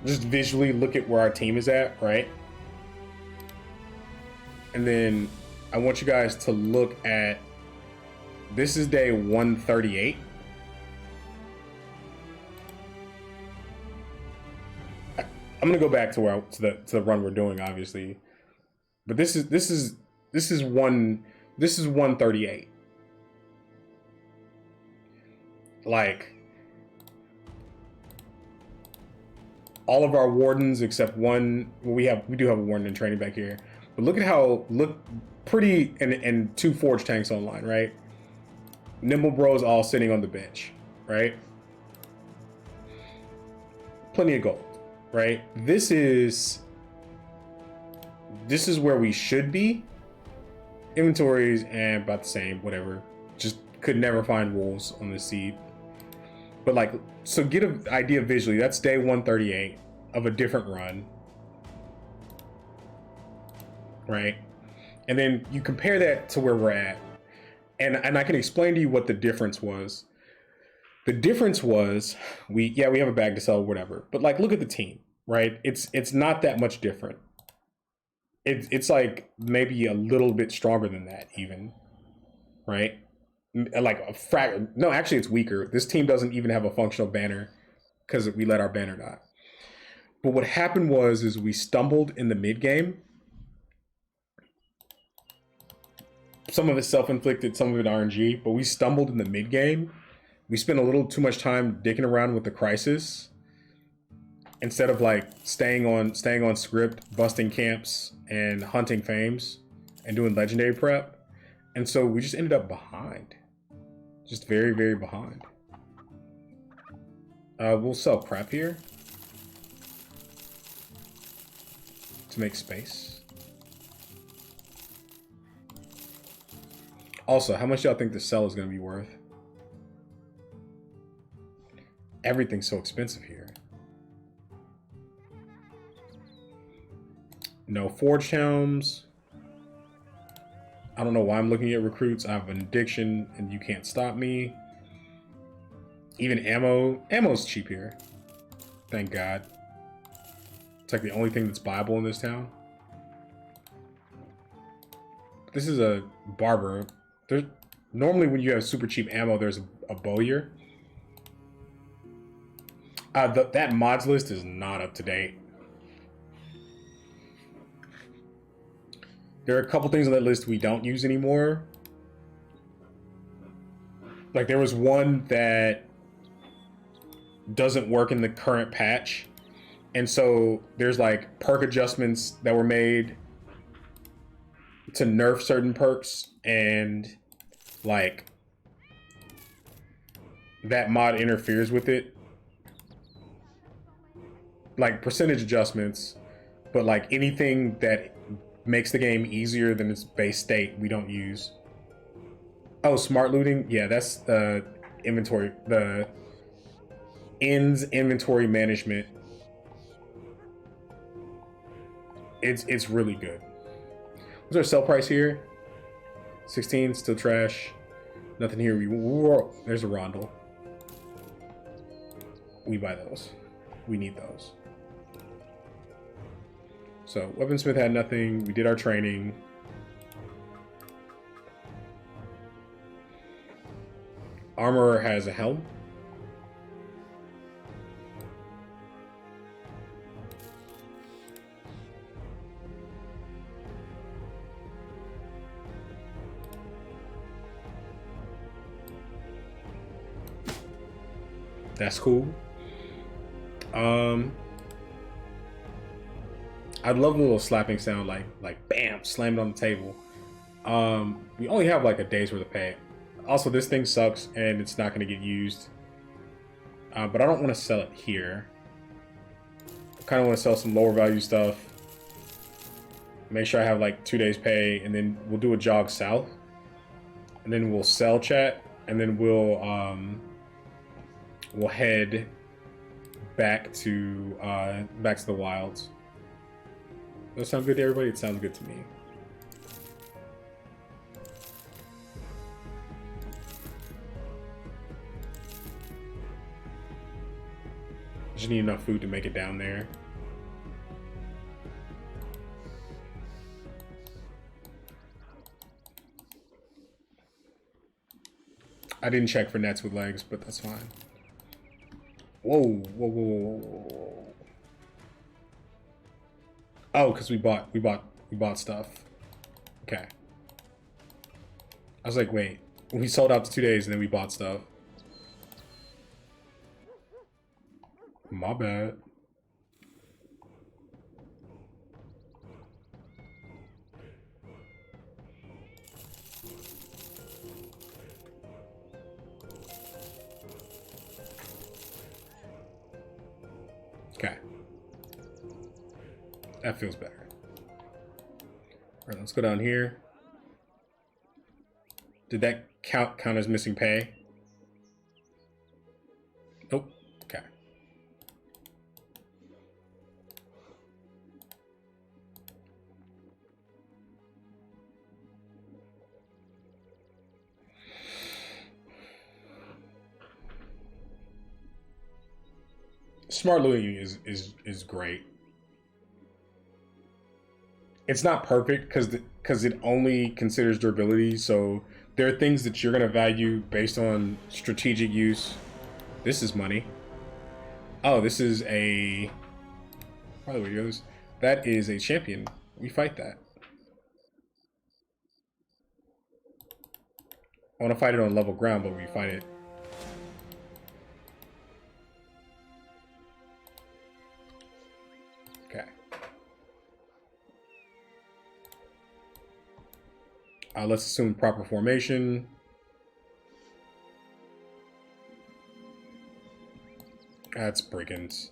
Just visually look at where our team is at, right? And then I want you guys to look at, this is day 138. I'm gonna go back to the run we're doing, obviously, but this is 138. Like, all of our wardens except one. Well, we do have a warden in training back here, but look pretty, and 2 forge tanks online, right? Nimble bros all sitting on the bench, right? Plenty of gold, right? This is where we should be. Inventories and about the same, whatever. Just could never find wolves on this seed. But like, so get an idea visually. That's day 138 of a different run, right? And then you compare that to where we're at, and I can explain to you what the difference was. The difference was we have a bag to sell, whatever. But like, look at the team, right? It's not that much different. It's like maybe a little bit stronger than that, even, right? like no, actually it's weaker. This team doesn't even have a functional banner because we let our banner die. But what happened is we stumbled in the mid game. Some of it self-inflicted, some of it RNG, but we stumbled in the mid game. We spent a little too much time dicking around with the crisis instead of like staying on script, busting camps, and hunting fames, and doing legendary prep. And so we just ended up behind. Just very, very behind. We'll sell prep here to make space. Also, how much y'all think the sell is going to be worth? Everything's so expensive here. No forged helms. I don't know why I'm looking at recruits. I have an addiction and you can't stop me. Even ammo. Ammo's cheap here. Thank God. It's like the only thing that's buyable in this town. This is a barber. Normally when you have super cheap ammo, there's a bowyer. That mods list is not up to date. There are a couple things on that list we don't use anymore. Like there was one that doesn't work in the current patch. And so there's like perk adjustments that were made to nerf certain perks, and like that mod interferes with it. Like percentage adjustments, but like anything that makes the game easier than its base state, we don't use. Oh, smart looting? Yeah, that's the inventory, the ends inventory management. It's really good. What's our sell price here? 16, still trash. Nothing here. Whoa, there's a rondel. We buy those. We need those. So, Weaponsmith had nothing. We did our training. Armorer has a helm. That's cool. I'd love the little slapping sound, like bam, slammed on the table. We only have like a day's worth of pay. Also, this thing sucks and it's not going to get used. But I don't want to sell it here. I kind of want to sell some lower value stuff. Make sure I have like 2 days pay, and then we'll do a jog south. And then we'll sell chat, and then we'll head back to the wilds. Does that sound good to everybody? It sounds good to me. Just need enough food to make it down there. I didn't check for nets with legs, but that's fine. Whoa, whoa, whoa, whoa, whoa, whoa. Oh, because we bought stuff. Okay. I was like, wait, we sold out to 2 days and then we bought stuff. My bad. Okay. That feels better. All right, let's go down here. Did that count as missing pay? Nope. Okay. Smart looting is great. It's not perfect because it only considers durability. So there are things that you're gonna value based on strategic use. This is money. Oh, this is a. By the way, goes. That is a champion. We fight that. I want to fight it on level ground, but we fight it. Okay. Let's assume proper formation. That's brigands.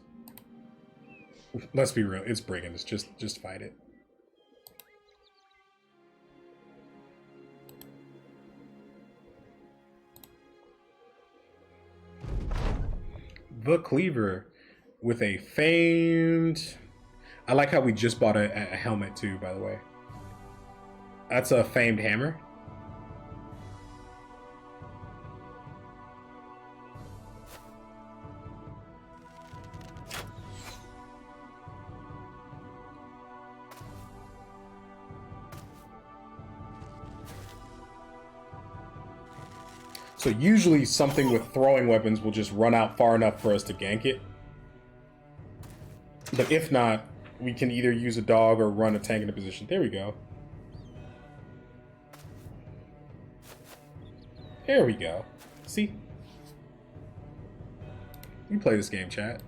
Let's be real. It's brigands. Just fight it. The Cleaver with a famed. I like how we just bought a helmet too, by the way. That's a famed hammer. So usually something with throwing weapons will just run out far enough for us to gank it. But if not, we can either use a dog or run a tank into position. There we go. There we go. See? We play this game, chat.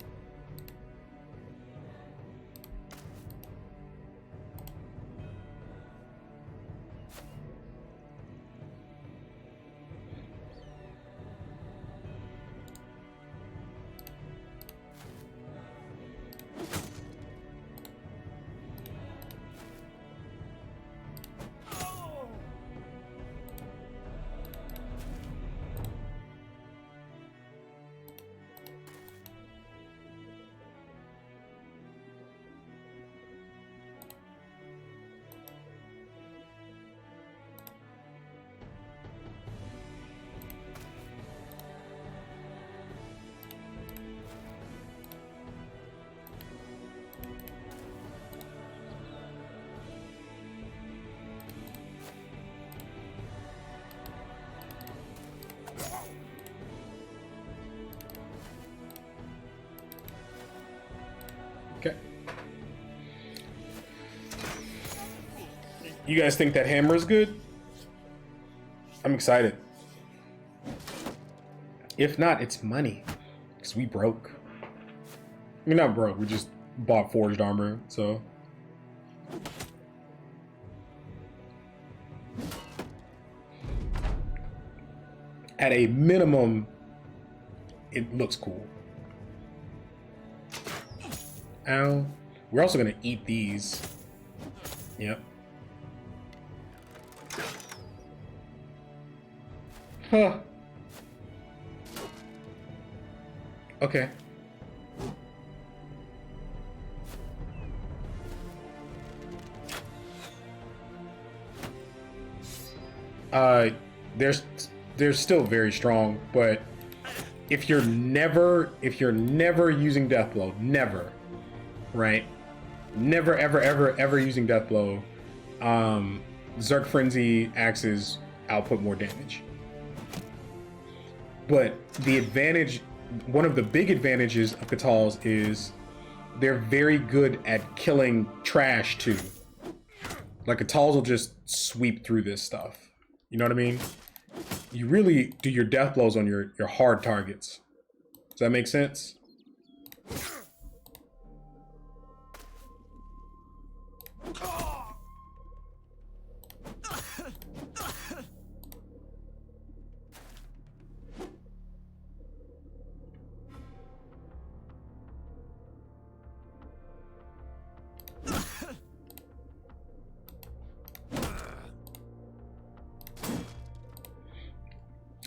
Okay. You guys think that hammer is good? I'm excited. If not, it's money. Because we broke. I mean, not broke. We just bought forged armor, so. At a minimum, it looks cool. Ow. We're also going to eat these. Yep. Huh. Okay. They're still very strong, but if you're never using Deathblow, never, right? Never ever using Deathblow, Zerg Frenzy axes output more damage. But the advantage, one of the big advantages of Katals is they're very good at killing trash too. Like Katals will just sweep through this stuff. You know what I mean? You really do your death blows on your hard targets. Does that make sense?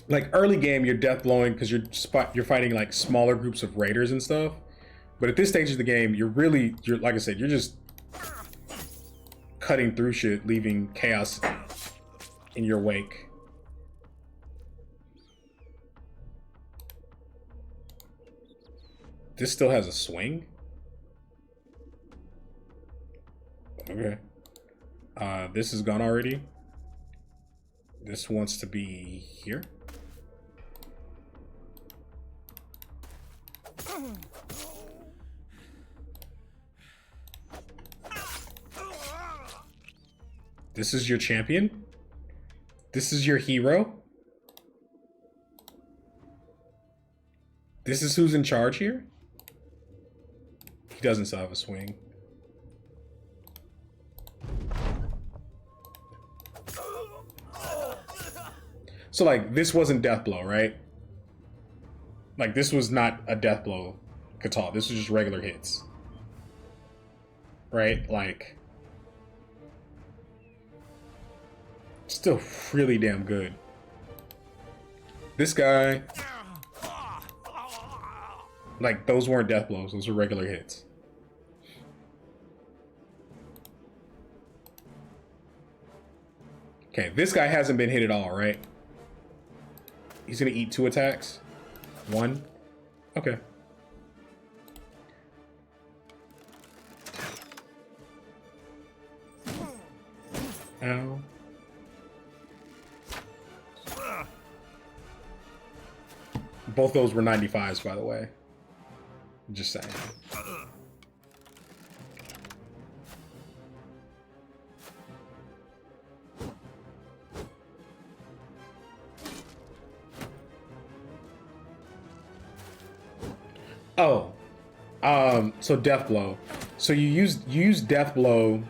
Like early game, you're death blowing because you're fighting like smaller groups of raiders and stuff. But at this stage of the game, you're like I said, you're just cutting through shit, leaving chaos in your wake. This still has a swing? Okay. This is gone already. This wants to be here. This is your champion? This is your hero? This is who's in charge here? He doesn't still have a swing. So like, this wasn't death blow, right? Like, this was not a death blow Katal. This was just regular hits. Right? Like, still really damn good. This guy, like, those weren't death blows. Those were regular hits. Okay, this guy hasn't been hit at all, right? He's gonna eat 2 attacks. 1. Okay. Ow. Both those were 95s, by the way. Just saying. Oh, so Death Blow. So you use Death Blow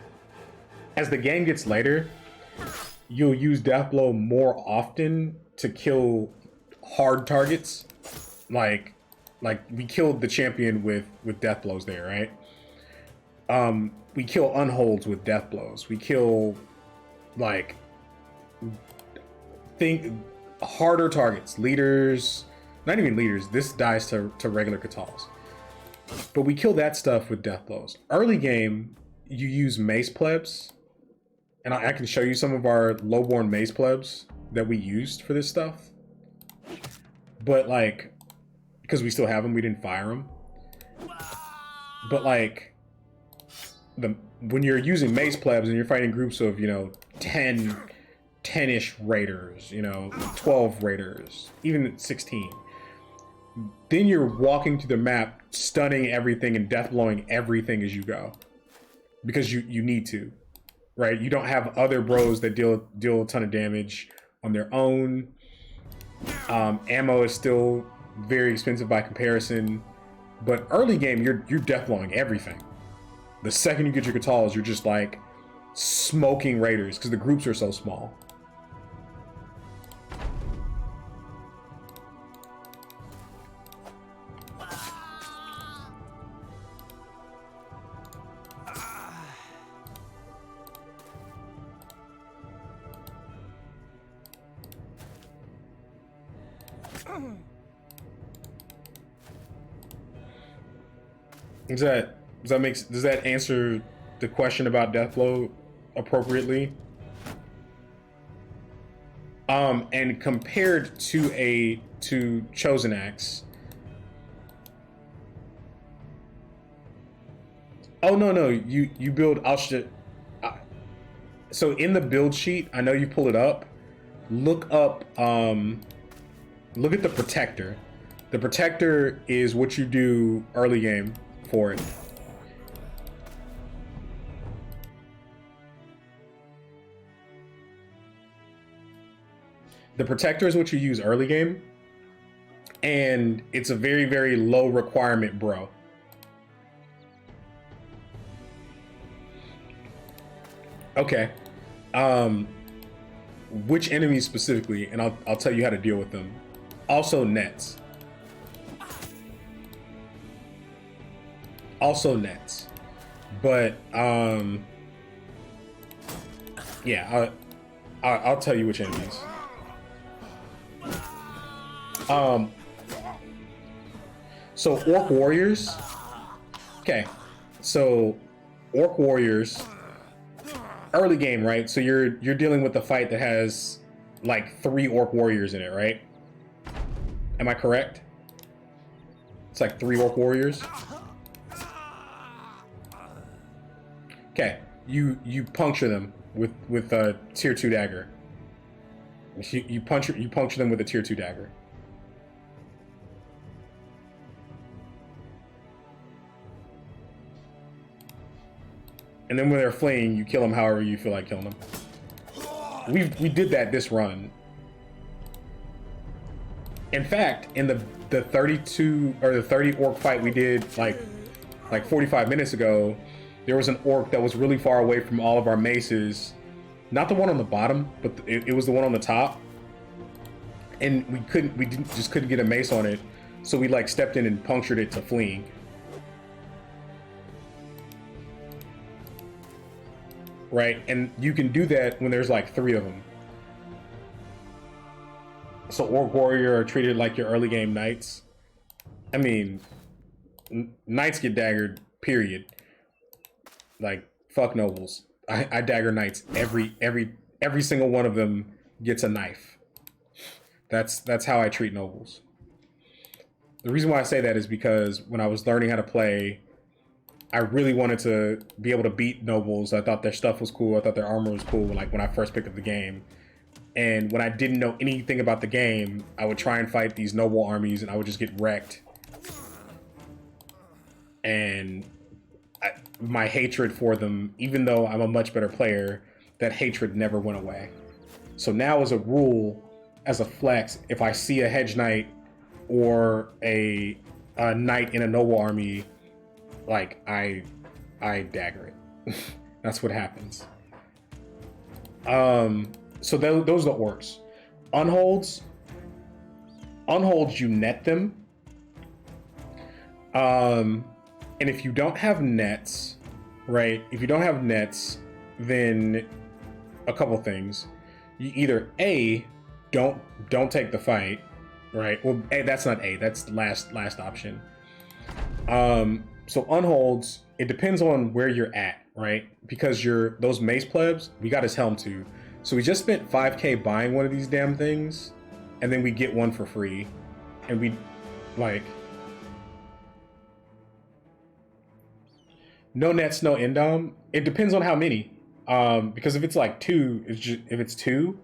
as the game gets later. You'll use Death Blow more often to kill hard targets. Like we killed the champion with Death Blows there, right? We kill unholds with Death Blows. We kill like harder targets, leaders. Not even leaders. This dies to regular Katals. But we kill that stuff with Death Blows. Early game, you use Mace Plebs. And I can show you some of our lowborn Mace Plebs that we used for this stuff. But like, because we still have them, we didn't fire them. But like, when you're using Mace Plebs and you're fighting groups of, 10-ish raiders, 12 raiders, even 16. Then you're walking through the map, stunning everything and death blowing everything as you go. Because you need to, right? You don't have other bros that deal a ton of damage on their own. Ammo is still very expensive by comparison. But early game, you're death blowing everything. The second you get your Katals, you're just like smoking raiders because the groups are so small. Does that answer the question about Deathblow appropriately? And compared to Chosen Axe. Oh no, you build so in the build sheet, I know you pull it up. Look at the Protector. The Protector is what you do early game for it. The Protector is what you use early game, and it's a very, very low requirement, bro. Okay. Which enemies specifically, and I'll tell you how to deal with them. Also nets. But yeah, I'll tell you which enemies. So Orc Warriors. Okay, so Orc Warriors, early game, right? So you're dealing with a fight that has like 3 Orc Warriors in it, right? Am I correct? It's like 3 Orc Warriors. Okay, you puncture them with a tier 2 dagger. You puncture them with a tier 2 dagger. And then when they're fleeing, you kill them however you feel like killing them. We did that this run. In fact, in the 32 or the 30 orc fight we did like 45 minutes ago, there was an orc that was really far away from all of our maces. Not the one on the bottom, but it was the one on the top. And we just couldn't get a mace on it, so we like stepped in and punctured it to fleeing. Right, and you can do that when there's like 3 of them. So Orc Warrior are treated like your early game knights. I mean, knights get daggered, period. Like, fuck nobles. I dagger knights. Every single one of them gets a knife. That's how I treat nobles. The reason why I say that is because when I was learning how to play, I really wanted to be able to beat nobles. I thought their stuff was cool. I thought their armor was cool, like when I first picked up the game. And when I didn't know anything about the game, I would try and fight these noble armies and I would just get wrecked. And my hatred for them, even though I'm a much better player, that hatred never went away. So now as a rule, as a flex, if I see a hedge knight or a knight in a noble army, like I dagger it. That's what happens. So those are the orcs. Unholds, you net them. And if you don't have nets, right? If you don't have nets, then a couple things. You either A, don't take the fight, right? Well, A, that's not A, that's last option. So unholds, it depends on where you're at, right? Because those mace plebs, we got his helm too. So we just spent 5K buying one of these damn things, and then we get one for free. And we, like, no nets, no endom. It depends on how many. Because if it's like 2, if it's 2,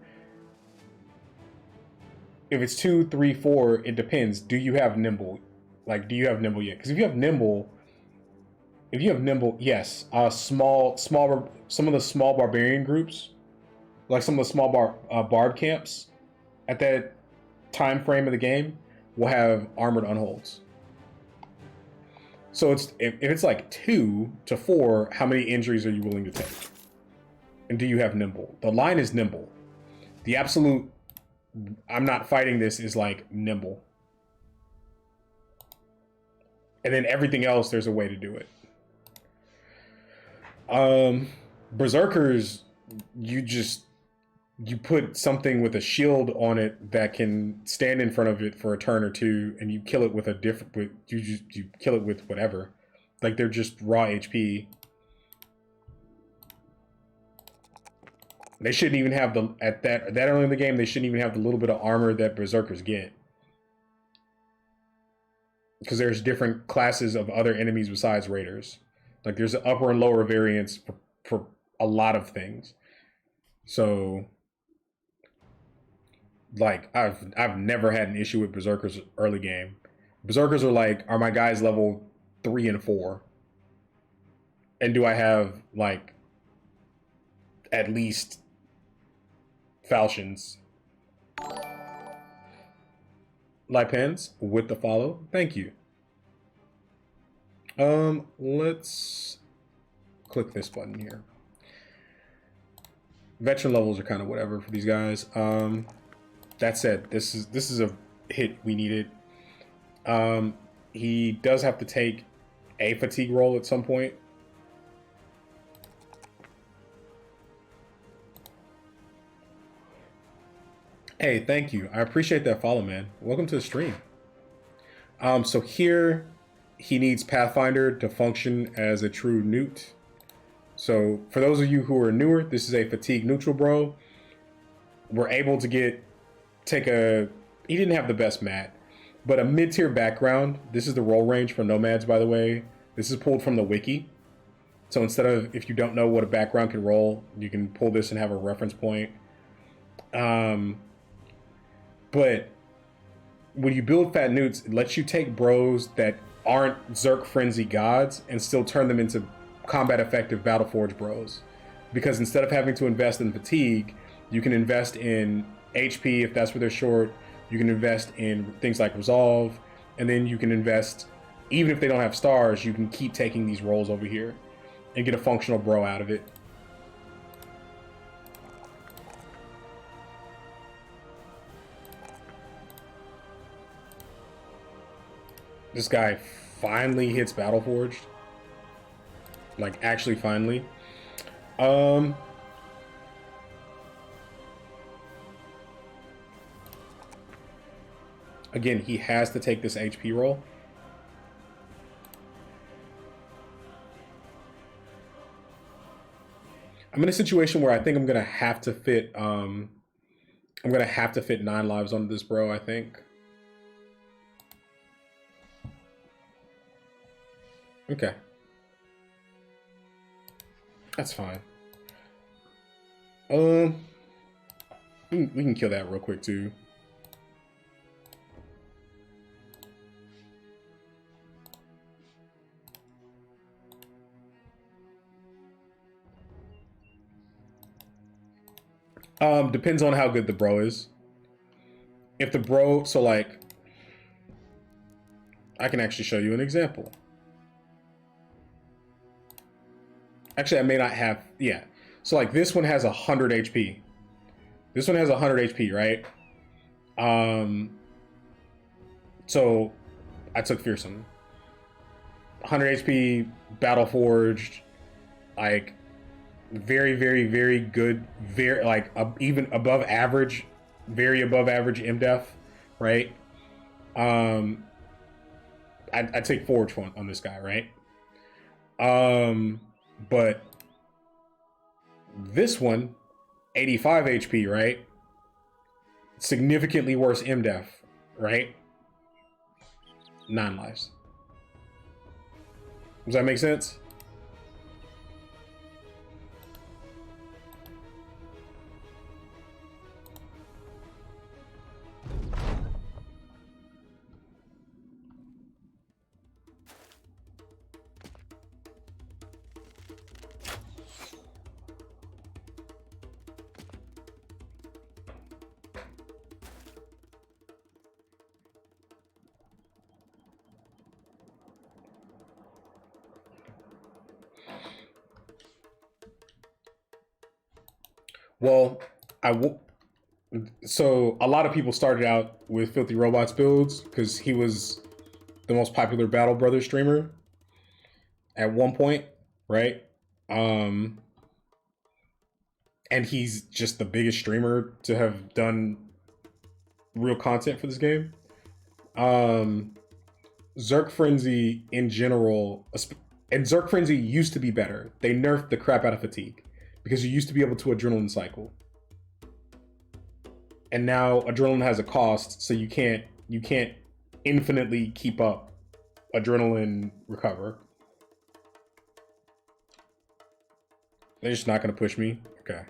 3, 4, it depends. Do you have nimble? Like, do you have nimble yet? Because if you have nimble, yes. Some of the small barbarian groups, like some of the small barb camps, at that time frame of the game, will have armored unholds. So if it's like 2 to 4, how many injuries are you willing to take? And do you have nimble? The line is nimble. The absolute, I'm not fighting this, is like nimble. And then everything else, there's a way to do it. Berserkers, you put something with a shield on it that can stand in front of it for a turn or two, and you kill it with you kill it with whatever. Like, they're just raw HP. They shouldn't even have at that early in the game, they shouldn't even have the little bit of armor that berserkers get. Because there's different classes of other enemies besides raiders. Like, there's an upper and lower variants for a lot of things. So, like, I've never had an issue with berserkers early game. Berserkers are my guys level 3 and 4? And do I have, like, at least falchions? Lipens with the follow. Thank you. Let's click this button here. Veteran levels are kind of whatever for these guys. That said, this is a hit we needed. He does have to take a fatigue roll at some point. Hey, thank you. I appreciate that follow, man. Welcome to the stream. So here, he needs Pathfinder to function as a true newt. So for those of you who are newer, this is a fatigue neutral bro. We're able to he didn't have the best mat, but a mid-tier background. This is the roll range for nomads, by the way. This is pulled from the wiki. So instead of, if you don't know what a background can roll, you can pull this and have a reference point. But when you build Fat Newts, it lets you take bros that aren't Zerk Frenzy gods and still turn them into combat effective Battleforge bros. Because instead of having to invest in fatigue, you can invest in HP if that's where they're short. You can invest in things like Resolve, and then you can invest, even if they don't have stars, you can keep taking these rolls over here and get a functional bro out of it. This guy finally hits Battleforged. Like, actually finally. Again, he has to take this HP roll. I'm in a situation where I think I'm gonna have to fit 9 lives onto this bro, I think. Okay. That's fine. We can kill that real quick too. Depends on how good the bro is. If the bro, so like, I can actually show you an example. Actually, I may not have, yeah. So like this one has 100 HP. This one has 100 HP, right? So I took Fearsome. 100 HP, Battle Forged, like very, very, very good, very like even above average, very above average MDef, right? I take Forge on this guy, right? But this one, 85 HP, right? Significantly worse MDef, right? 9 lives. Does that make sense? Well, so a lot of people started out with Filthy Robots builds because he was the most popular Battle Brothers streamer at one point, right? And he's just the biggest streamer to have done real content for this game. Zerk Frenzy in general, and Zerk Frenzy used to be better. They nerfed the crap out of fatigue because you used to be able to adrenaline cycle. And now adrenaline has a cost, so you can't infinitely keep up adrenaline recover. They're just not gonna push me. Okay.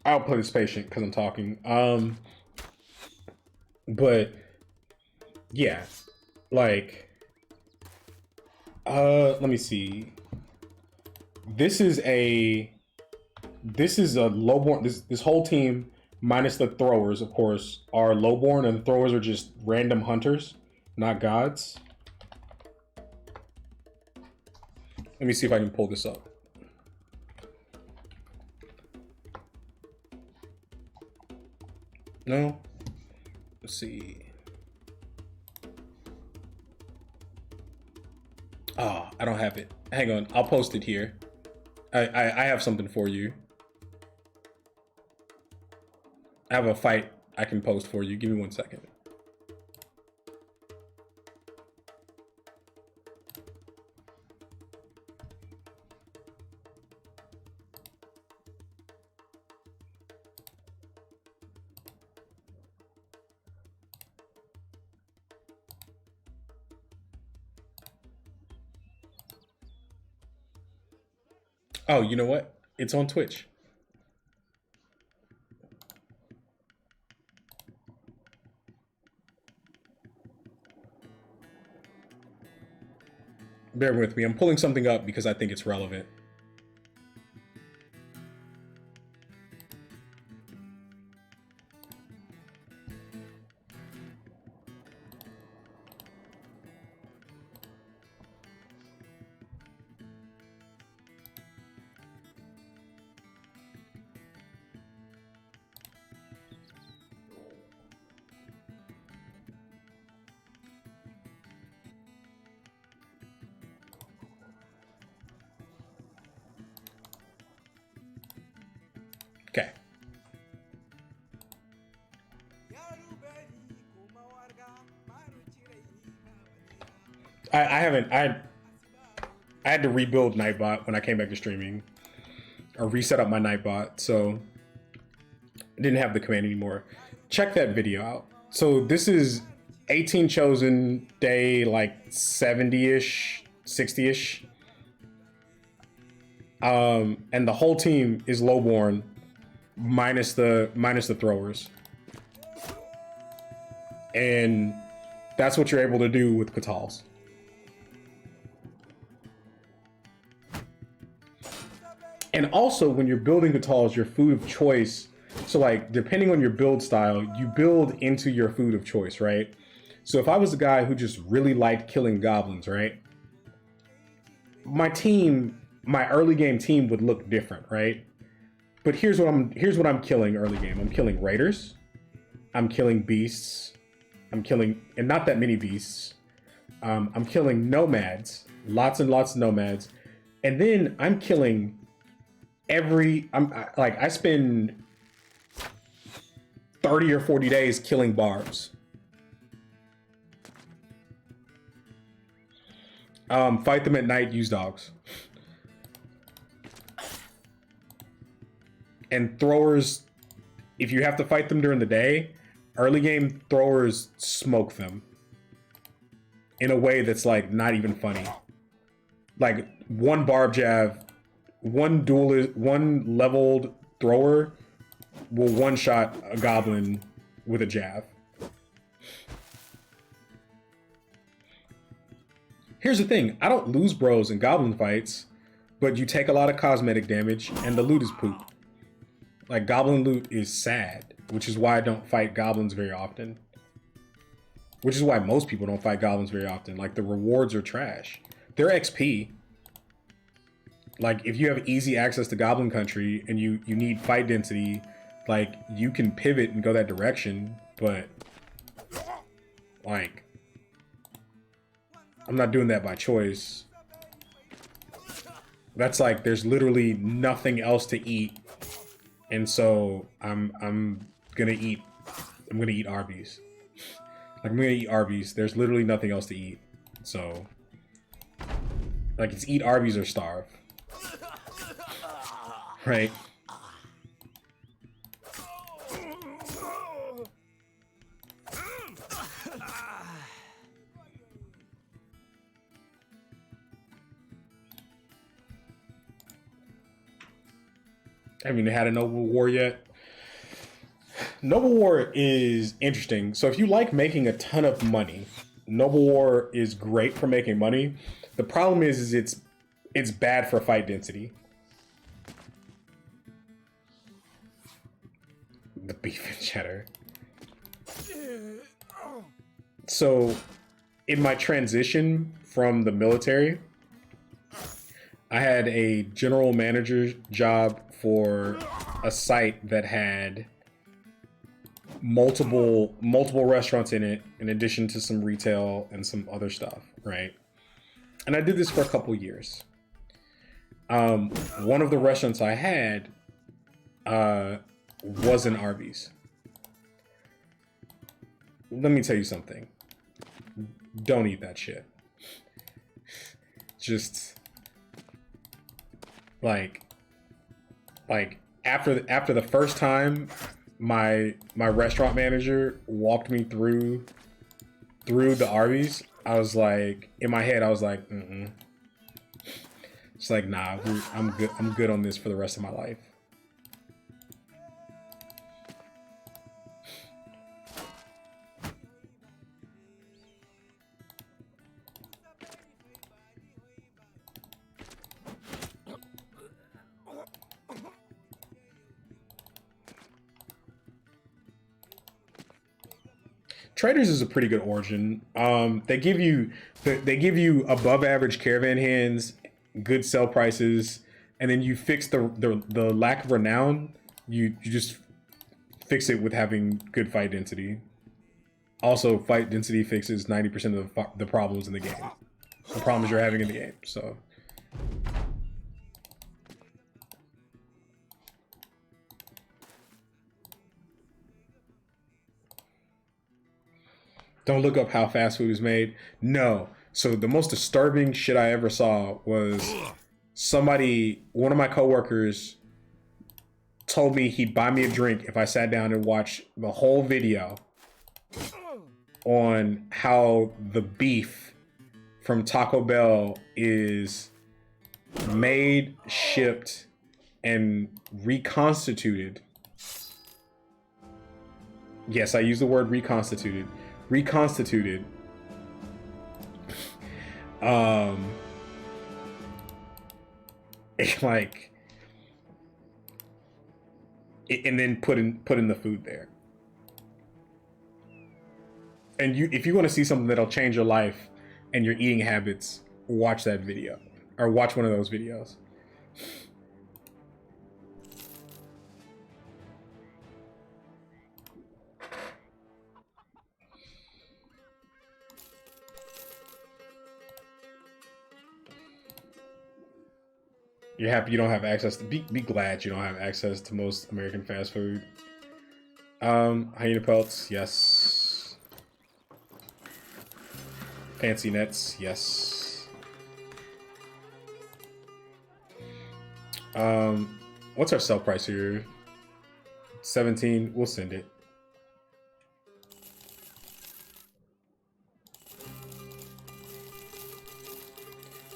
I'll play this patient because I'm talking. But yeah, like, let me see. This is a lowborn. This whole team minus the throwers, of course, are lowborn, and the throwers are just random hunters, not gods. Let me see if I can pull this up. No? Let's see. Oh, I don't have it. Hang on, I'll post it here. I have something for you. I have a fight I can post for you. Give me 1 second. Oh, you know what? It's on Twitch. Bear with me. I'm pulling something up because I think it's relevant. Okay. I haven't. I had to rebuild Nightbot when I came back to streaming, or reset up my Nightbot, so I didn't have the command anymore. Check that video out. So this is 18 chosen, day like 70-ish, 60-ish. And the whole team is lowborn, minus the throwers. And that's what you're able to do with Katals. And also, when you're building Katals, your food of choice, so like, depending on your build style, you build into your food of choice, right? So if I was a guy who just really liked killing goblins, right? My team, my early game team would look different, right? But here's what I'm killing early game. I'm killing raiders. I'm killing beasts. I'm killing, and not that many beasts. I'm killing nomads, lots and lots of nomads. And then I'm killing I spend 30 or 40 days killing barbs. Fight them at night, use dogs. And throwers, if you have to fight them during the day, early game throwers smoke them in a way that's like not even funny. Like one barb jab, one leveled thrower will one shot a goblin with a jab. Here's the thing, I don't lose bros in goblin fights, but you take a lot of cosmetic damage and the loot is poop. Like, goblin loot is sad, which is why I don't fight goblins very often. Which is why most people don't fight goblins very often. Like, the rewards are trash. They're XP. Like, if you have easy access to goblin country and you need fight density, like, you can pivot and go that direction, but like, I'm not doing that by choice. That's like, there's literally nothing else to eat. And so I'm gonna eat Arby's. Like, I'm gonna eat Arby's. There's literally nothing else to eat. So like, it's eat Arby's or starve. Right? I haven't even had a Noble War yet. Noble War is interesting. So if you like making a ton of money, Noble War is great for making money. The problem is it's bad for fight density. The beef and cheddar. So in my transition from the military, I had a general manager job for a site that had multiple restaurants in it, in addition to some retail and some other stuff, right? And I did this for a couple years. One of the restaurants I had was an Arby's. Let me tell you something. Don't eat that shit. Just like after the first time my restaurant manager walked me through the Arby's, I was like, in my head I was like, It's like, nah, I'm good. I'm good on this for the rest of my life. Traders is a pretty good origin. They give you above average caravan hands, good sell prices, and then you fix the lack of renown. You just fix it with having good fight density. Also, fight density fixes 90% of the problems in the game. The problems you're having in the game. So. Don't look up how fast food is made. No. So the most disturbing shit I ever saw was one of my coworkers told me he'd buy me a drink if I sat down and watched the whole video on how the beef from Taco Bell is made, shipped, and reconstituted. Yes, I use the word reconstituted. And then put in the food there. And if you want to see something that'll change your life and your eating habits, watch that video or watch one of those videos. You're happy you don't have access to be glad you don't have access to most American fast food. Hyena pelts, yes. Fancy nets, yes. What's our sell price here? 17, we'll send it.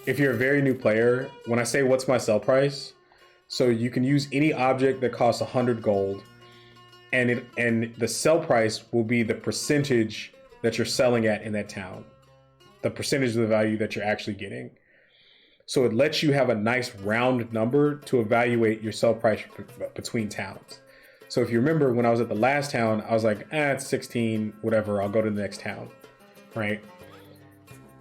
If you're a very new player, when I say what's my sell price, so you can use any object that costs 100 gold, and the sell price will be the percentage that you're selling at in that town, the percentage of the value that you're actually getting. So it lets you have a nice round number to evaluate your sell price between towns. So if you remember when I was at the last town, I was like, it's 16, whatever, I'll go to the next town, right?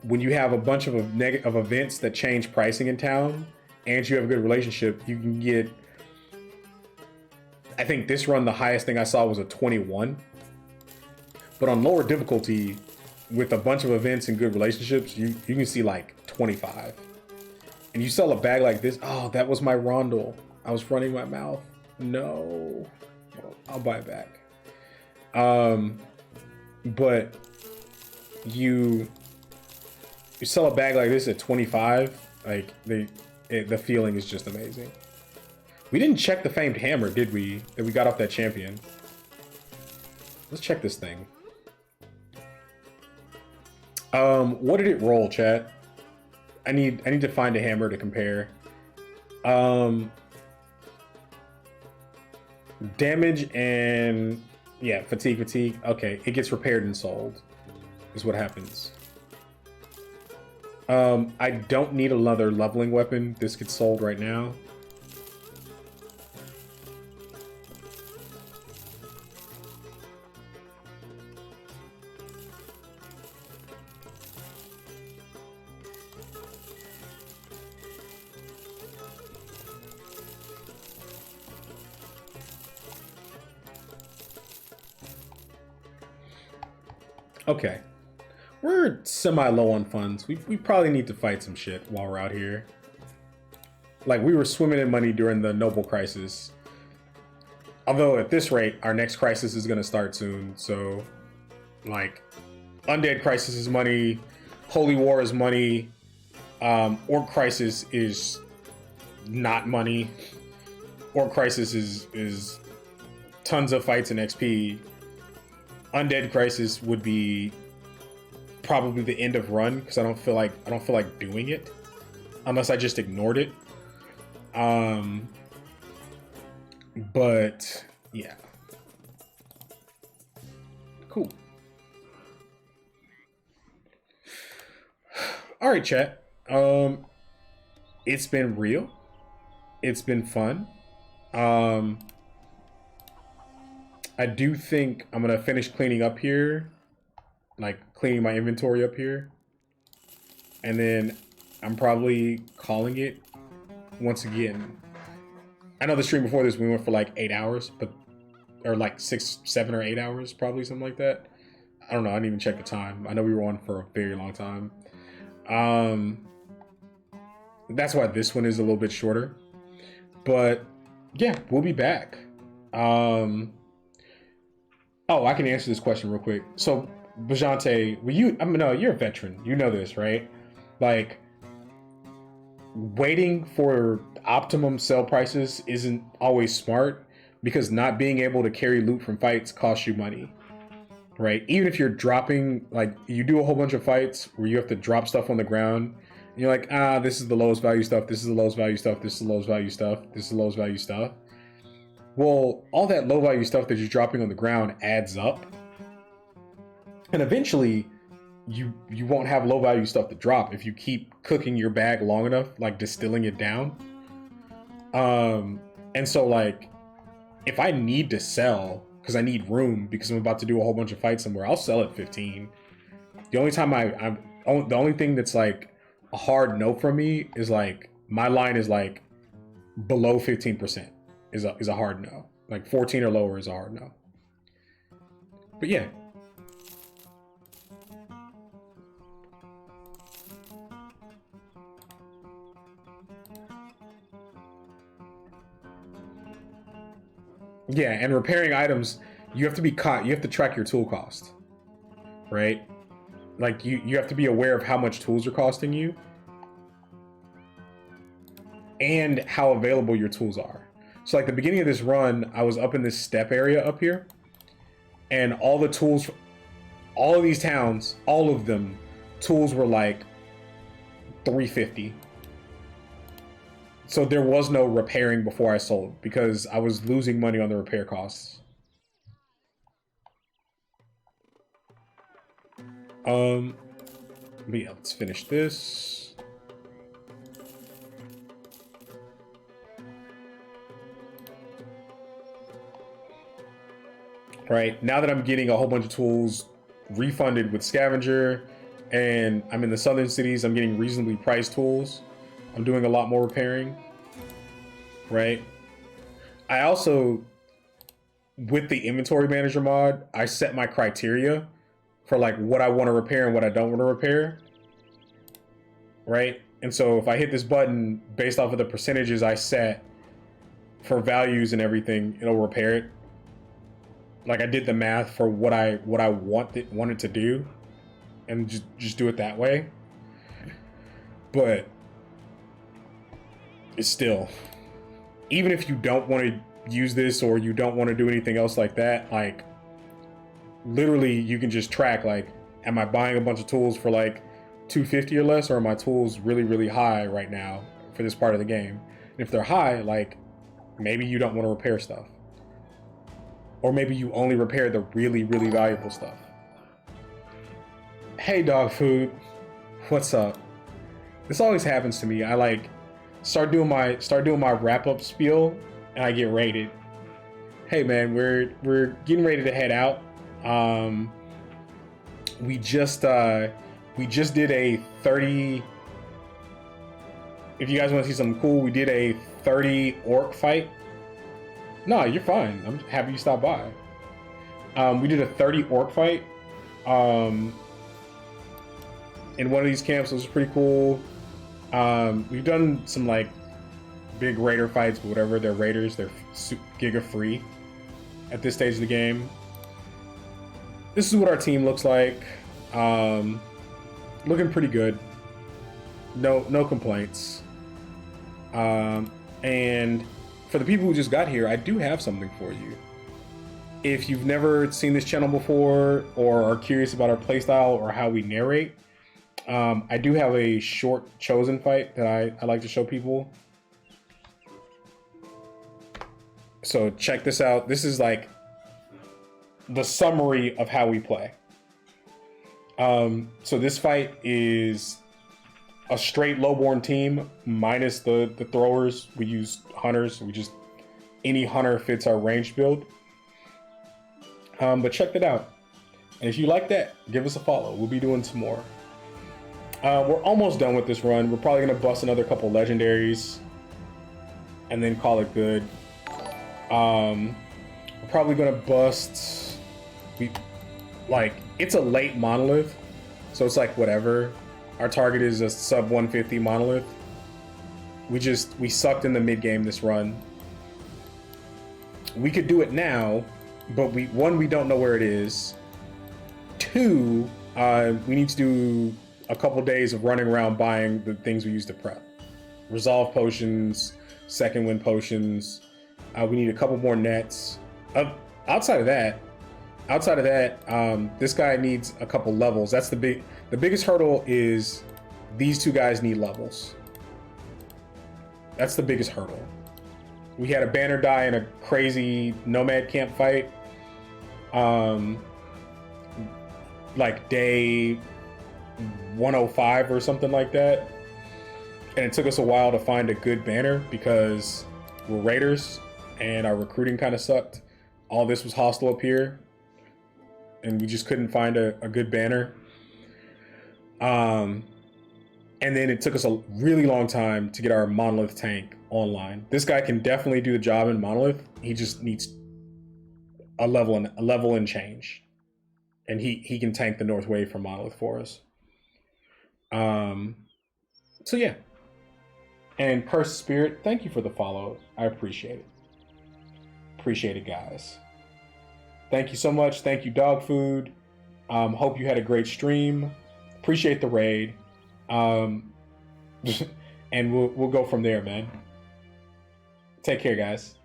When you have a bunch of events that change pricing in town and you have a good relationship, you can get, I think this run, the highest thing I saw was a 21. But on lower difficulty, with a bunch of events and good relationships, you can see like 25. And you sell a bag like this, oh, that was my rondel. I was running my mouth. No. I'll buy it back. But you sell a bag like this at 25, like the feeling is just amazing. We didn't check the famed hammer, did we? That we got off that champion. Let's check this thing. What did it roll, chat? I need to find a hammer to compare. Damage and yeah, fatigue. Okay, it gets repaired and sold, is what happens. I don't need another leveling weapon. This gets sold right now. Okay. We're semi-low on funds. We probably need to fight some shit while we're out here. Like, we were swimming in money during the Noble Crisis. Although, at this rate, our next crisis is going to start soon. So, like, Undead Crisis is money. Holy War is money. Orc Crisis is not money. Orc Crisis is tons of fights and XP. Undead Crisis would be probably the end of run because I don't feel like doing it. unless I just ignored it. But yeah, cool. All right, chat. It's been real. It's been fun. I do think I'm gonna finish cleaning up here, like cleaning my inventory up here, and then I'm probably calling it once again. I know the stream before this we went for like 8 hours, but or like 6, 7, or 8 hours, probably something like that. I don't know. I didn't even check the time. I know we were on for a very long time. That's why this one is a little bit shorter. But yeah, we'll be back. Oh, I can answer this question real quick. So, Bajante, no, you're a veteran. You know this, right? Like, waiting for optimum sell prices isn't always smart because not being able to carry loot from fights costs you money, right? Even if you're dropping, like, you do a whole bunch of fights where you have to drop stuff on the ground, and you're like, this is the lowest value stuff, this is the lowest value stuff, this is the lowest value stuff, this is the lowest value stuff. Well, all that low value stuff that you're dropping on the ground adds up. And eventually, you won't have low value stuff to drop if you keep cooking your bag long enough, like distilling it down. And so, like, if I need to sell because I need room because I'm about to do a whole bunch of fights somewhere, I'll sell at 15. The only time the only thing that's like a hard no from me is like my line is like below 15%. Is a hard no. Like 14 or lower is a hard no. But yeah. Yeah, and repairing items, you have to be caught. You have to track your tool cost, right? Like you have to be aware of how much tools are costing you and how available your tools are. So like the beginning of this run, I was up in this step area up here, and all the tools, all of these towns, all of them, tools were like 350. So there was no repairing before I sold because I was losing money on the repair costs. But yeah, let's finish this. Right, now that I'm getting a whole bunch of tools refunded with scavenger and I'm in the southern cities, I'm getting reasonably priced tools. I'm doing a lot more repairing, right? I also, with the inventory manager mod, I set my criteria for like what I want to repair and what I don't want to repair, right? And so if I hit this button based off of the percentages I set for values and everything, it'll repair it. Like I did the math for what I wanted to do, and just do it that way. But it's still, even if you don't want to use this or you don't want to do anything else like that, like literally you can just track like, am I buying a bunch of tools for like 250 or less, or are my tools really, really high right now for this part of the game? And if they're high, like maybe you don't want to repair stuff. Or maybe you only repair the really, really valuable stuff. Hey, dog food. What's up? This always happens to me. I like start doing my wrap-up spiel and I get raided. Hey man, we're getting ready to head out. We just did a 30. If you guys want to see something cool, we did a 30 orc fight. No, you're fine. I'm happy you stopped by. We did a 30 orc fight in one of these camps. It was pretty cool. We've done some like big raider fights, but whatever. They're raiders. They're giga free at this stage of the game. This is what our team looks like. Looking pretty good. No complaints. And for the people who just got here, I do have something for you. If you've never seen this channel before or are curious about our playstyle or how we narrate, I do have a short chosen fight that I like to show people. So check this out. This is like the summary of how we play. So this fight is a straight lowborn team minus the throwers. We use hunters. Any hunter fits our range build. But check that out. And if you like that, give us a follow. We'll be doing some more. We're almost done with this run. We're probably gonna bust another couple legendaries and then call it good. We're probably gonna bust. It's a late monolith, so it's like whatever. Our target is a sub 150 monolith. We sucked in the mid game this run. We could do it now, but we don't know where it is. 2, we need to do a couple days of running around buying the things we use to prep. Resolve potions, second wind potions. We need a couple more nets. Outside of that, this guy needs a couple levels. That's the biggest hurdle is these two guys need levels. That's the biggest hurdle. We had a banner die in a crazy nomad camp fight. Like day 105 or something like that. And it took us a while to find a good banner because we're raiders and our recruiting kind of sucked. All this was hostile up here and we just couldn't find a good banner. And then it took us a really long time to get our monolith tank online. This guy can definitely do the job in monolith. He just needs a level and change. And he can tank the North Wave for monolith for us. So yeah. And Curse Spirit, thank you for the follow. I appreciate it. Appreciate it, guys. Thank you so much. Thank you, Dog Food. Hope you had a great stream. Appreciate the raid. And we'll go from there, man. Take care, guys.